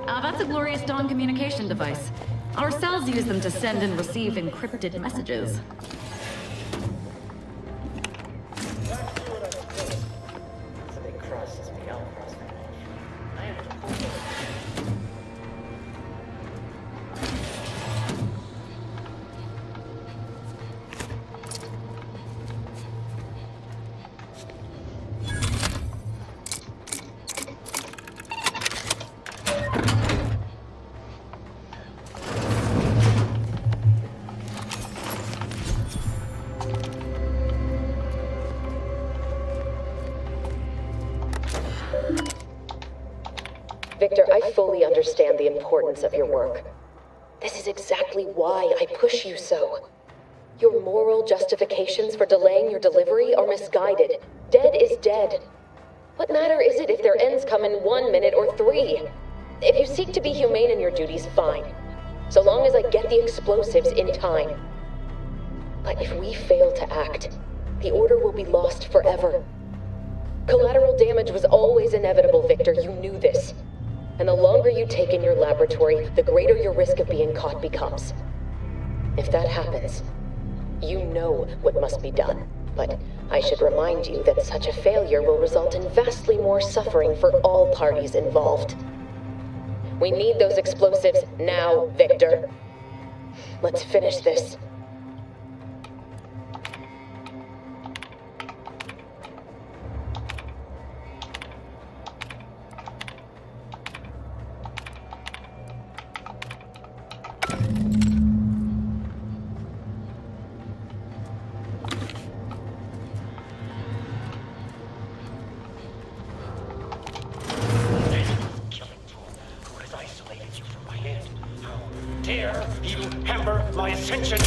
That's a Glorious Dawn communication device. Our cells use them to send and receive encrypted messages. Victor, I fully understand the importance of your work. This is exactly why I push you so. Your moral justifications for delaying your delivery are misguided. Dead is dead. What matter is it if their ends come in 1 minute or 3? If you seek to be humane in your duties, fine. So long as I get the explosives in time. But if we fail to act, the Order will be lost forever. Collateral damage was always inevitable, Victor. You knew this. And the longer you take in your laboratory, the greater your risk of being caught becomes. If that happens, you know what must be done. But I should remind you that such a failure will result in vastly more suffering for all parties involved. We need those explosives now, Victor. Let's finish this. Dare you hamper my ascension?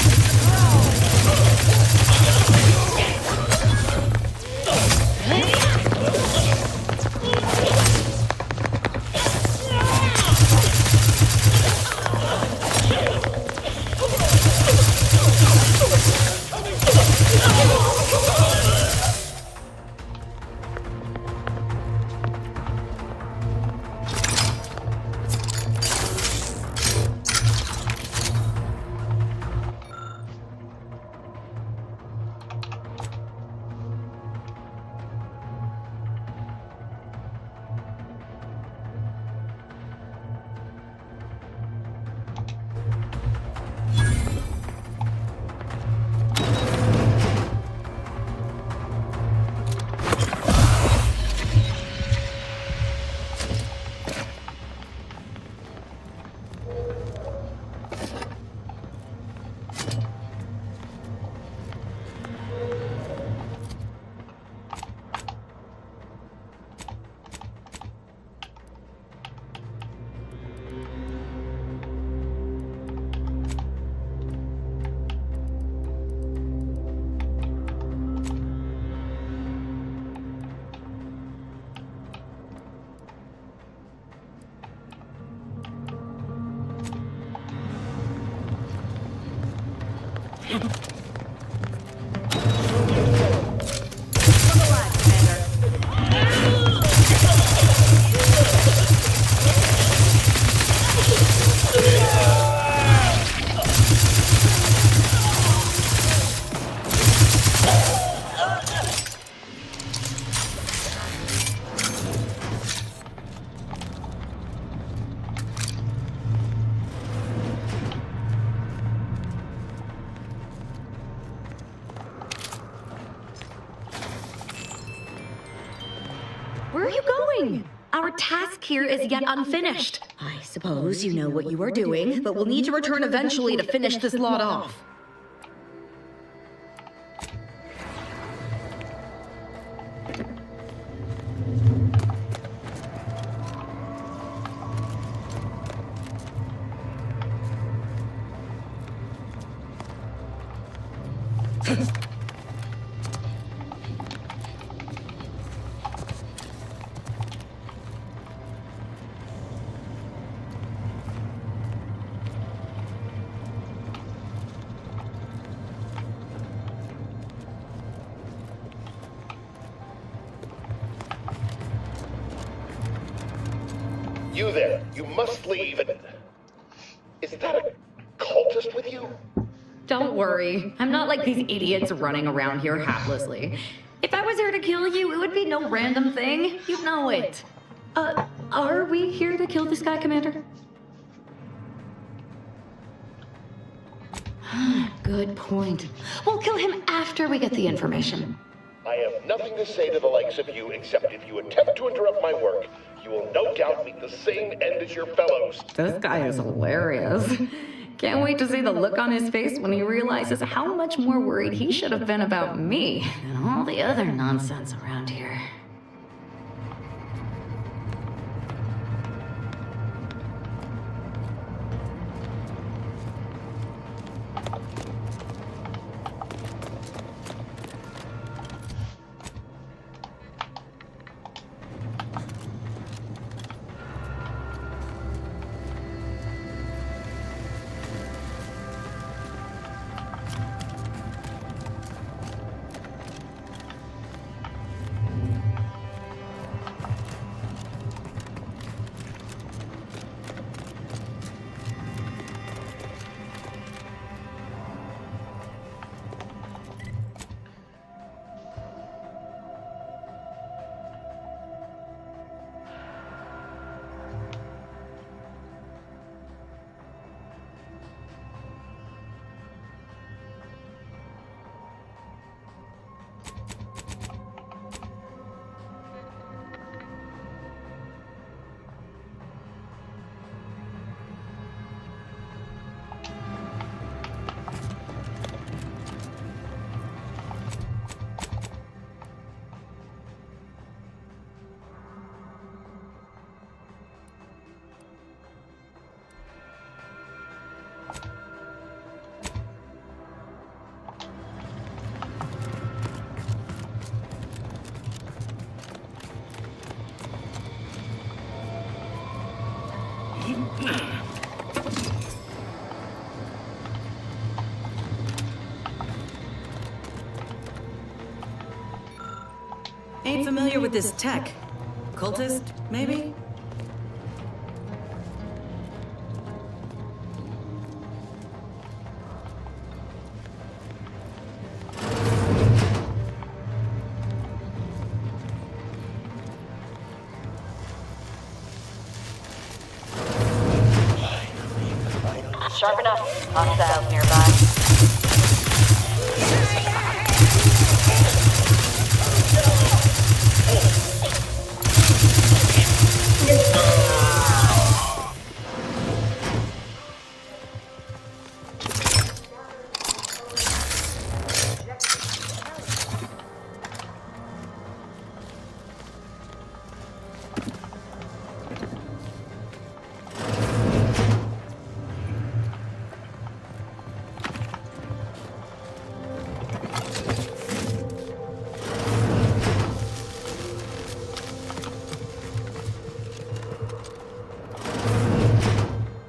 Where are you going? Our task here is yet unfinished. I suppose you know what you are doing, but we'll need to return eventually to finish this lot off. You there, you must leave. Is that a cultist with you? Don't worry. I'm not like these idiots running around here haplessly. If I was here to kill you, it would be no random thing. You'd know it. Are we here to kill this guy, Commander? Good point. We'll kill him after we get the information. I have nothing to say to the likes of you, except if you attempt to interrupt my work, you will no doubt meet the same end as your fellows. This guy is hilarious. Can't wait to see the look on his face when he realizes how much more worried he should have been about me than all the other nonsense around here. Ain't familiar with this tech. Cultist, maybe? Sharp enough. Hostiles nearby.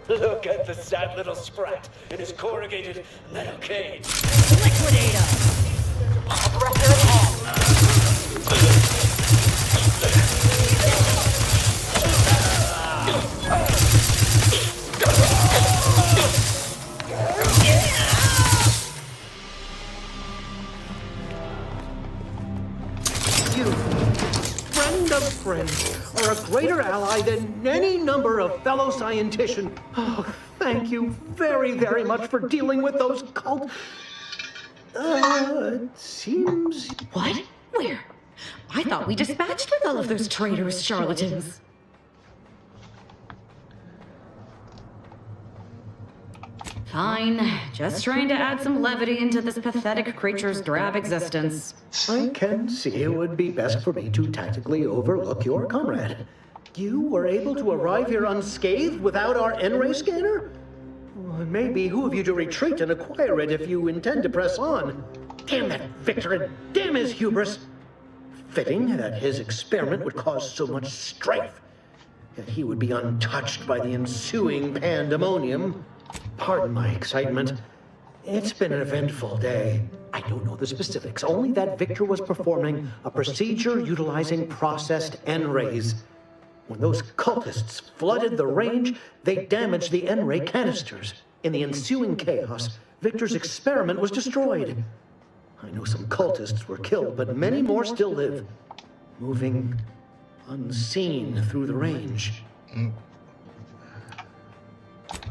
Look at the sad little sprat in his corrugated metal cage. Liquidate him! Aggressor at hand. You, friend of friends, are a greater ally than any number of fellow scienticians. Oh, thank you very, very much for dealing with those cult... it seems... What? Where? I thought we dispatched with all of those traitorous charlatans. Fine. Just trying to add some levity into this pathetic creature's drab existence. I can see it would be best for me to tactically overlook your comrade. You were able to arrive here unscathed without our N-ray scanner? Well, it may behoove you to retreat and acquire it if you intend to press on. Damn that Victor and damn his hubris! Fitting that his experiment would cause so much strife. Yet he would be untouched by the ensuing pandemonium. Pardon my excitement. It's been an eventful day. I don't know the specifics, only that Victor was performing a procedure utilizing processed N-rays. When those cultists flooded the range, they damaged the N-ray canisters. In the ensuing chaos, Victor's experiment was destroyed. I know some cultists were killed, but many more still live, moving unseen through the range.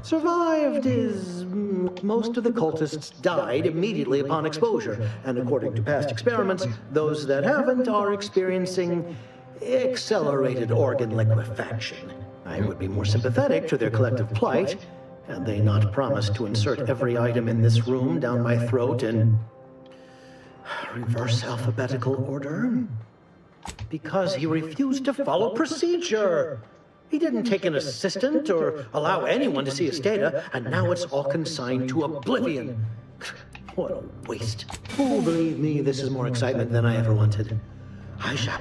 Survived is... most of the cultists died immediately upon exposure, and according to past experiments, those that haven't are experiencing accelerated organ liquefaction. I would be more sympathetic to their collective plight, had they not promised to insert every item in this room down my throat in reverse alphabetical order. Because he refused to follow procedure. He didn't take an assistant or allow anyone to see his data, and now it's all consigned to oblivion. What a waste. Oh, believe me, this is more excitement than I ever wanted. I shall.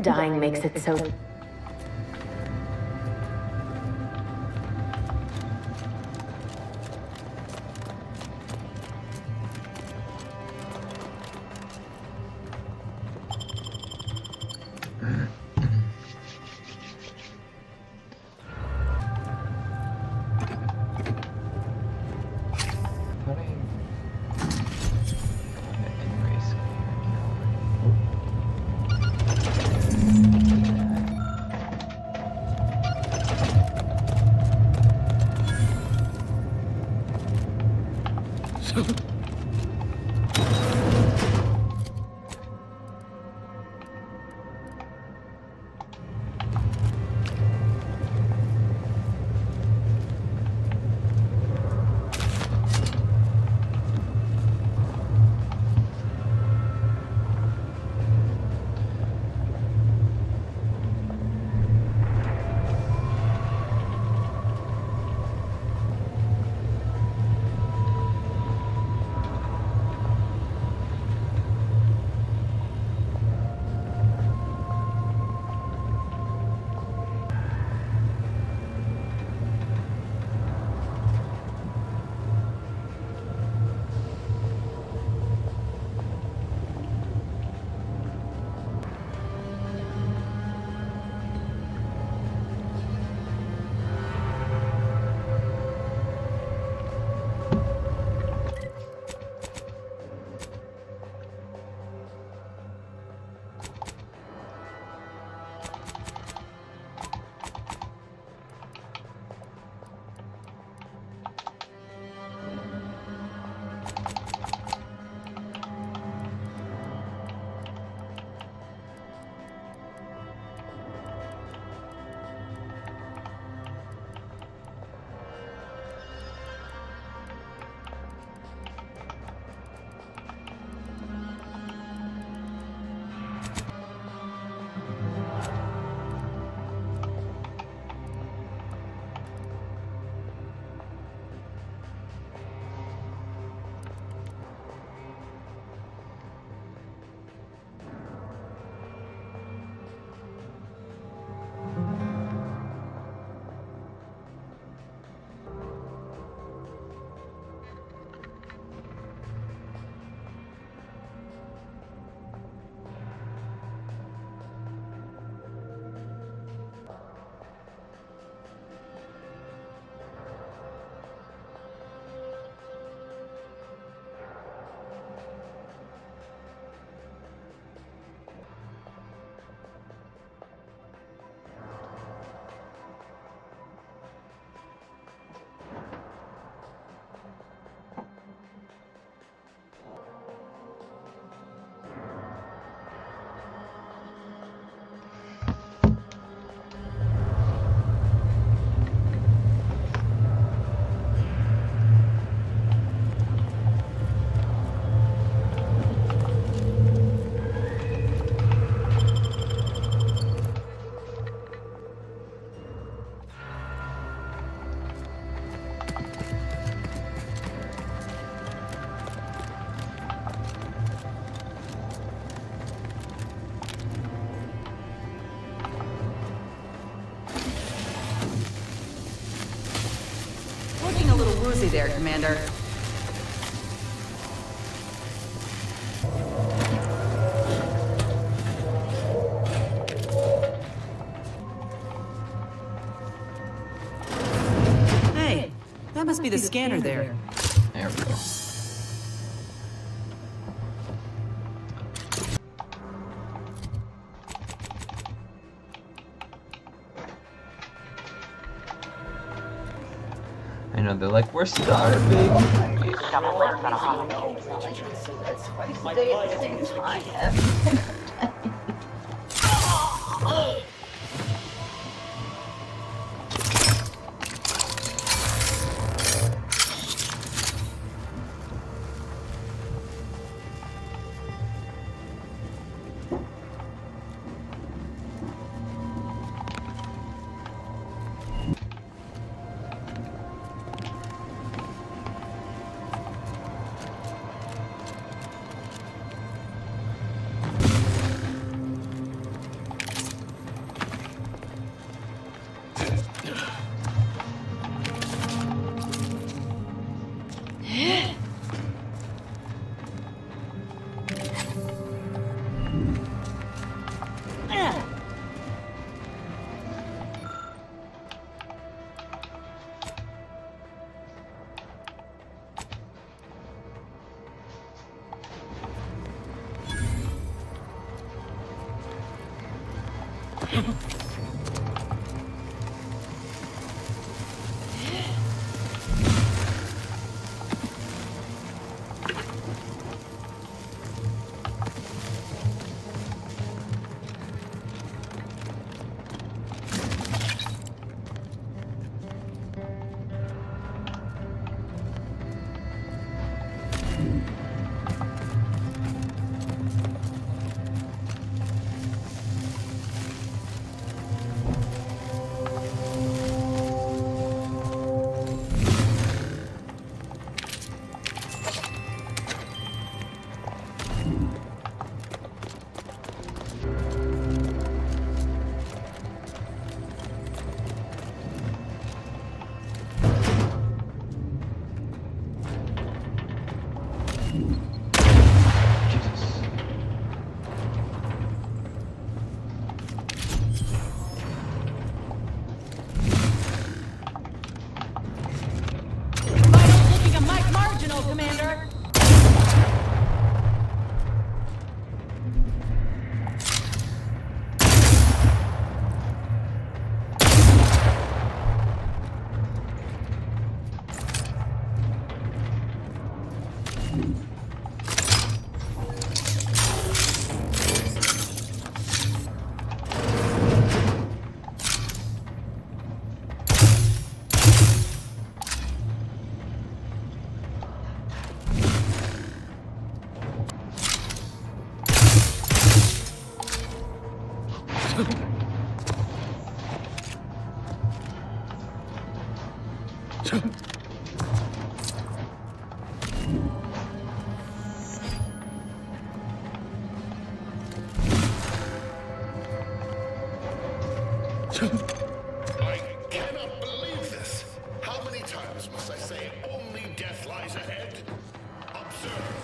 Dying makes it so... Woozy there, Commander. Hey, that must be the scanner there. There we go. I know, they're like, we're starving. Looking a Mike Marginal, Commander. I cannot believe this. How many times must I say only death lies ahead? Observe.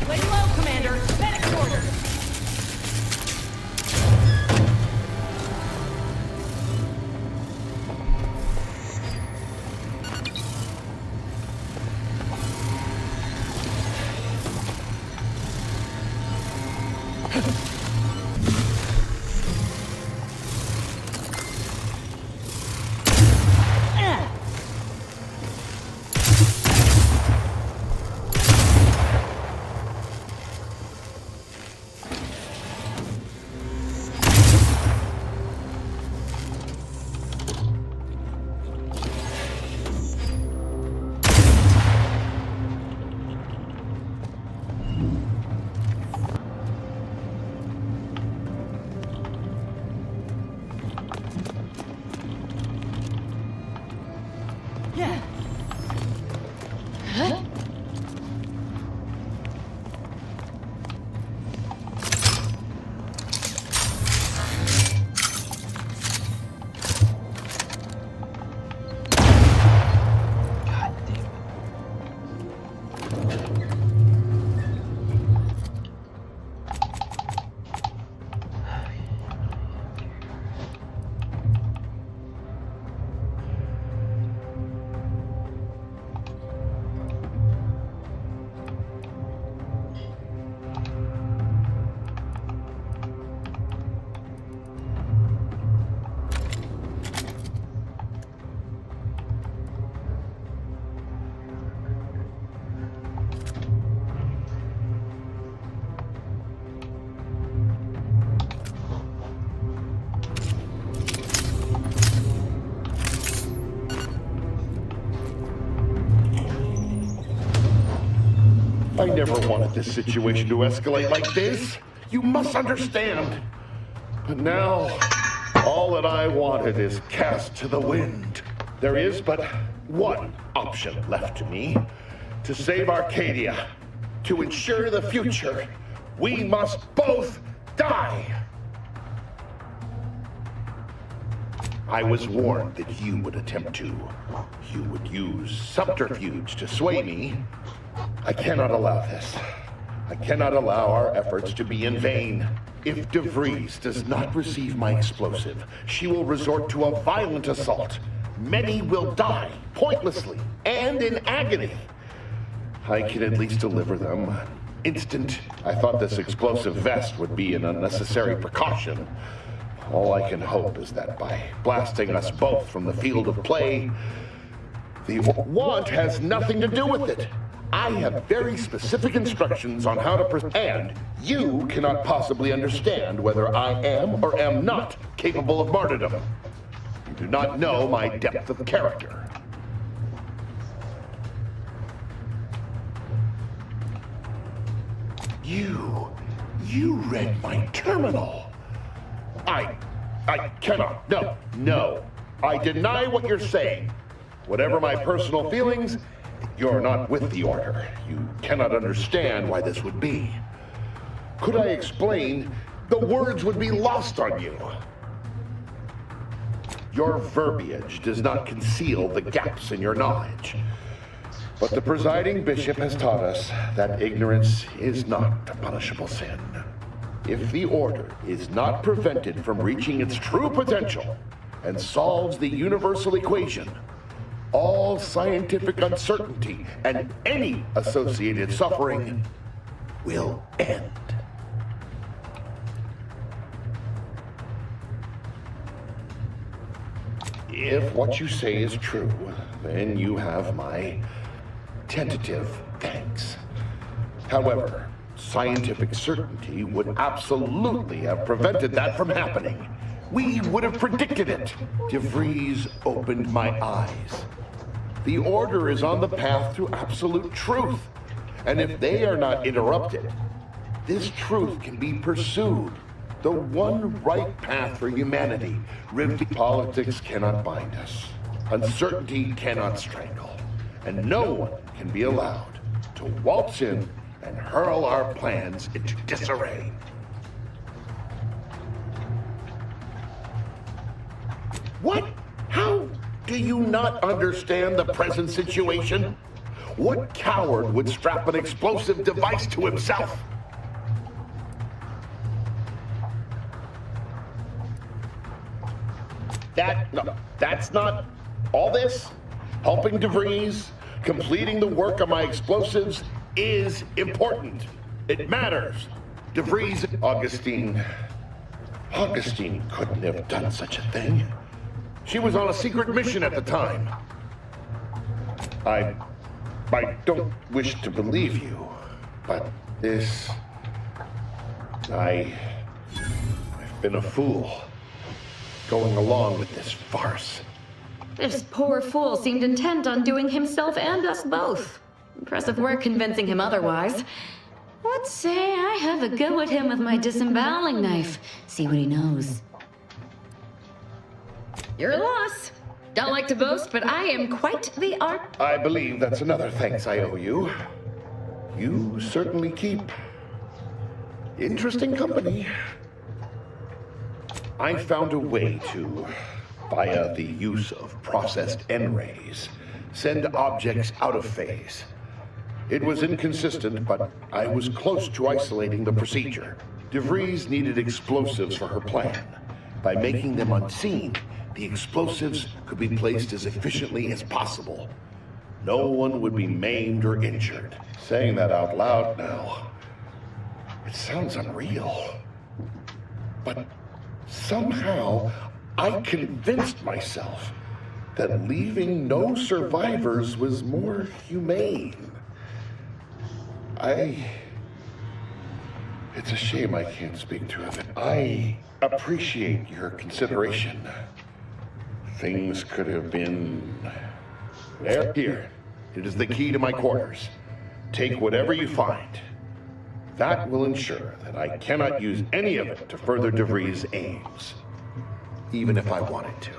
Lay low, Commander. Medic order. Yeah. Huh? I never wanted this situation to escalate like this. You must understand. But now, all that I wanted is cast to the wind. There is but one option left to me. To save Arcadia, to ensure the future, we must both die. I was warned that you would attempt to. You would use subterfuge to sway me. I cannot allow this. I cannot allow our efforts to be in vain. If DeVries does not receive my explosive, she will resort to a violent assault. Many will die, pointlessly, and in agony. I can at least deliver them instant. I thought this explosive vest would be an unnecessary precaution. All I can hope is that by blasting us both from the field of play, the want has nothing to do with it. I have very specific instructions on how to proceed, and you cannot possibly understand whether I am or am not capable of martyrdom. You do not know my depth of character. You read my terminal. I cannot. No. I deny what you're saying. Whatever my personal feelings, you're not with the Order. You cannot understand why this would be. Could I explain, the words would be lost on you. Your verbiage does not conceal the gaps in your knowledge. But the presiding bishop has taught us that ignorance is not a punishable sin. If the Order is not prevented from reaching its true potential and solves the universal equation, all scientific uncertainty and any associated suffering will end. If what you say is true, then you have my tentative thanks. However, scientific certainty would absolutely have prevented that from happening. We would have predicted it. DeVries opened my eyes. The Order is on the path to absolute truth. And if they are not interrupted, this truth can be pursued. The one right path for humanity. Politics cannot bind us. Uncertainty cannot strangle. And no one can be allowed to waltz in and hurl our plans into disarray. What? How do you not understand the present situation? What coward would strap an explosive device to himself? That's not all this. Helping DeVries, completing the work on my explosives is important. It matters. DeVries, Augustine couldn't have done such a thing. She was on a secret mission at the time. I don't wish to believe you, but I've been a fool going along with this farce. This poor fool seemed intent on doing himself and us both. Impressive work convincing him otherwise. Let's say I have a go at him with my disemboweling knife. See what he knows. Your loss. Don't like to boast, but I am quite the art. I believe that's another thanks I owe you. You certainly keep interesting company. I found a way to, via the use of processed N-rays, send objects out of phase. It was inconsistent, but I was close to isolating the procedure. DeVries needed explosives for her plan. By making them unseen, the explosives could be placed as efficiently as possible. No one would be maimed or injured. Saying that out loud now, it sounds unreal. But somehow, I convinced myself that leaving no survivors was more humane. It's a shame I can't speak to it. I appreciate your consideration. Things could have been... Here. It is the key to my quarters. Take whatever you find. That will ensure that I cannot use any of it to further DeVries' aims, even if I wanted to.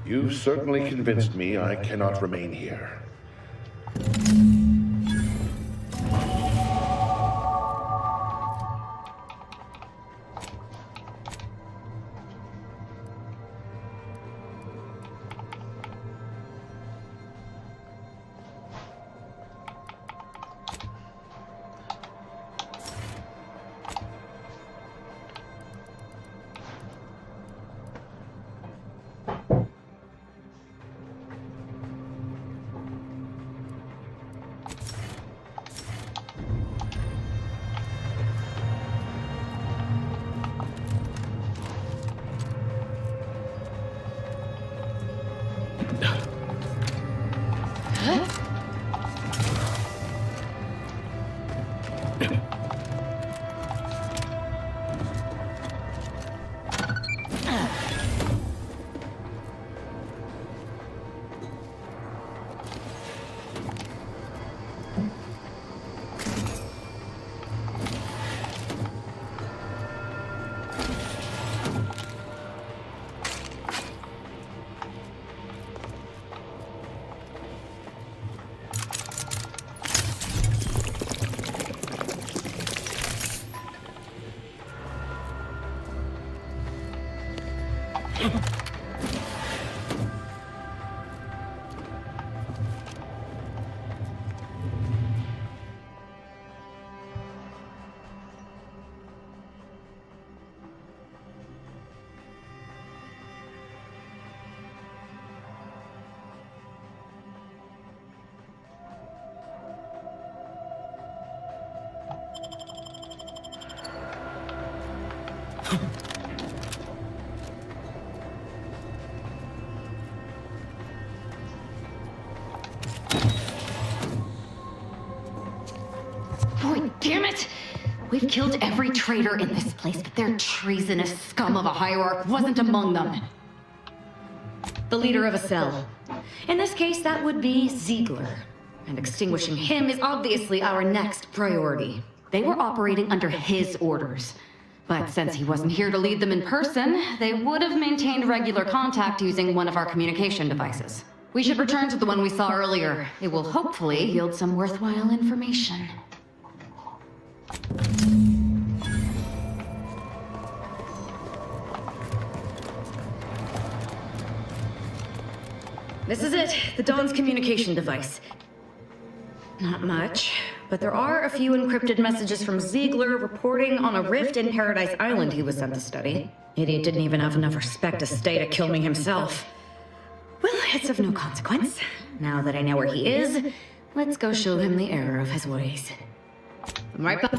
You've certainly convinced me I cannot remain here. Boy, damn it! We've killed every traitor in this place, but their treasonous scum of a hierarch wasn't among them. The leader of a cell. In this case, that would be Ziegler. And extinguishing him is obviously our next priority. They were operating under his orders. But since he wasn't here to lead them in person, they would have maintained regular contact using one of our communication devices. We should return to the one we saw earlier. It will hopefully yield some worthwhile information. This is it, the Dawn's communication device. Not much, but there are a few encrypted messages from Ziegler reporting on a rift in Paradise Island he was sent to study. Idiot didn't even have enough respect to stay to kill me himself. Well, it's of no consequence. Now that I know where he is, let's go show him the error of his ways. I'm right back.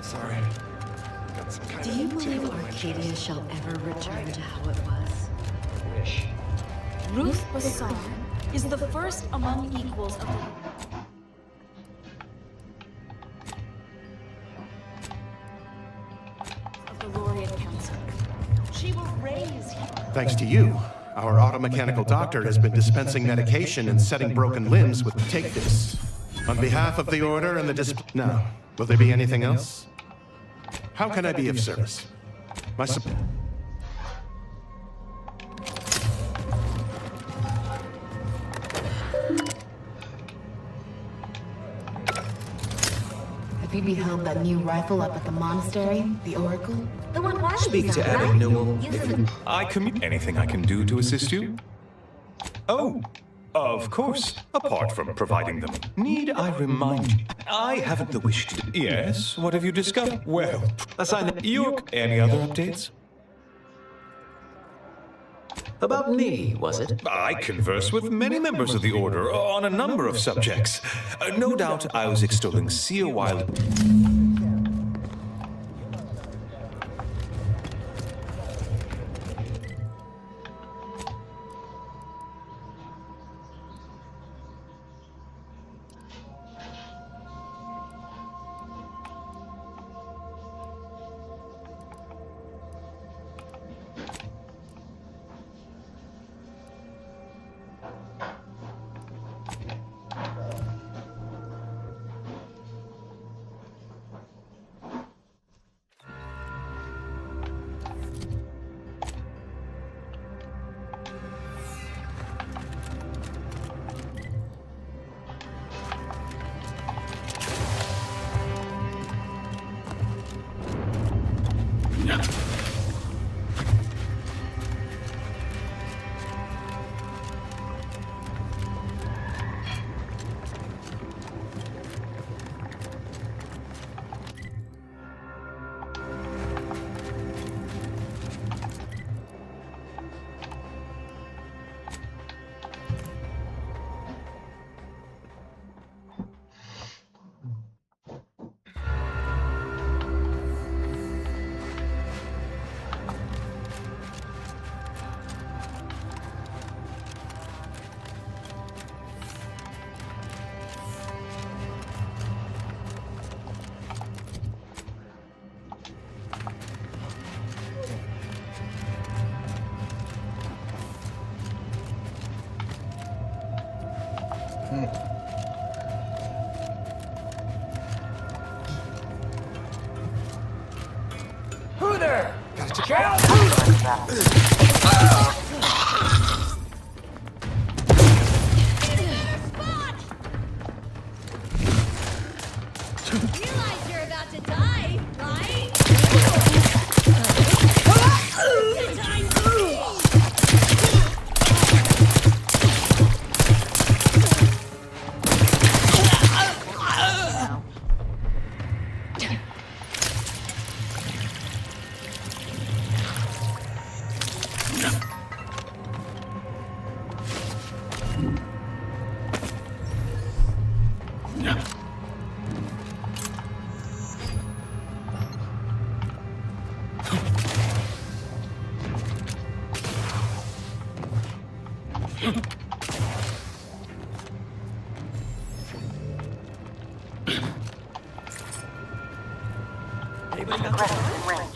Sorry. Got some kind Do of you believe tickle in my Arcadia chest. shall ever return to how it was? Wish. Ruth Bassar is the first among equals of the Laureate Council. She will raise him. Thanks to you, our automechanical doctor has been dispensing medication and setting broken limbs with Take This. On behalf of the Order and the Now, will there be anything else? How can I be of service? My support. Have you beheld that new rifle up at the monastery, the Oracle? The one Speak to Adam Newell. Anything I can do to assist you? Oh, of course. Apart from providing them. Need I remind you? I haven't the wish to... Yes, what have you discovered? Well, assign the... York. Any other updates? About me, was it? I converse with many members of the Order on a number of subjects. No doubt I was extolling Seer Wild... Who there? Got you out! Realize you're about to die, right?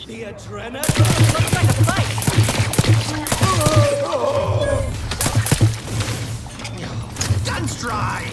The adrenaline? Looks like a fight! Gun's dry!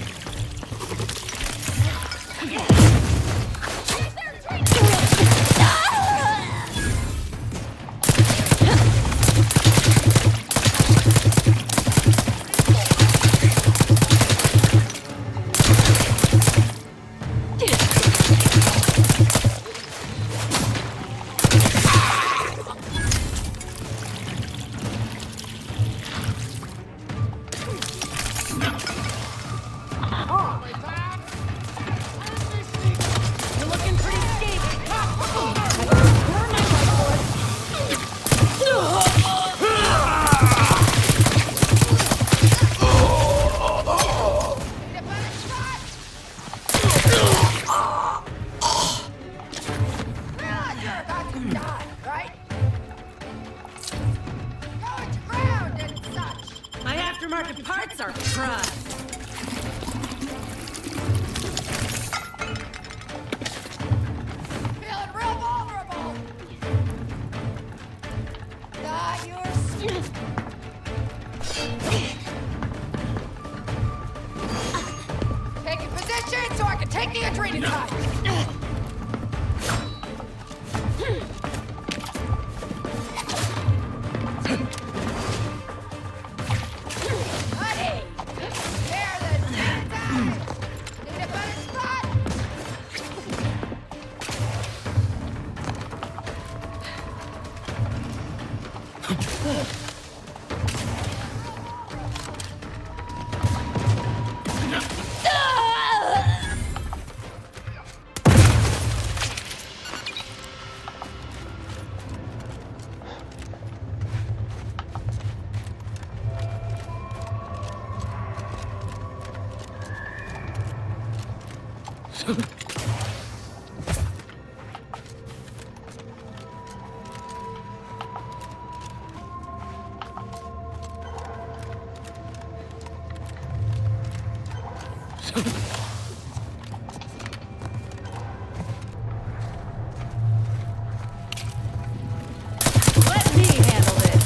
Aftermarket parts are crud. Feeling real vulnerable. Got yours. Taking position so I can take the adrenochrome. Let me handle this.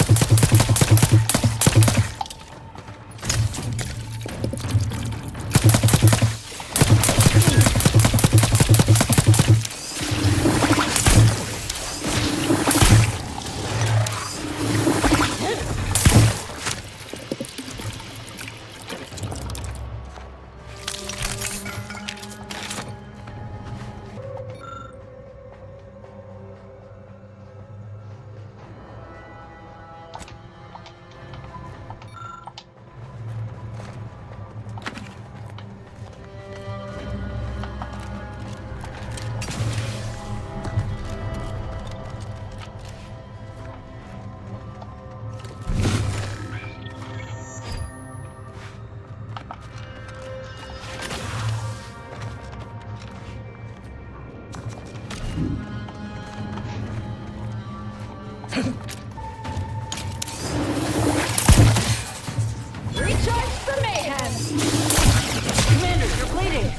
Recharge for mayhem! Commander, you're bleeding.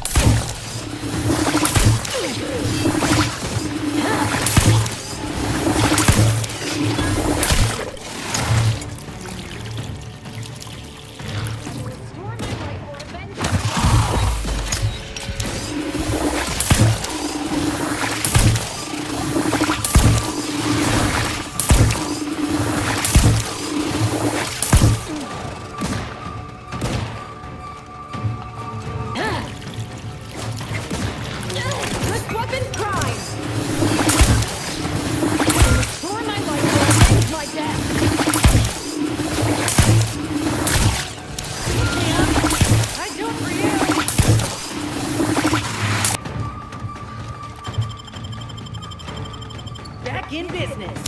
Good weapon prime! Restore my life or end my death! Pick me up! I do it for you! Back in business.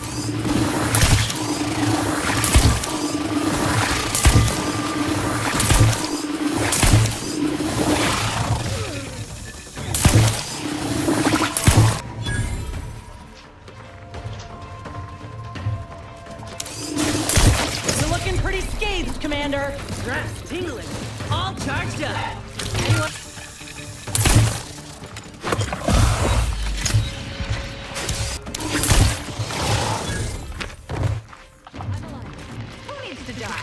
You're looking pretty scathed, Commander. Stress tingling. All charged up. Anyone? Who needs to die?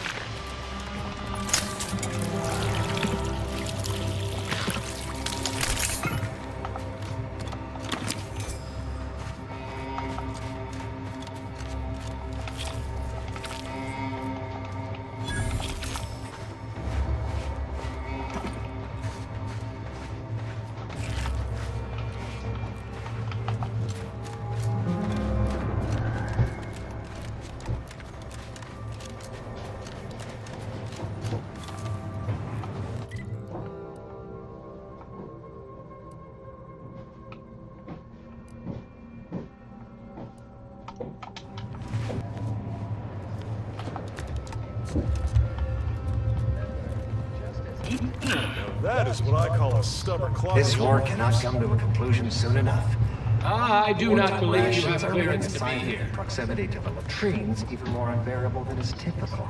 That is what I call a stubborn closet. This war cannot come to a conclusion soon enough. I do not believe you have Rations are clearance being to be assigned here. in proximity to the latrines, even more unbearable than is typical.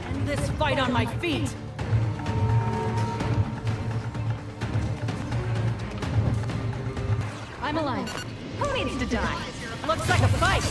End this fight on my feet. I'm alive. Who needs to die? Looks like a fight.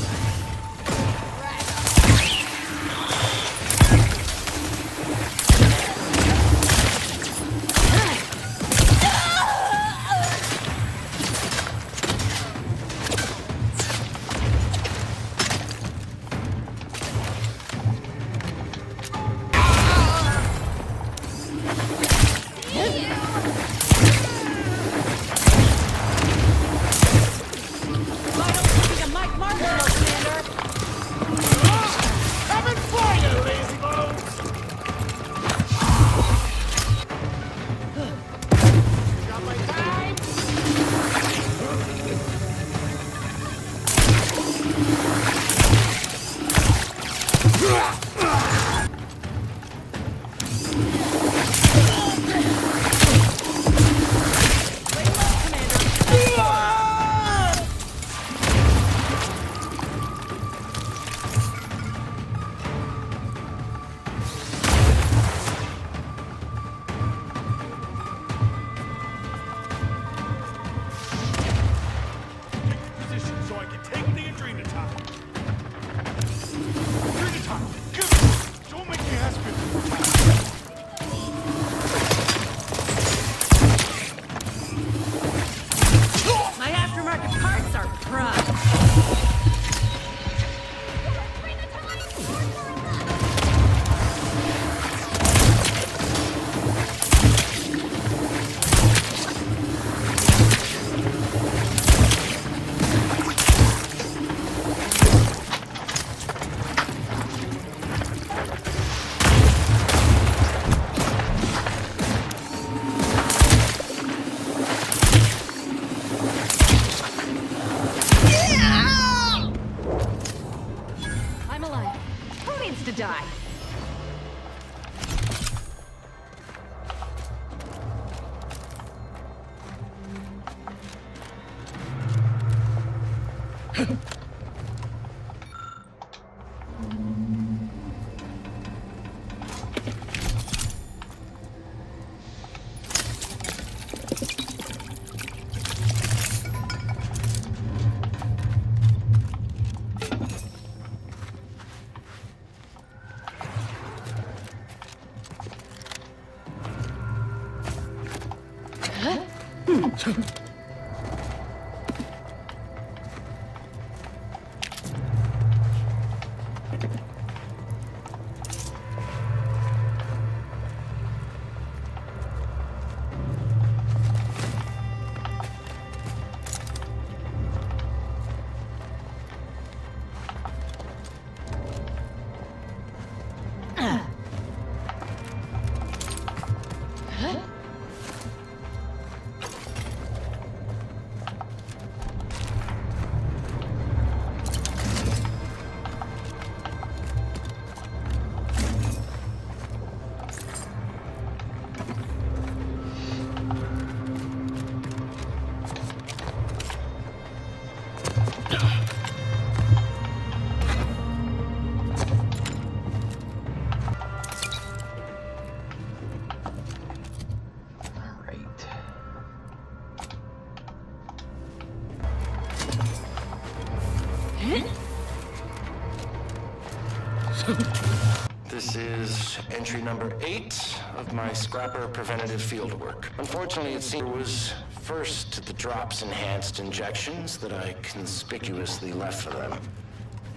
This is entry number 8 of my Scrapper preventative fieldwork. Unfortunately, it seems it was first to the drops enhanced injections that I conspicuously left for them.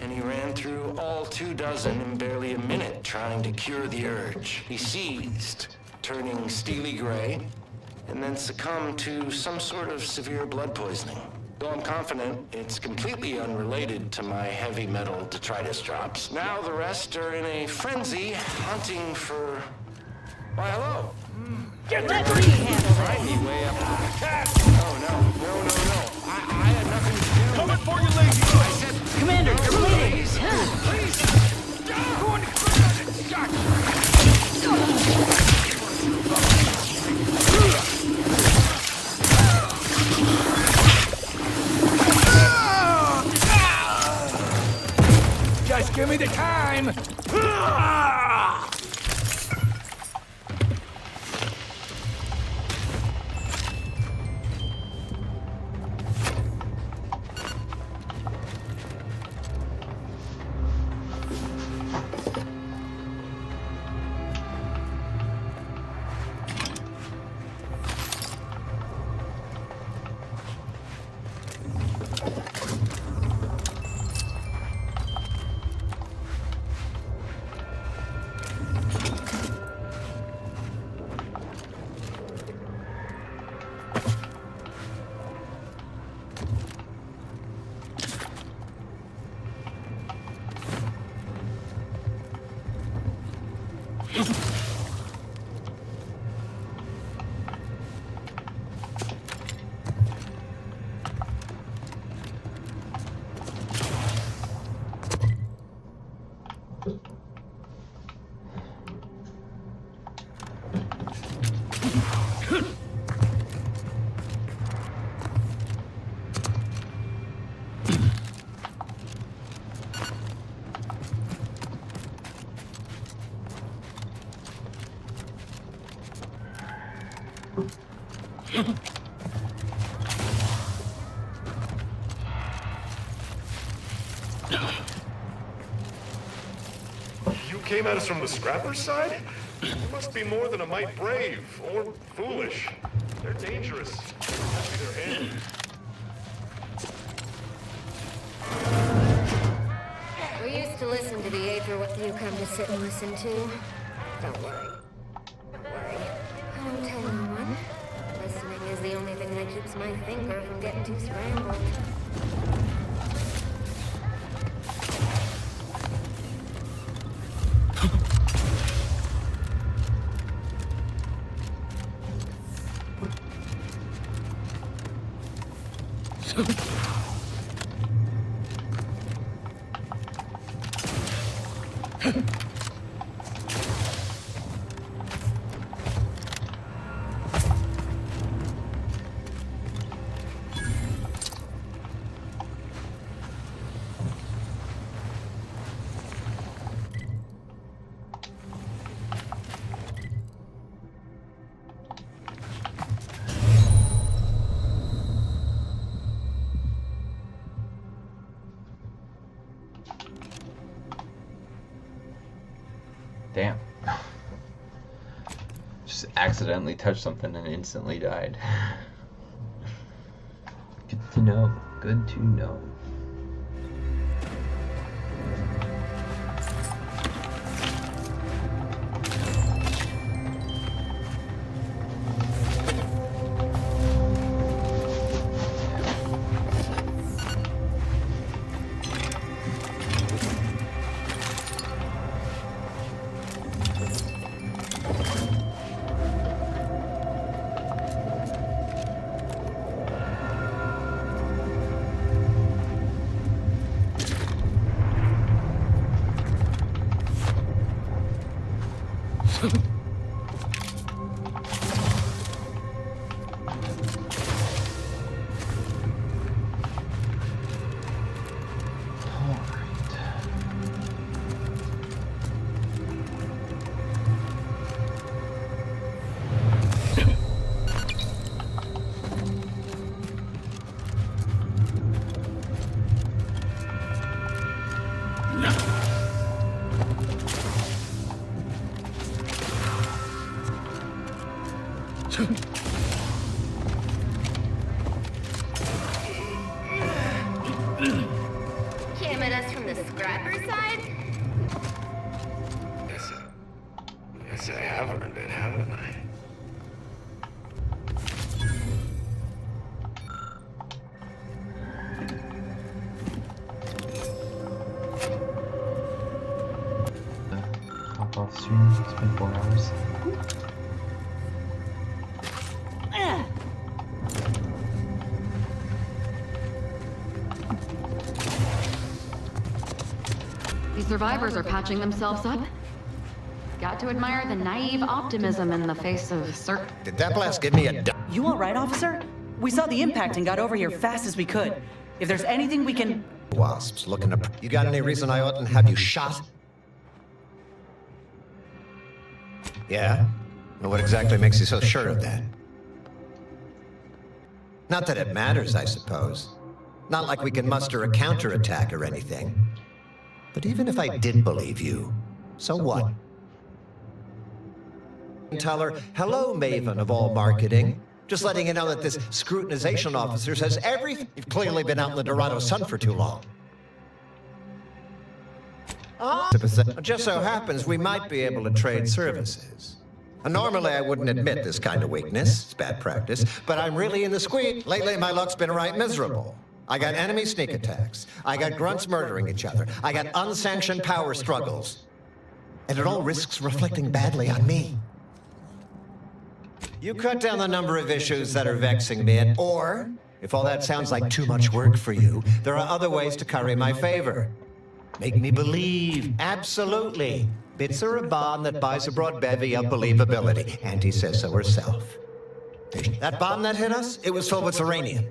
And he ran through all 24 in barely a minute trying to cure the urge. He seized, turning steely gray, and then succumbed to some sort of severe blood poisoning. Though I'm confident it's completely unrelated to my heavy metal detritus drops. Now the rest are in a frenzy hunting for... Why, hello. Let me handle that. Find me way up. Oh, no. I had nothing to do. Coming for you, lazy. I said... Commander, no, you're bleeding. Please. Just give me the time! You came at us from the Scrappers' side? You must be more than a mite brave, or foolish. They're dangerous. That's their end. We used to listen to the Aether. What do you come to sit and listen to? Don't worry. Don't worry. I don't tell anyone. Listening is the only thing that keeps my thinker from getting too scrambled. Damn. Just accidentally touched something and instantly died. Good to know. Good to know. Came at us from the Scrapper side? Yes, I have earned it, haven't I? Hop off stream. It's been 4 hours. These survivors are patching themselves up. Got to admire the naive optimism in the face of certain. Did that blast give me a... You all right, officer? We saw the impact and got over here fast as we could. If there's anything we can... Wasps looking to... You got any reason I oughtn't have you shot? Yeah? Well, what exactly makes you so sure of that? Not that it matters, I suppose. Not like we can muster a counterattack or anything. But even if I did believe you, so what? Tell her, hello, Maven of all marketing. Just letting you know that this scrutinization officer says everything. You've clearly been out in the Dorado sun for too long. It just so happens we might be able to trade services. Normally, I wouldn't admit this kind of weakness. It's bad practice. But I'm really in the squeak. Lately, my luck's been right miserable. I got enemy sneak attacks. I got grunts murdering each other. I got unsanctioned power struggles. And it all risks reflecting badly on me. You cut down the number of issues that are vexing me, or, if all that sounds like too much work for you, there are other ways to curry my favor. Make me believe, absolutely. Bits are a bomb that buys a broad bevy of believability. Auntie says so herself. That bomb that hit us, it was filled with uranium.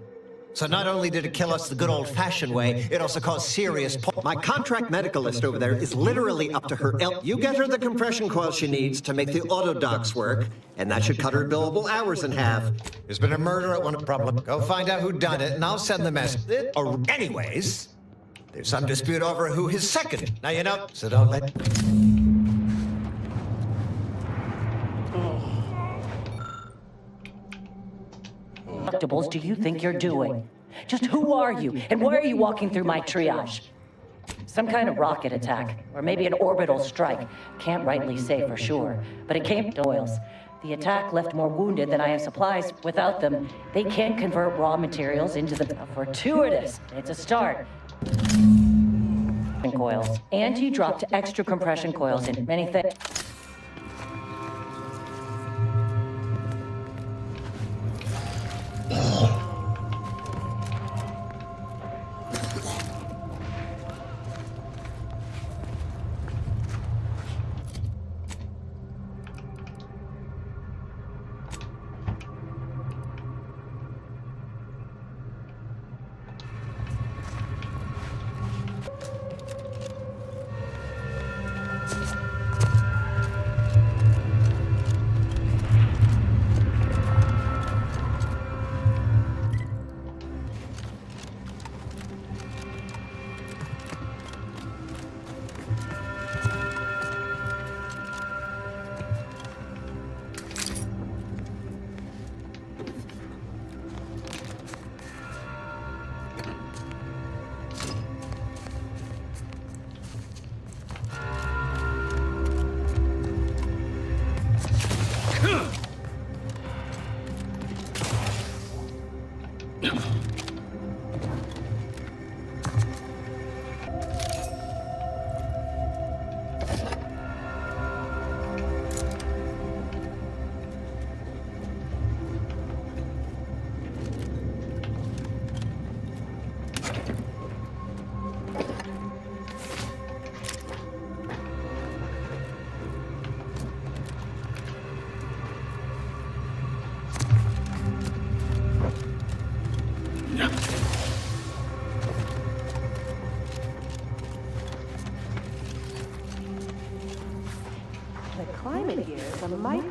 So not only did it kill us the good old-fashioned way, it also caused serious... My contract medicalist over there is literally up to her You get her the compression coil she needs to make the auto-docs work, and that should cut her billable hours in half. There's been a murder at one problem. Go find out who done it, and I'll send the message. Or anyways, there's some dispute over who his second. Now you know, so don't let... Deductibles do you think you're doing? Just who are you, and why are you walking through my triage? Some kind of rocket attack, or maybe an orbital strike. Can't rightly say for sure, but it came to Doyle's. The attack left more wounded than I have supplies. Without them, they can't convert raw materials into the... Fortuitous. It's a start. Coils. And he dropped extra compression coils in many things.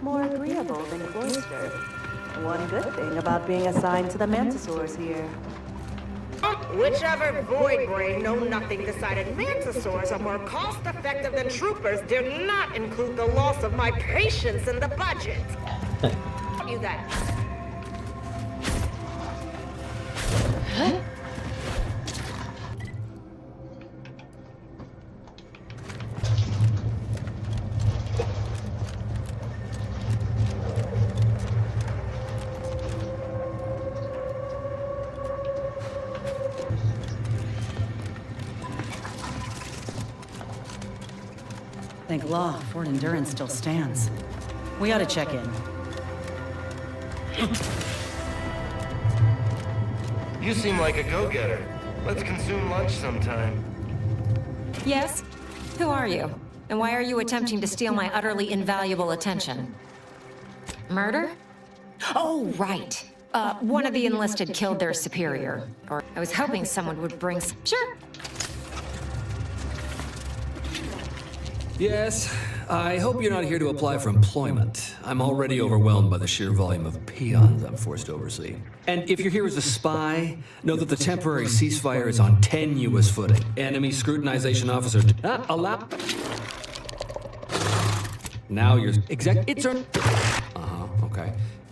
More agreeable than Cloister. One good thing about being assigned to the Mantisaurs here. Whichever void brain know-nothing decided Mantisaurs are more cost-effective than troopers did not include the loss of my patience in the budget. You that. Huh? Thank law, Fort Endurance still stands. We ought to check in. You seem like a go-getter. Let's consume lunch sometime. Yes? Who are you? And why are you attempting to steal my utterly invaluable attention? Murder? Oh, right. One of the enlisted killed their superior. Or I was hoping someone would bring Sure. Yes, I hope you're not here to apply for employment. I'm already overwhelmed by the sheer volume of peons I'm forced to oversee. And if you're here as a spy, know that the temporary ceasefire is on tenuous footing. Enemy scrutinization officer allow... Now you're... It's a... okay.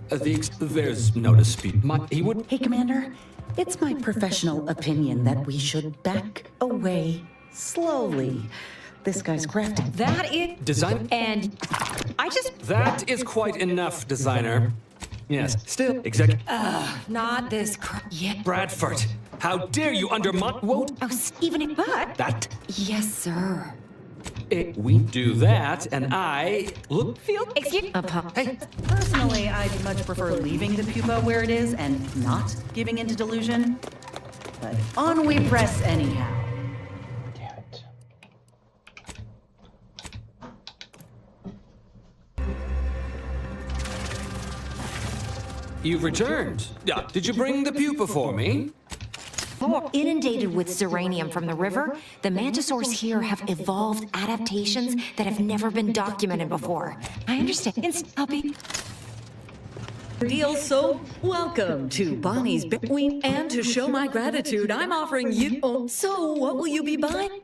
There's no dispute. He would... Hey, Commander. It's my professional opinion that we should back away slowly. This guy's crafty. That is... Design... And... I just... That is quite enough, designer. Yes, still... Not this yet. Bradford, how dare you undermine... Won't... Oh, Stephen, but... That... Yes, sir. We do that, and I feel. Excuse. Hey. Personally, I'd much prefer leaving the pupa where it is and not giving into delusion. But on we press anyhow. You've returned. Did you bring the pupa for me? Inundated with Zeranium from the river, the mantisaurs here have evolved adaptations that have never been documented before. I understand. Puppy. Deal, so welcome to Bonnie's Bitween, and to show my gratitude, I'm offering you. Oh, so what will you be buying?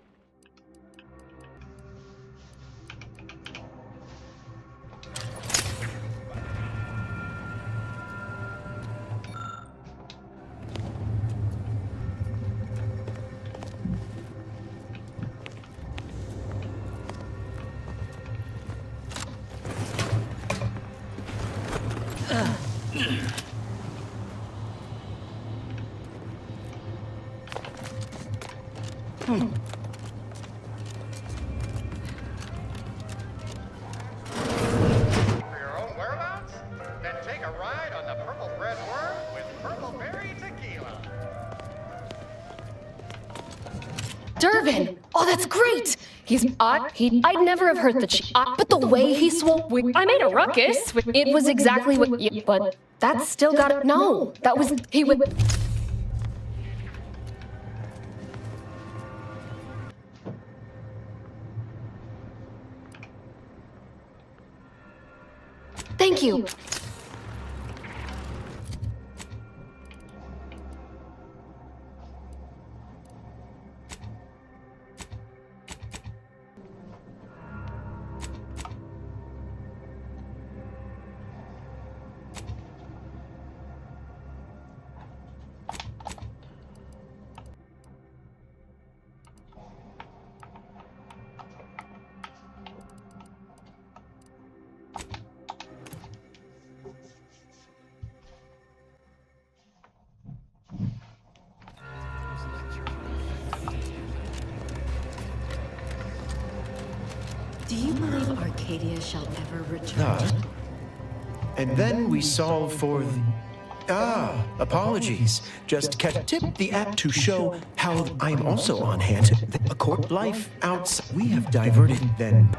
For your own whereabouts? Then take a ride on the Purple Bread Worm with Purple Berry Tequila. Dervin! Oh, that's great! I'd never have heard the but the way he swore, I made a ruckus. It was exactly what but that still got it. No, that was, he would. Thank you. Do you believe Arcadia shall ever return? And then we solve for the... apologies. Just tip the app to show how I'm also on hand. A court life outside. We have diverted then.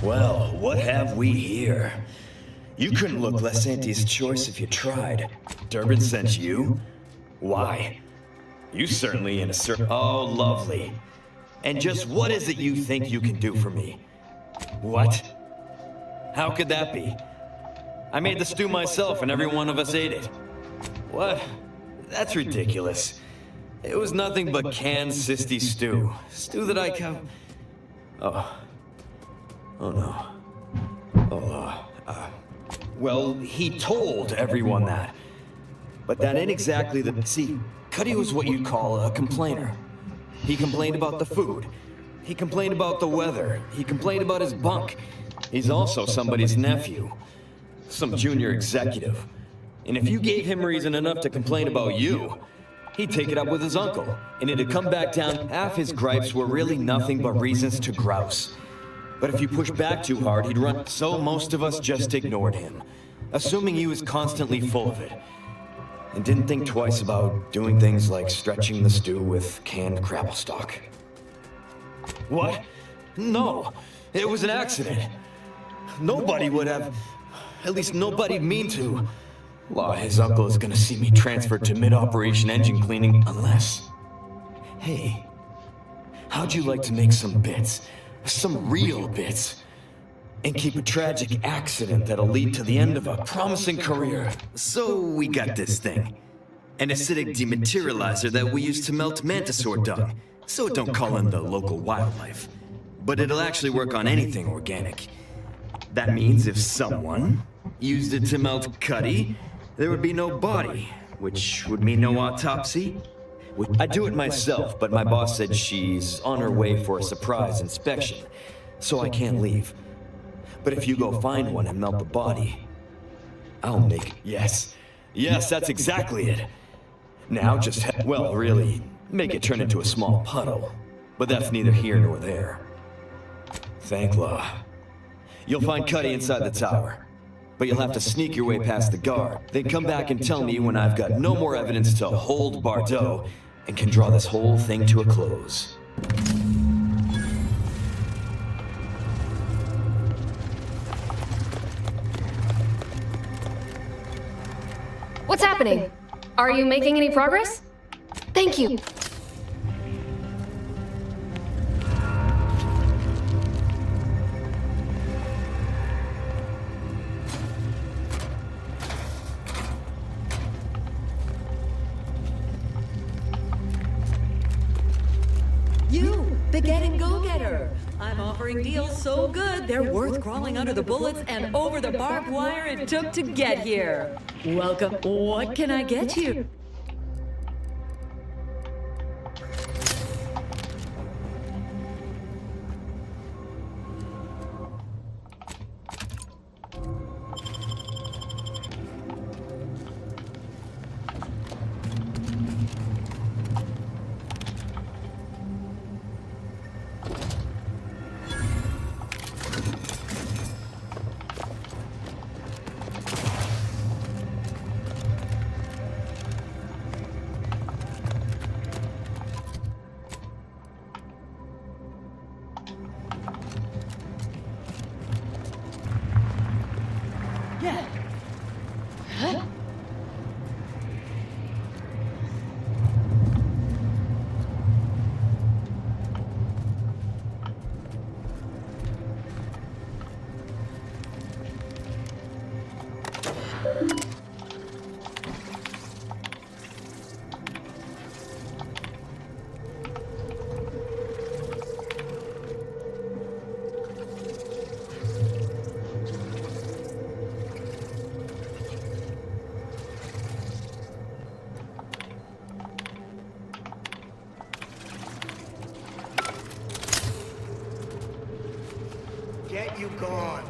Well, what have we here? You couldn't look less Auntie's choice if you tried. Durbin sent you? Why? You certainly in a Oh, lovely. And just what is it you think you can do for me? What? How could that be? I made the stew myself and every one of us ate it. What? That's ridiculous. It was nothing but canned cysty stew. Stew that I can... Oh. Oh no. Well, he told everyone that. But that ain't exactly the... See, Cuddy was what you'd call a complainer. He complained about the food. He complained about the weather. He complained about his bunk. He's also somebody's nephew. Some junior executive. And if you gave him reason enough to complain about you, he'd take it up with his uncle. And it'd come back down, half his gripes were really nothing but reasons to grouse. But if you push back too hard, he'd run. So most of us just ignored him, assuming he was constantly full of it. And didn't think twice about doing things like stretching the stew with canned crabble stock. What? No, it was an accident. Nobody would have, at least nobody'd mean to. Law, his uncle is gonna see me transferred to mid-operation engine cleaning unless... Hey, how'd you like to make some bits? Some real bits? And keep a tragic accident that'll lead to the end of a promising career. So we got this thing. An acidic dematerializer that we use to melt mantisaur dung, so it don't call in the local wildlife. But it'll actually work on anything organic. That means if someone used it to melt Cuddy, there would be no body, which would mean no autopsy. I'd do it myself, but my boss said she's on her way for a surprise inspection, so I can't leave. But if you go find one and melt the body, I'll make... Yes, that's exactly it. Now just, well, really, make it turn into a small puddle. But that's neither here nor there. Thank Law. You'll find Cuddy inside the tower. But you'll have to sneak your way past the guard. Then come back and tell me when I've got no more evidence to hold Bardot and can draw this whole thing to a close. What's happening? Are you making any progress? Thank you. You, the getting go-getter. I'm offering deals so good, they're worth crawling under the bullets and over the barbed wire it took to get here. Welcome. What can I get you? Get you gone.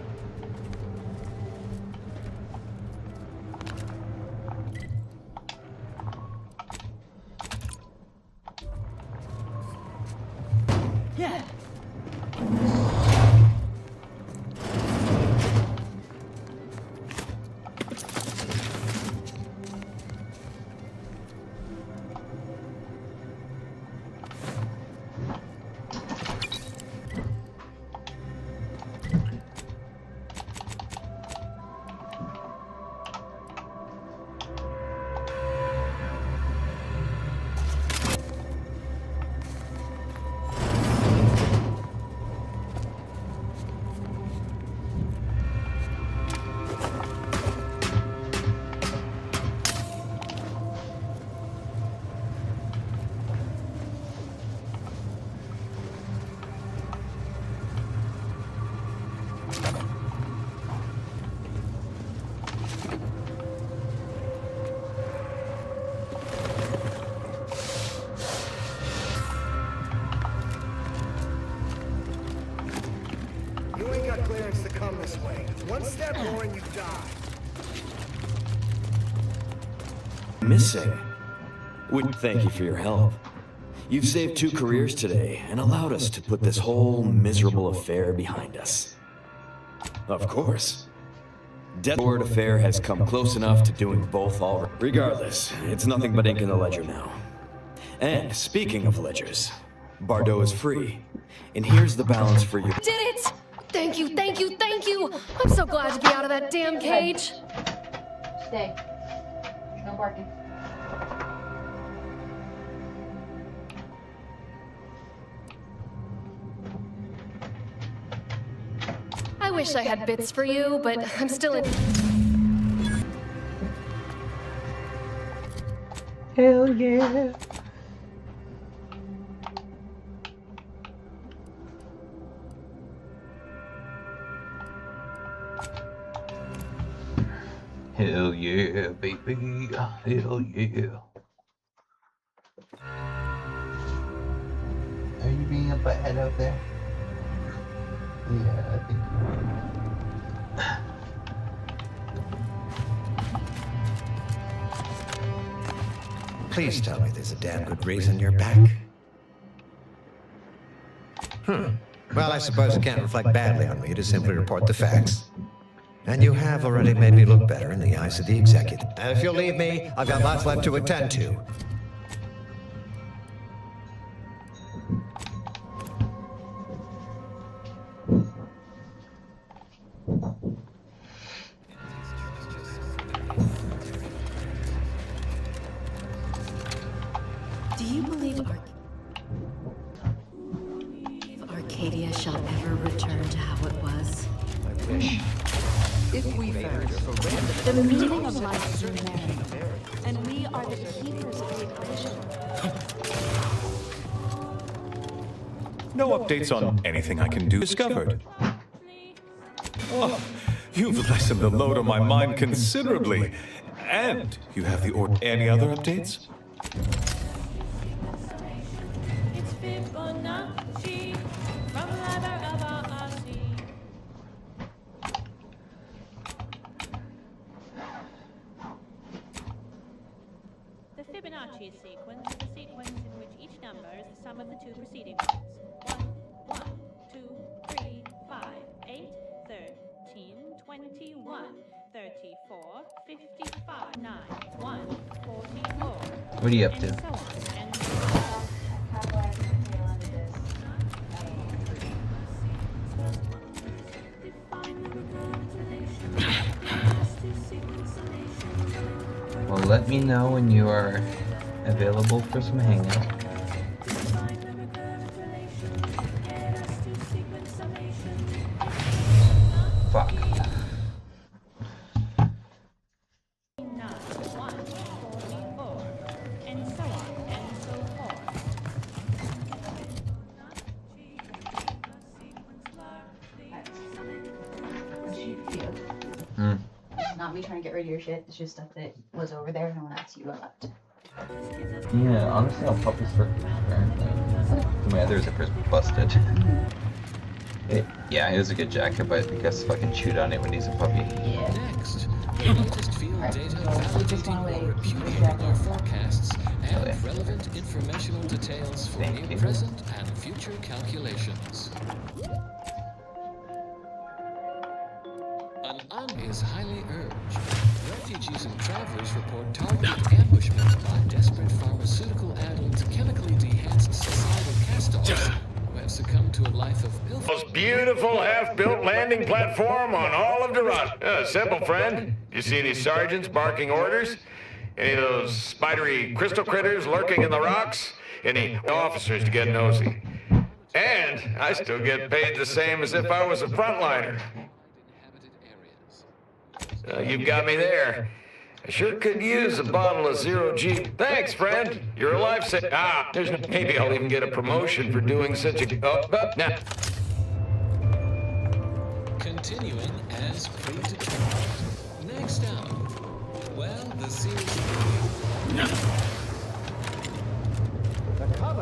Yeah. wants to come this way. One step more and you die. Missing. Thank you for your help. You've saved 2 careers today and allowed us to put this whole miserable affair behind us. Of course. Deadboard affair has come close enough to doing both already. Regardless, it's nothing but ink in the ledger now. And speaking of ledgers, Bardot is free. And here's the balance for you. Did it! Thank you, thank you, thank you! I'm so glad to be out of that damn cage. Stay. No barking. I wish I had bits for you, but I'm still in. Hell yeah. Hell yeah, baby. Hell yeah. Are you being a butthead out there? Yeah, I think you are. Please tell me there's a damn good reason you're back. Well, I suppose it can't reflect badly on me to simply report the facts. And you have already made me look better in the eyes of the executive. And if you'll leave me, I've got lots left to attend to. Do you believe Arcadia shall ever return to how it was? I wish. If we found The meaning of life is in there, and we are the keepers of the equation. No updates on anything I can do discovered. Oh, you've lessened the load on my mind considerably. And you have the any other updates? It's Fibonacci from Liber of Arcee. The Fibonacci sequence is a sequence in which each number is the sum of the 2 preceding ones. 1, 2, 3, 5, 8, 13, 21, 34, 55, 9, 1, 44. What are you up to? And so on, and so Well, let me know when you are available for some hangout. Fuck. Not me trying to get rid of your shit. It's just stuff that was over there and when that's you left. Yeah, honestly, I'll probably start my other zippers busted. Yeah, it was a good jacket, but you guys fucking chewed on it when he's a puppy. Yeah. Next, the latest field data validating or repudiating our forecasts and relevant informational details for near present and future calculations. An is highly urged. Refugees and travelers report targeted ambushment by desperate pharmaceutical-addled, chemically dehanced societal cast-offs who have succumbed to a life of pilfer. Most beautiful half-built landing platform on all of Durant. Simple, friend. You see any sergeants barking orders? Any of those spidery crystal critters lurking in the rocks? Any officers to get nosy? And I still get paid the same as if I was a frontliner. You've got me there. I sure could use a bottle of zero-G. Thanks, friend. You're a lifesaver. There's maybe I'll even get a promotion for doing such a... nah. Continuing as predetermined. Next up, well, the series... The cover